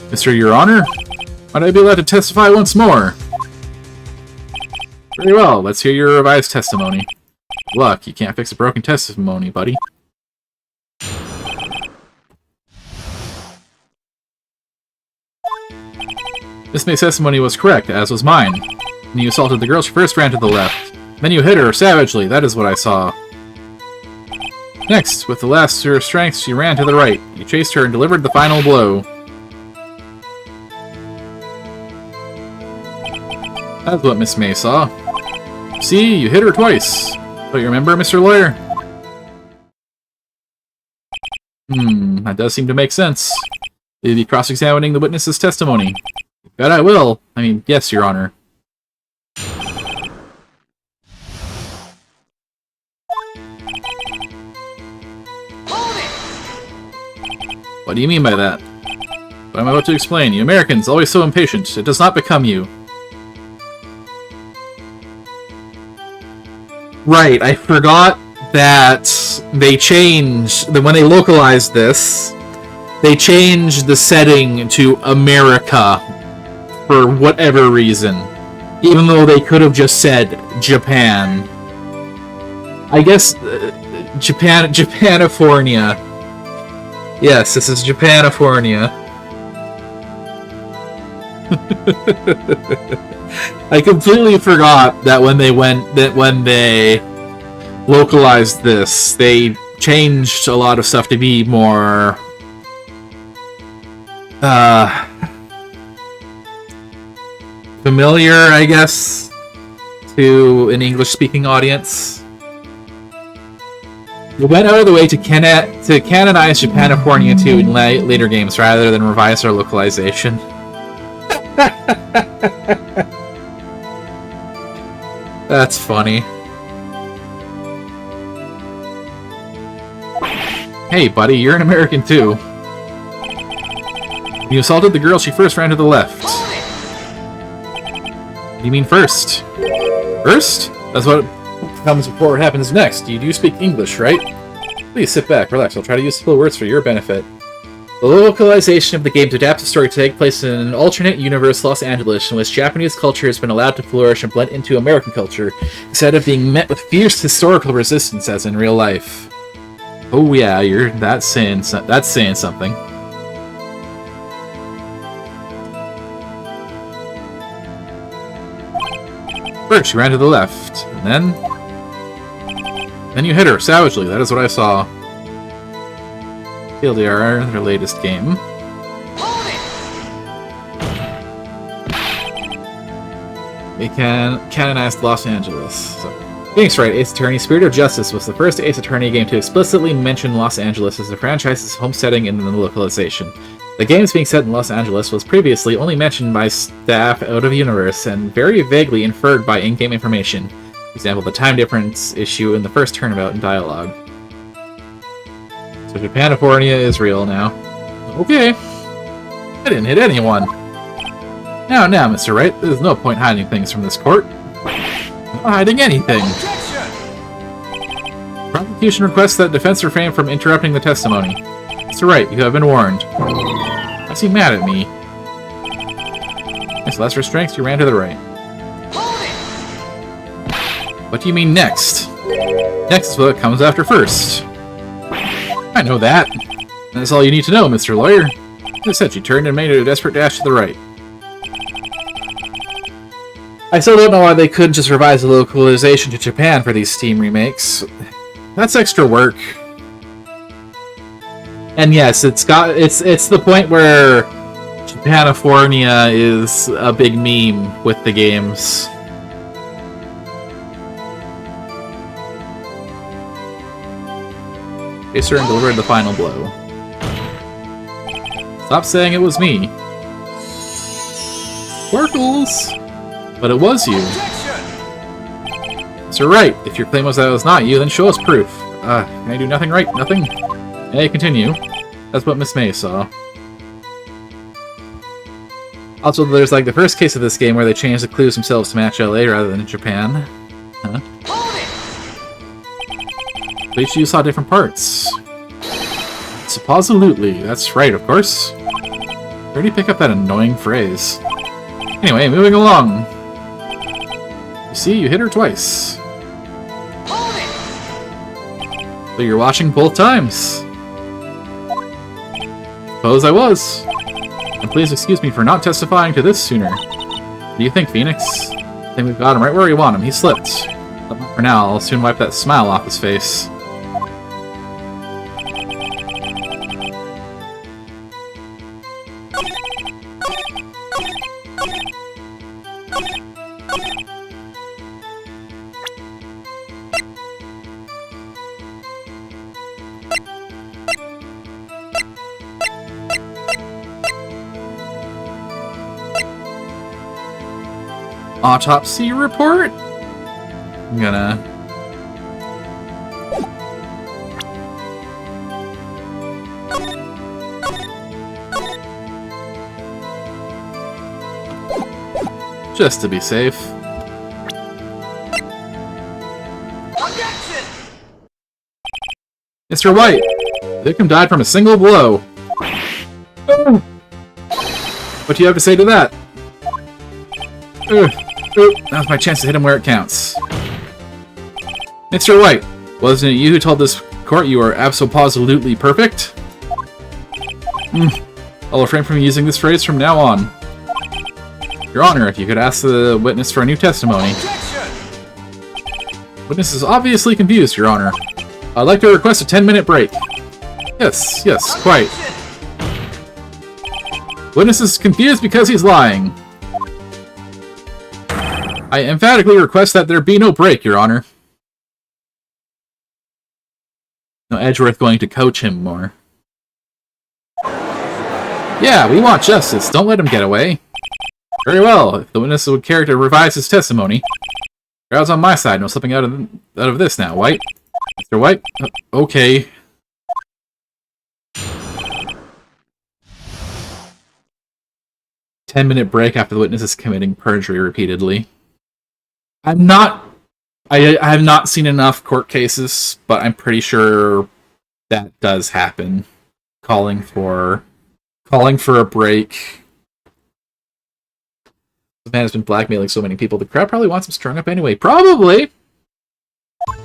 Mr. Your Honor, might I be allowed to testify once more? Very well, let's hear your revised testimony. Luck, you can't fix a broken testimony, buddy. Miss May's testimony was correct, as was mine. When you assaulted the girl, she first ran to the left. Then you hit her savagely, that is what I saw. Next, with the last of her strength, she ran to the right. You chased her and delivered the final blow. That's what Miss May saw. See, you hit her twice. Don't you remember, Mr. Lawyer? That does seem to make sense. You'll be cross-examining the witness's testimony. Bet I will. I mean, yes, Your Honor. Hold it! What do you mean by that? What I'm about to explain. You Americans, always so impatient. It does not become you. Right, I forgot that they changed, when they localized this, they changed the setting to America for whatever reason. Even though they could have just said Japan. I guess Japanifornia. Yes, this is Japanifornia. I completely forgot that when they localized this, they changed a lot of stuff to be more familiar, I guess, to an English-speaking audience. They went out of the way to canonize Japanifornia 2 in later games rather than revise their localization. That's funny. Hey, buddy, you're an American too. When you assaulted the girl, she first ran to the left. What do you mean first? First? That's what comes before what happens next. You do speak English, right? Please sit back, relax. I'll try to use simple words for your benefit. The localization of the game to adapt the story to take place in an alternate universe Los Angeles in which Japanese culture has been allowed to flourish and blend into American culture instead of being met with fierce historical resistance as in real life. Oh yeah, that's saying something. First, you ran to the left, and then you hit her savagely. That is what I saw. TLDR, their latest game. Hold it! They canonized Los Angeles. So, Phoenix Wright, Ace Attorney: Spirit of Justice was the first Ace Attorney game to explicitly mention Los Angeles as the franchise's home setting in the localization. The games being set in Los Angeles was previously only mentioned by staff out of universe and very vaguely inferred by in-game information. For example, the time difference issue in the first turnabout in dialogue. So Japanifornia is real now. Okay. I didn't hit anyone. Now, Mr. Wright, there's no point hiding things from this court. I'm not hiding anything. Objection! Prosecution requests that defense refrain from interrupting the testimony. Mr. Wright, you have been warned. Why is he mad at me? As lesser strengths, you ran to the right. Hold it! What do you mean next? Next is what comes after first. I know that. That's all you need to know, Mr. Lawyer. As I said, she turned and made a desperate dash to the right. I still don't know why they couldn't just revise the localization to Japan for these Steam remakes. That's extra work. And yes, it's the point where Japanifornia is a big meme with the games. Acer and delivered the final blow. Stop saying it was me. Sparkles! But it was you. Objection! Sir Wright, if your claim was that it was not you, then show us proof. Can I do nothing right? Nothing? May I continue? That's what Miss May saw. Also, there's like the first case of this game where they changed the clues themselves to match LA rather than Japan. Huh? Hold it! At least you saw different parts. Supposedly, that's right, of course. Where do you pick up that annoying phrase? Anyway, moving along. You see, you hit her twice. Hold it! So you're watching both times. Suppose I was. And please excuse me for not testifying to this sooner. What do you think, Phoenix? I think we've got him right where we want him. He slipped. But for now, I'll soon wipe that smile off his face. autopsy report? I'm gonna... just to be safe. Objection! Mr. White! The victim died from a single blow. Oh. What do you have to say to that? Now's my chance to hit him where it counts. Mr. White, wasn't it you who told this court you are abso-positively perfect? I'll refrain from using this phrase from now on. Your Honor, if you could ask the witness for a new testimony. Objection! Witness is obviously confused, Your Honor. I'd like to request a 10-minute break. Yes, quite. Witness is confused because he's lying. I emphatically request that there be no break, Your Honor. No, Edgeworth going to coach him more. Yeah, we want justice. Don't let him get away. Very well. If the witness would care to revise his testimony. Crowd's on my side. No slipping out of this now, White. Mr. White? Okay. "10-minute break after the witness is committing perjury repeatedly." I have not seen enough court cases, but I'm pretty sure that does happen. Calling for a break. The man has been blackmailing so many people. The crowd probably wants him strung up anyway. Probably.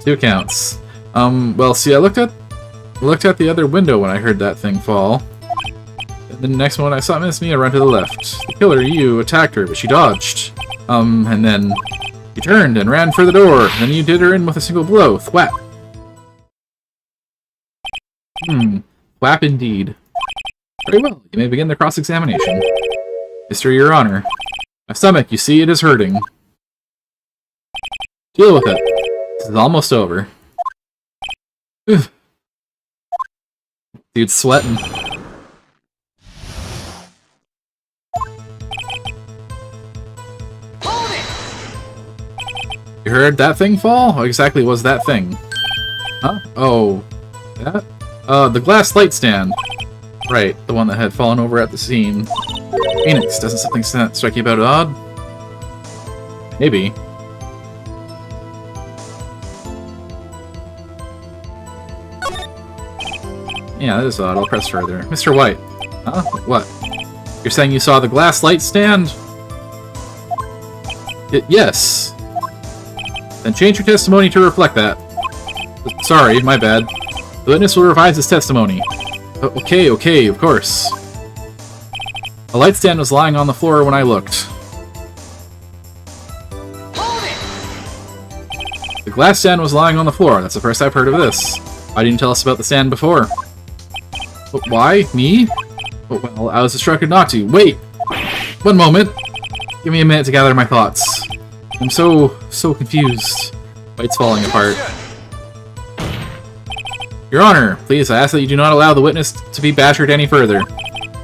2 counts. Well, see, I looked at the other window when I heard that thing fall. And the next one I saw Miss Mia run to the left. The killer, you, attacked her, but she dodged. And then you turned and ran for the door. Then you did her in with a single blow. Thwap. Thwap indeed. Very well. You may begin the cross-examination. Mr. Your Honor. My stomach, you see, it is hurting. Deal with it. This is almost over. Dude's sweating. Hold it! You heard that thing fall? What exactly was that thing? Huh? Oh. That? The glass light stand. Right, the one that had fallen over at the scene. Phoenix, doesn't something strike you about odd? Maybe. Yeah, that is odd. I'll press further. Mr. White. Huh? What? You're saying you saw the glass light stand? Yes. Then change your testimony to reflect that. Sorry, my bad. The witness will revise his testimony. Okay, of course. The light stand was lying on the floor when I looked. Hold it! The glass stand was lying on the floor. That's the first I've heard of this. Why didn't you tell us about the stand before? Why? Me? Well, I was instructed not to. Wait! One moment! Give me a minute to gather my thoughts. I'm so confused. White's falling apart. Your Honor, please, I ask that you do not allow the witness to be badgered any further.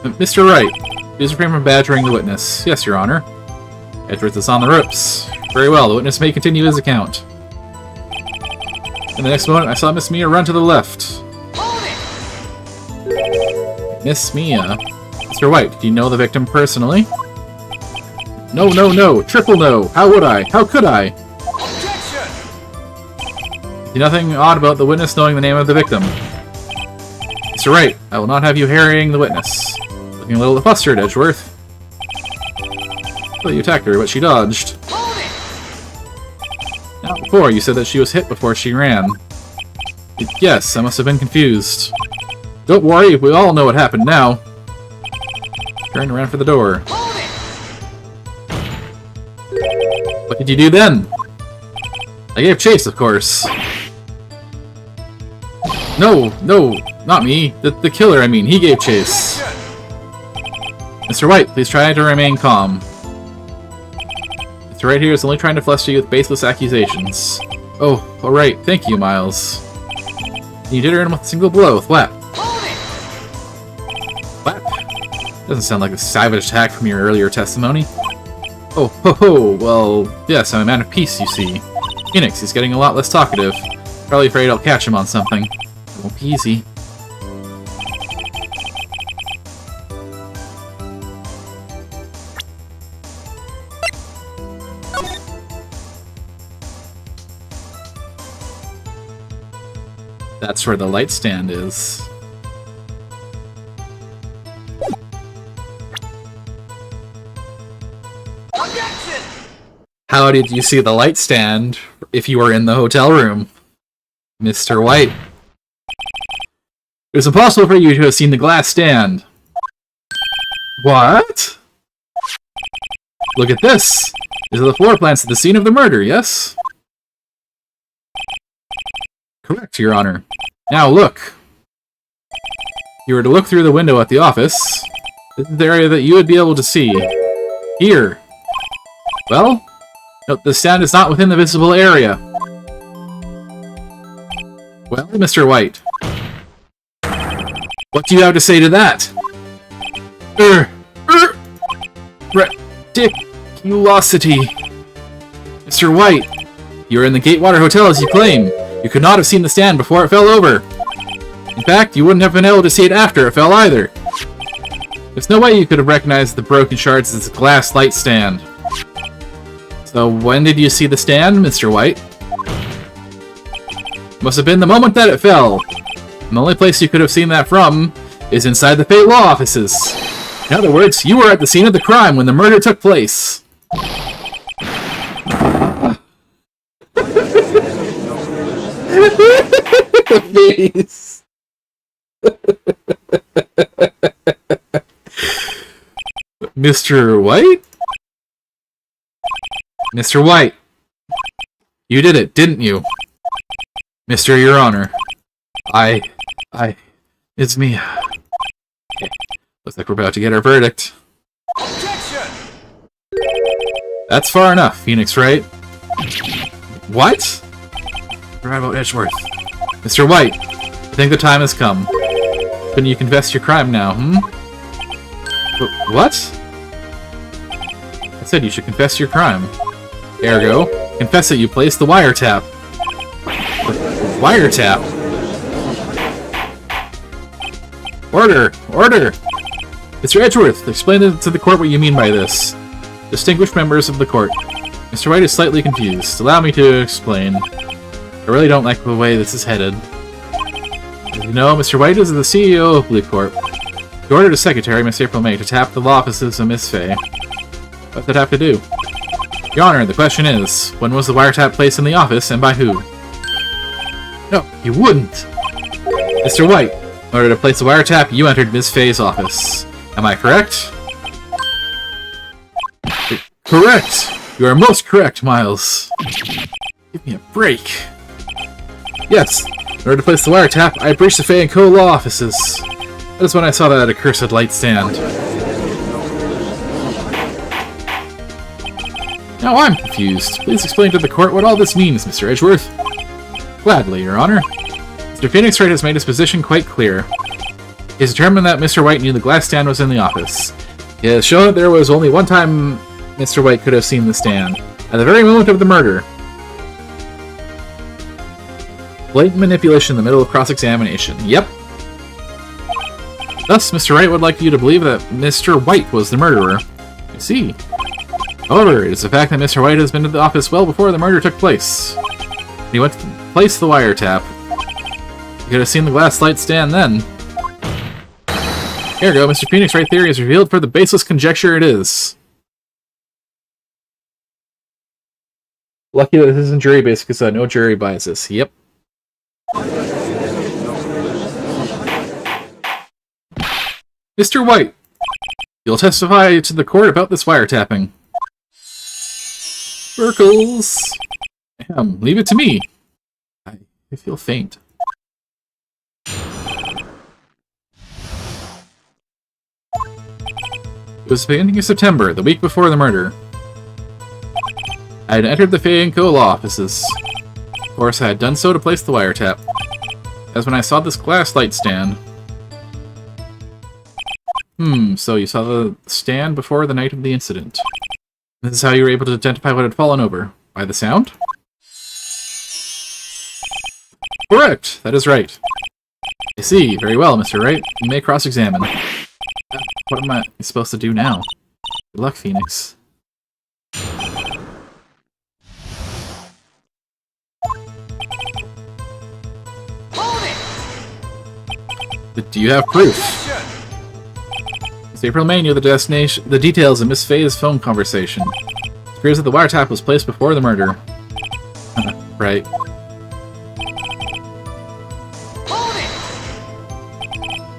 Mr. Wright, please refrain from badgering the witness. Yes, Your Honor. Edgeworth is on the ropes. Very well, the witness may continue his account. In the next moment, I saw Miss Mia run to the left. Hold it! Miss Mia? Mr. White, do you know the victim personally? No. Triple no. How would I? How could I? Objection! See nothing odd about the witness knowing the name of the victim. Mr. Wright, I will not have you harrying the witness. Looking a little flustered, Edgeworth. Well, you attacked her, but she dodged. Hold it! Now, before, you said that she was hit before she ran. Yes, I must have been confused. Don't worry, we all know what happened now. Turned around for the door. Hold it! What did you do then? I gave chase, of course. No, not me. The killer, I mean, he gave chase. Mr. White, please try to remain calm. Mr. Wright here is only trying to fluster you with baseless accusations. Oh, alright, thank you, Miles. You did her in with a single blow, thwap. Thwap? Doesn't sound like a savage attack from your earlier testimony. Oh, ho ho, well, yes, I'm a man of peace, you see. Phoenix, he's getting a lot less talkative. Probably afraid I'll catch him on something. It won't be easy. That's where the light stand is. Objection! How did you see the light stand if you were in the hotel room, Mr. White? It was impossible for you to have seen the glass stand. What? Look at this. These are the floor plans at the scene of the murder, yes? Correct, Your Honor. Now look. If you were to look through the window at the office, this is the area that you would be able to see. Here. Well, note the stand is not within the visible area. Well, Mr. White, what do you have to say to that? Ridiculosity. Mr. White, you were in the Gatewater Hotel as you claim. You could not have seen the stand before it fell over. In fact, you wouldn't have been able to see it after it fell either. There's no way you could have recognized the broken shards as a glass light stand. So when did you see the stand, Mr. White? Must have been the moment that it fell. And the only place you could have seen that from is inside the Fate Law offices. In other words, you were at the scene of the crime when the murder took place. Face. Mr. White? Mr. White, you did it, didn't you? Mr. Your Honor, it's me. Okay. Looks like we're about to get our verdict. Objection! That's far enough, Phoenix Wright. What? Forgot about Edgeworth. Mr. White, I think the time has come. Couldn't you confess your crime now, What? I said you should confess your crime. Ergo, confess that you placed the wiretap. Wiretap? Order! Order! Mr. Edgeworth, explain to the court what you mean by this. Distinguished members of the court, Mr. White is slightly confused. Allow me to explain. I really don't like the way this is headed. As you know, Mr. White is the CEO of Blue Corp. He ordered his secretary, Miss April May, to tap the law offices of Miss Fay. What did that have to do? Your Honor, the question is, when was the wiretap placed in the office, and by who? No, you wouldn't! Mr. White, in order to place the wiretap, you entered Miss Fay's office. Am I correct? Correct! You are most correct, Miles. Give me a break. Yes, in order to place the wiretap, I breached the Fay & Co. law offices. That is when I saw that accursed light stand. Now I'm confused. Please explain to the court what all this means, Mr. Edgeworth. Gladly, Your Honor. Mr. Phoenix Wright has made his position quite clear. He has determined that Mr. White knew the glass stand was in the office. He has shown that there was only one time Mr. White could have seen the stand, at the very moment of the murder. Blatant manipulation in the middle of cross-examination. Yep. Thus, Mr. Wright would like you to believe that Mr. White was the murderer. I see. However, it is the fact that Mr. White has been to the office well before the murder took place. He went to place the wiretap. You could have seen the glass light stand then. Here we go, Mr. Phoenix Wright theory is revealed for the baseless conjecture it is. Lucky that this isn't jury-based because no jury buys this. Yep. Mr. White, you'll testify to the court about this wiretapping. Circles. Leave it to me. I feel faint. It was the beginning of September, the week before the murder. I had entered the Fay & Co. law offices. Of course, I had done so to place the wiretap. As when I saw this glass light stand. So you saw the stand before the night of the incident. This is how you were able to identify what had fallen over. By the sound? Correct! That is right. I see. Very well, Mr. Wright. You may cross-examine. What am I supposed to do now? Good luck, Phoenix. Do you have proof? It's April May knew the details of Miss Faye's phone conversation. It appears that the wiretap was placed before the murder. Right.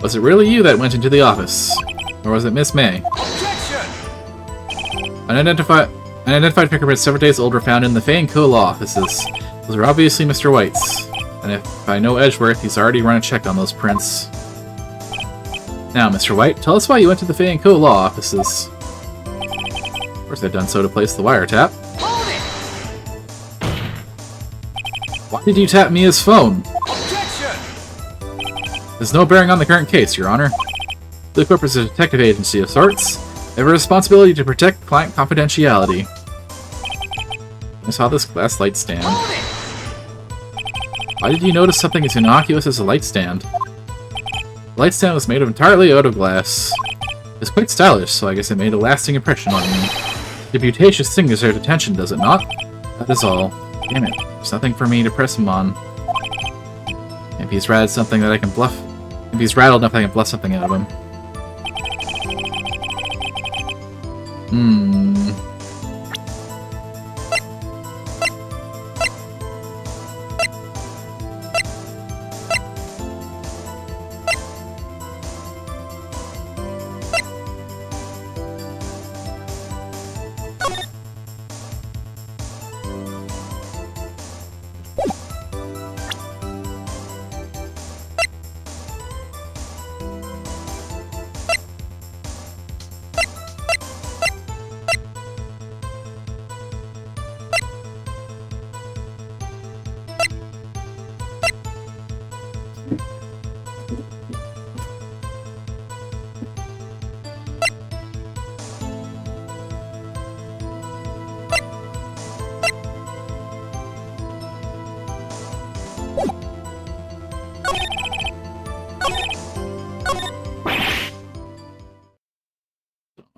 Was it really you that went into the office? Or was it Miss May? Unidentified fingerprints several days old were found in the Faye & Co. law offices. Those are obviously Mr. White's. And if I know Edgeworth, he's already run a check on those prints. Now, Mr. White, tell us why you went to the Faye & Co. law offices. Of course, I've done so to place the wiretap. Why did you tap Mia's phone? There's no bearing on the current case, Your Honor. The Corp is a detective agency of sorts. They have a responsibility to protect client confidentiality. I saw this glass light stand. Why did you notice something as innocuous as a light stand? The light stand was made entirely out of glass. It's quite stylish, so I guess it made a lasting impression on me. The beauticious thing deserves attention, does it not? That is all. Damn it. There's nothing for me to press him on. If he's rattled something that I can bluff... If he's rattled enough, I can bluff something out of him.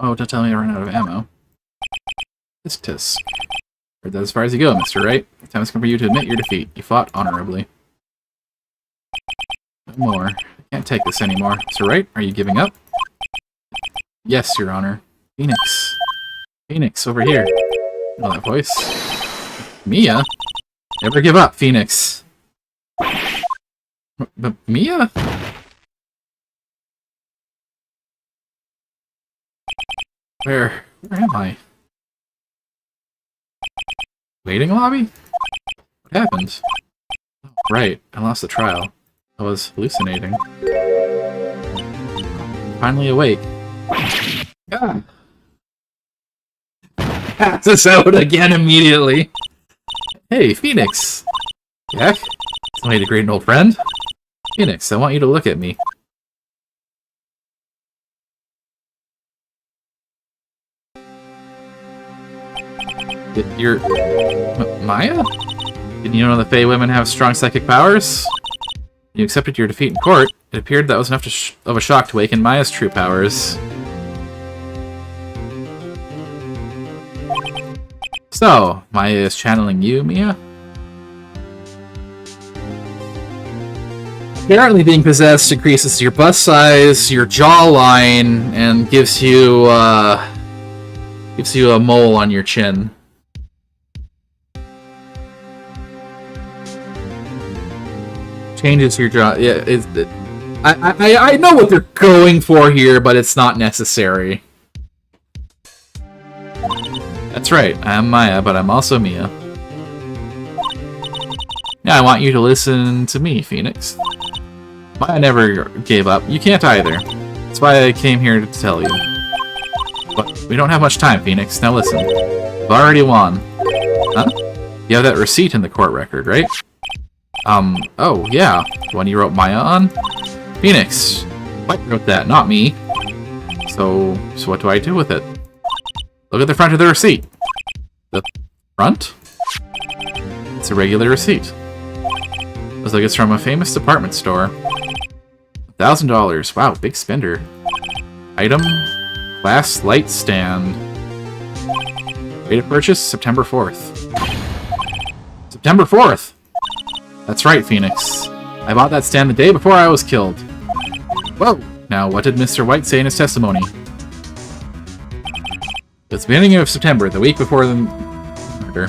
Oh, to tell me I ran out of ammo. Tisk. Heard that as far as you go, Mr. Wright. The time has come for you to admit your defeat. You fought honorably. No more. I can't take this anymore. Mr. Wright, are you giving up? Yes, Your Honor. Phoenix. Phoenix, over here. You know that voice? Mia? Never give up, Phoenix. But Mia? Where am I? Waiting lobby? What happened? Oh, right, I lost the trial. I was hallucinating. Finally awake. Ah. Pass us out again immediately. Hey, Phoenix. Jack? Somebody to greet an old friend? Phoenix, I want you to look at me. You're... Maya? Didn't you know the Fae women have strong psychic powers? You accepted your defeat in court. It appeared that was enough of a shock to awaken Maya's true powers. So, Maya is channeling you, Mia? Apparently being possessed increases your bust size, your jawline, and gives you a mole on your chin. Changes your jaw. Yeah, I know what they're going for here, but it's not necessary. That's right, I'm Maya, but I'm also Mia. Now I want you to listen to me, Phoenix. Maya never gave up. You can't either. That's why I came here to tell you. But we don't have much time, Phoenix. Now listen. I've already won. Huh? You have that receipt in the court record, right? Oh, yeah. The one you wrote Maya on? Phoenix. White wrote that, not me. So what do I do with it? Look at the front of the receipt. The front? It's a regular receipt. Looks like it's from a famous department store. $1,000. Wow, big spender. Item, glass light stand. Date of purchase, September 4th. September 4th! That's right, Phoenix. I bought that stand the day before I was killed. Whoa! Now, what did Mr. White say in his testimony? It's the beginning of September, the week before the murder.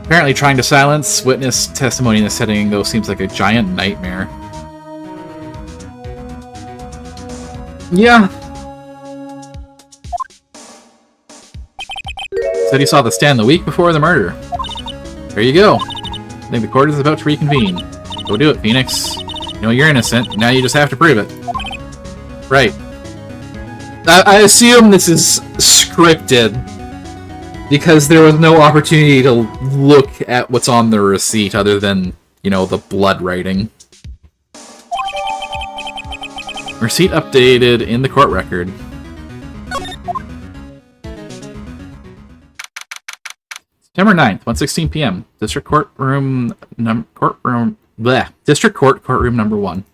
Apparently trying to silence witness testimony in this setting, though, seems like a giant nightmare. Yeah. Said he saw the stand the week before the murder. There you go. I think the court is about to reconvene. Go do it, Phoenix. You know you're innocent, now you just have to prove it. Right. I assume this is scripted, because there was no opportunity to look at what's on the receipt other than, you know, the blood writing. Receipt updated in the court record. September 9th, 1:16 p.m. District Courtroom District Court, Courtroom number 1.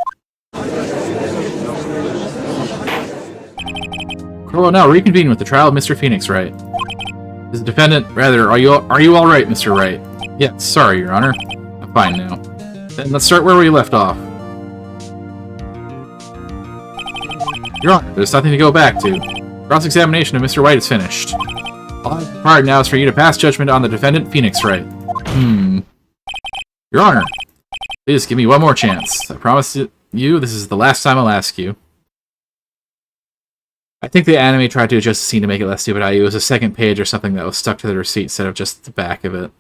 Court will now reconvene with the trial of Mr. Phoenix Wright. Is the defendant, rather, are you all right, Mr. Wright? Yes, sorry, Your Honor. I'm fine now. Then let's start where we left off. Your Honor, there's nothing to go back to. Cross-examination of Mr. White is finished. All that's required now is for you to pass judgment on the defendant, Phoenix Wright. Your Honor, please give me one more chance. I promise you this is the last time I'll ask you. I think the anime tried to adjust the scene to make it less stupid, i.e. it was a second page or something that was stuck to the receipt instead of just the back of it.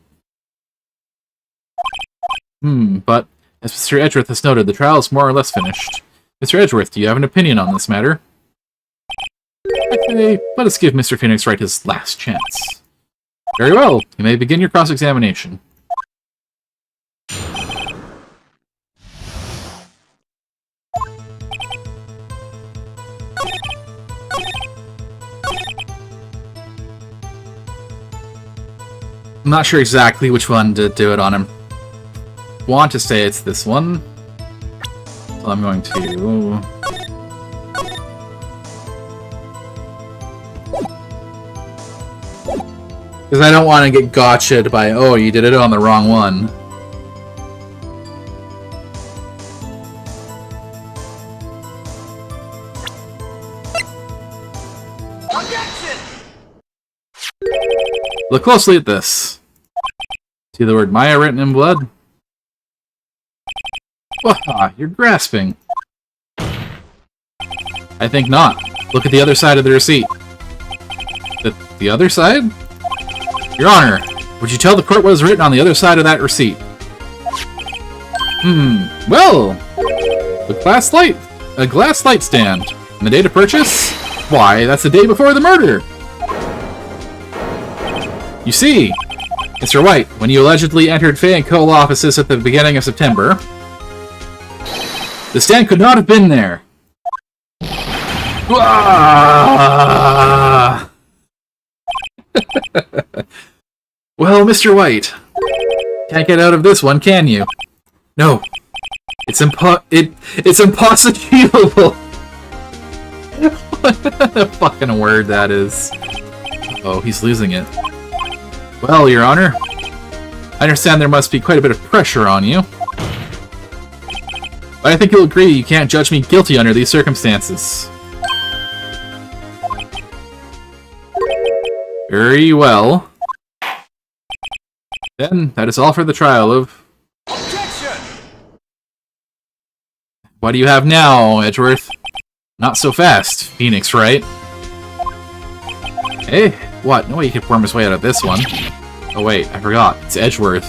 But, as Mr. Edgeworth has noted, the trial is more or less finished. Mr. Edgeworth, do you have an opinion on this matter? Okay, let us give Mr. Phoenix Wright his last chance. Very well, you may begin your cross-examination. I'm not sure exactly which one to do it on him. Want to say it's this one. So I'm going to... Because I don't want to get gotcha'd by, oh, you did it on the wrong one. Objection! Look closely at this. See the word Maya written in blood? Wah, you're grasping. I think not. Look at the other side of the receipt. The other side? Your Honor, would you tell the court what is written on the other side of that receipt? Well, a glass light stand. And the date of purchase? Why, that's the day before the murder. You see, Mr. White, when you allegedly entered Fay & Co. offices at the beginning of September, the stand could not have been there. Well, Mr. White, can't get out of this one, can you? No, it's impossible. What a fucking word that is. Oh, he's losing it. Well, Your Honor, I understand there must be quite a bit of pressure on you. But I think you'll agree you can't judge me guilty under these circumstances. Very well. Then, that is all for the trial of... Objection! What do you have now, Edgeworth? Not so fast, Phoenix Wright. Hey, what? No way he could worm his way out of this one. Oh wait, I forgot. It's Edgeworth.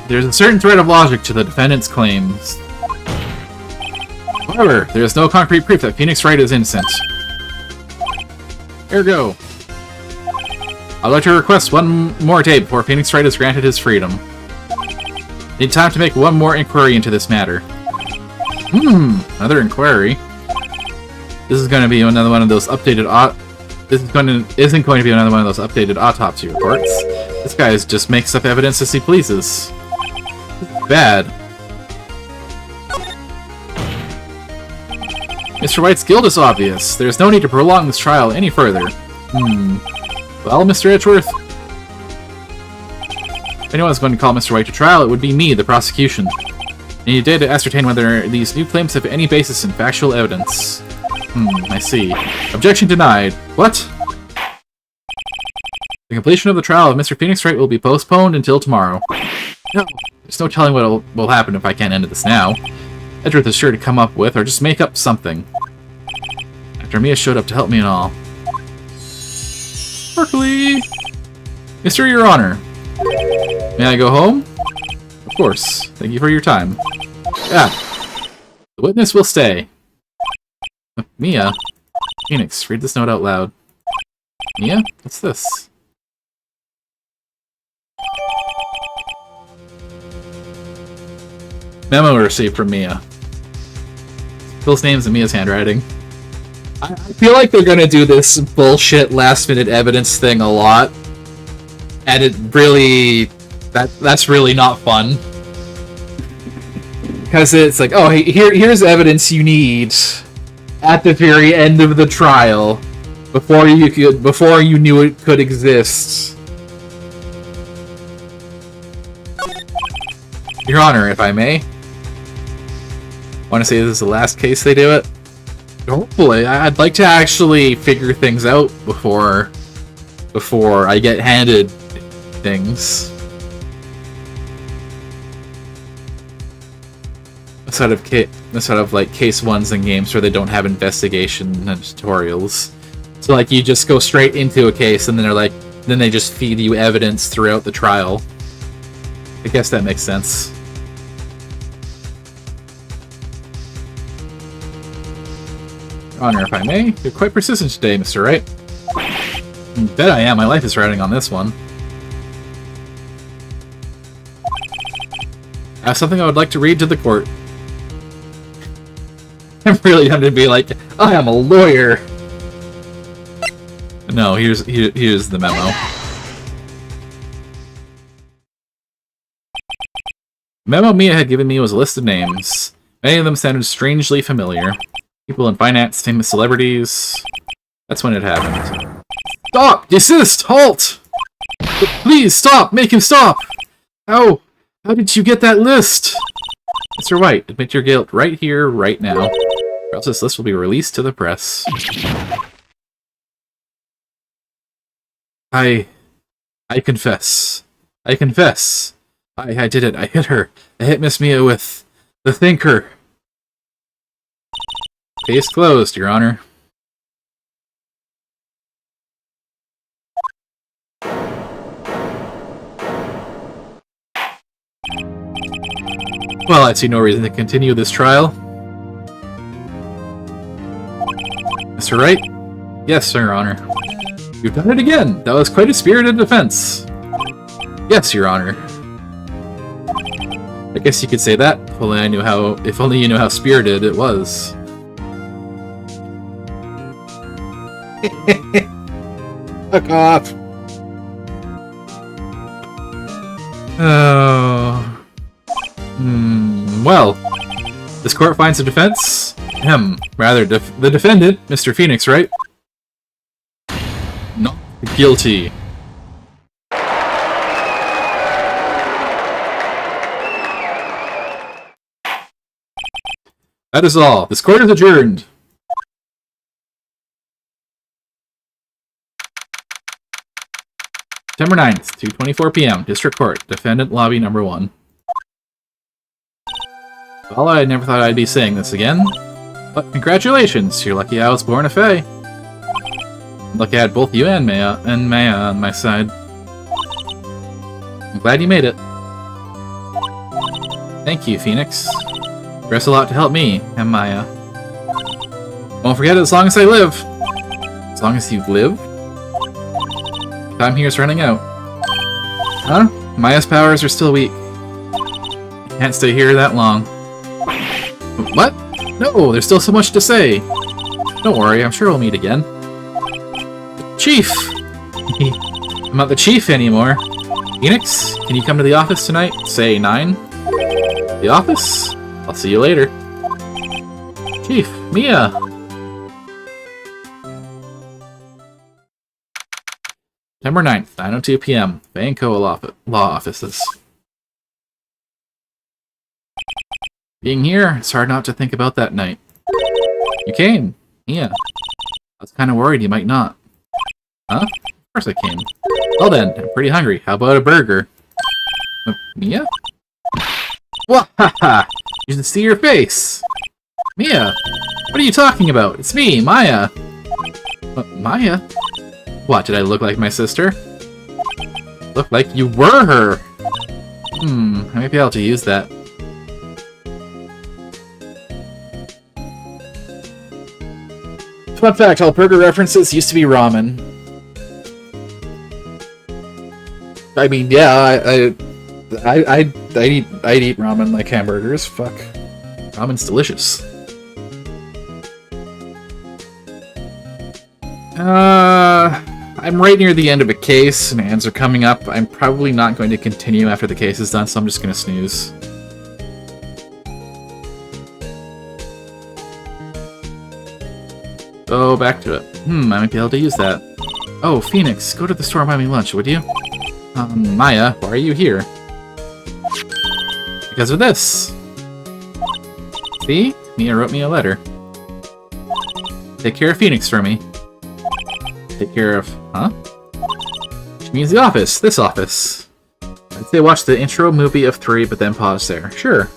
There's a certain thread of logic to the defendant's claims. However, there is no concrete proof that Phoenix Wright is innocent. Ergo, I'd like to request one more day before Phoenix Wright is granted his freedom. Need time to make one more inquiry into this matter. Another inquiry. This is going to be another one of those updated isn't going to be another one of those updated autopsy reports. This guy just makes up evidence as he pleases. This is bad. Mr. White's guilt is obvious. There's no need to prolong this trial any further. Well, Mr. Edgeworth, if anyone's going to call Mr. White to trial, it would be me, the prosecution. I need a day to ascertain whether these new claims have any basis in factual evidence. I see. Objection denied. What? The completion of the trial of Mr. Phoenix Wright will be postponed until tomorrow. No. There's no telling what will happen if I can't end this now. Edgeworth is sure to come up with, or just make up something. After Mia showed up to help me and all. Sparkly! Mr. Your Honor. May I go home? Of course. Thank you for your time. Yeah. The witness will stay. Mia? Phoenix, read this note out loud. Mia? What's this? Memo received from Mia. Phil's name's in Mia's handwriting. I feel like they're gonna do this bullshit last-minute evidence thing a lot. And it really... That's really not fun. Because it's like, oh, hey, here's evidence you need at the very end of the trial before you knew it could exist. Your Honor, if I may. Want to say this is the last case they do it? Hopefully. I'd like to actually figure things out before I get handed things. Instead of like case ones in games where they don't have investigation and tutorials. So like you just go straight into a case and then they just feed you evidence throughout the trial. I guess that makes sense. Your Honor, if I may, you're quite persistent today, Mr. Wright. Bet I am. My life is riding on this one. I have something I would like to read to the court. I'm really going to be like, I am a lawyer. No, here's the memo. The memo Mia had given me was a list of names. Many of them sounded strangely familiar. People in finance, famous celebrities. That's when it happened. Stop! Desist! Halt! Please, stop! Make him stop! How did you get that list? Mr. White, admit your guilt right here, right now. Or else this list will be released to the press. I confess. I confess. I did it. I hit her. I hit Miss Mia with the thinker. Case closed, Your Honor. Well, I see no reason to continue this trial. Mr. Wright? Yes, sir, Your Honor. You've done it again! That was quite a spirited defense. Yes, Your Honor. I guess you could say that, if only you knew how spirited it was. Fuck off! Oh... Well, this court finds the defense... the defendant, Mr. Phoenix Wright, not guilty. That is all. This court is adjourned. September 9th, 2:24 p.m. District Court. Defendant Lobby Number 1. Well, I never thought I'd be saying this again. But congratulations, you're lucky I was born a Fae. I'm lucky I had both you and Maya on my side. I'm glad you made it. Thank you, Phoenix. Progress a lot to help me and Maya. Won't forget it as long as I live. As long as you live? Time here is running out. Huh? Maya's powers are still weak. I can't stay here that long. What? No, there's still so much to say. Don't worry, I'm sure we'll meet again. Chief! I'm not the chief anymore. Phoenix, can you come to the office tonight? Say 9? The office? I'll see you later. Chief, Mia! September 9th, 9:02 p.m. Banco Law Offices. Being here, it's hard not to think about that night. You came. Mia. I was kind of worried you might not. Huh? Of course I came. Well then, I'm pretty hungry. How about a burger? Mia? Wahaha! You should see your face! Mia! What are you talking about? It's me, Maya! Maya? What, did I look like my sister? Look like you were her! I might be able to use that. Fun fact, all burger references used to be ramen. I mean, yeah, I'd eat ramen like hamburgers. Fuck. Ramen's delicious. I'm right near the end of a case, and hands are coming up. I'm probably not going to continue after the case is done, so I'm just gonna snooze. Oh, back to it. I might be able to use that. Oh, Phoenix, go to the store and buy me lunch, would you? Maya, why are you here? Because of this! See? Mia wrote me a letter. Take care of Phoenix for me. Take care of... Huh? She means the office. This office. I'd say watch the intro movie of 3, but then pause there. Sure.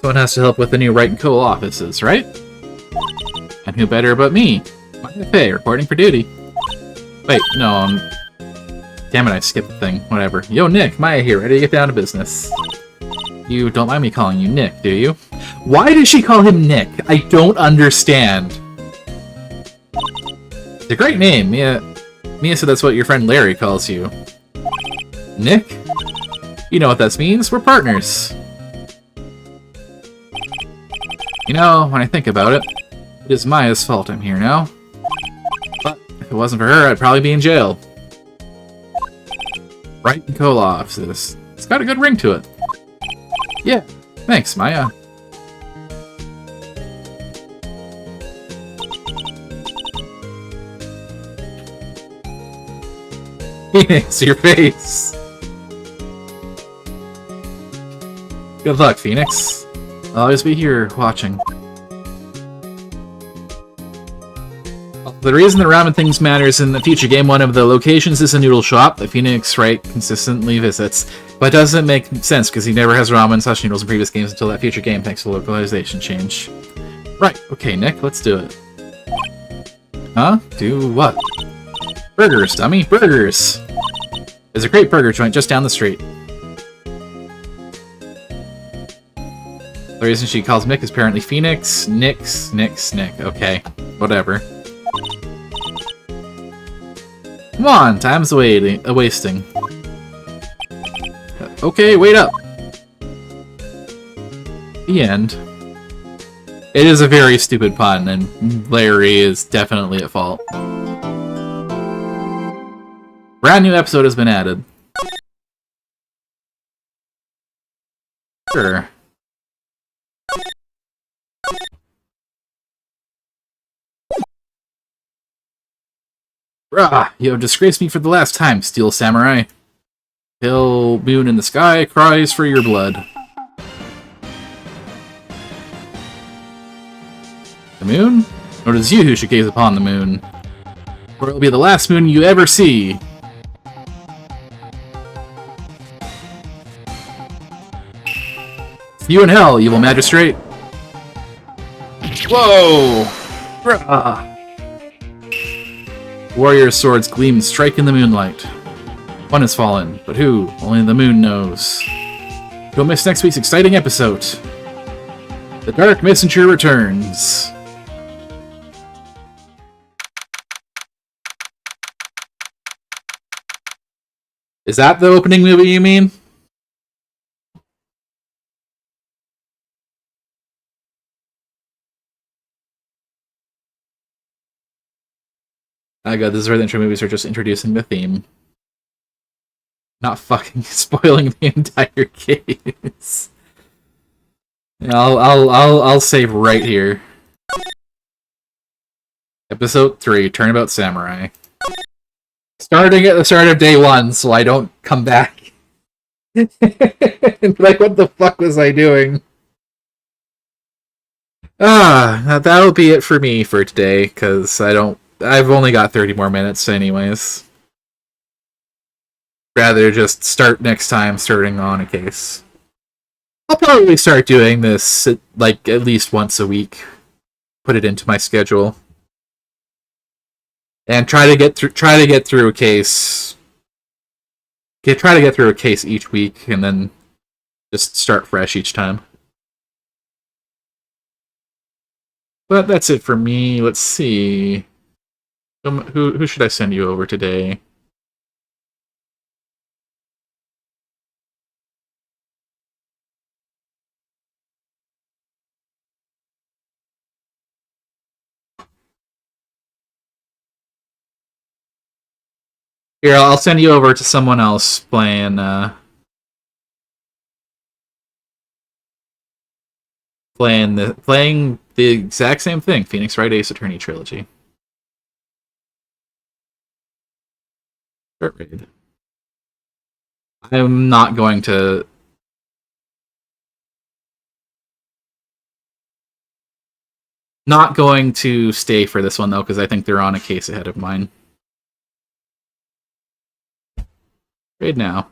Someone has to help with the new Wright & Co. offices, right? And who better but me? Maya Fey, reporting for duty. Wait, no, damn it, I skipped the thing. Whatever. Yo, Nick, Maya here, ready to get down to business. You don't mind me calling you Nick, do you? Why did she call him Nick? I don't understand. It's a great name. Mia said that's what your friend Larry calls you. Nick? You know what that means. We're partners. You know, when I think about it, it is Maya's fault I'm here now. But if it wasn't for her, I'd probably be in jail. Wright & Co. Law Offices. It's got a good ring to it. Yeah, thanks, Maya. Phoenix, your face! Good luck, Phoenix. I'll always be here, watching. The reason the ramen things matters in the future game, one of the locations is a noodle shop that Phoenix Wright consistently visits, but doesn't make sense because he never has ramen / noodles in previous games until that future game thanks to the localization change. Right, okay, Nick, let's do it. Huh? Do what? Burgers, dummy, burgers! There's a great burger joint just down the street. The reason she calls Mick is apparently Phoenix, Nick, okay, whatever. Come on, time's wasting. Okay, wait up. The end. It is a very stupid pun, and Larry is definitely at fault. Brand new episode has been added. Sure. Rah! You have disgraced me for the last time, Steel Samurai. Pale moon in the sky cries for your blood. The moon? Or it is you who should gaze upon the moon. Or it will be the last moon you ever see. See you in hell, evil magistrate. Whoa! Rah! Warriors' swords gleam and strike in the moonlight. One has fallen, but who? Only the moon knows. Don't miss next week's exciting episode. The Dark Messenger returns. Is that the opening movie you mean? I got this is where the intro movies are just introducing the theme. Not fucking spoiling the entire case. Yeah, I'll save right here. Episode 3, Turnabout Samurai. Starting at the start of day 1, so I don't come back. Like, what the fuck was I doing? That'll be it for me for today, because I've only got 30 more minutes anyways. Rather just start next time starting on a case. I'll probably start doing this like at least once a week. Put it into my schedule. And try to get through a case. Try to get through a case each week and then just start fresh each time. But that's it for me. Let's see. Who should I send you over today? Here, I'll send you over to someone else playing playing the exact same thing, Phoenix Wright Ace Attorney Trilogy. Start raid. I'm not going to stay for this one though, because I think they're on a case ahead of mine. Raid now.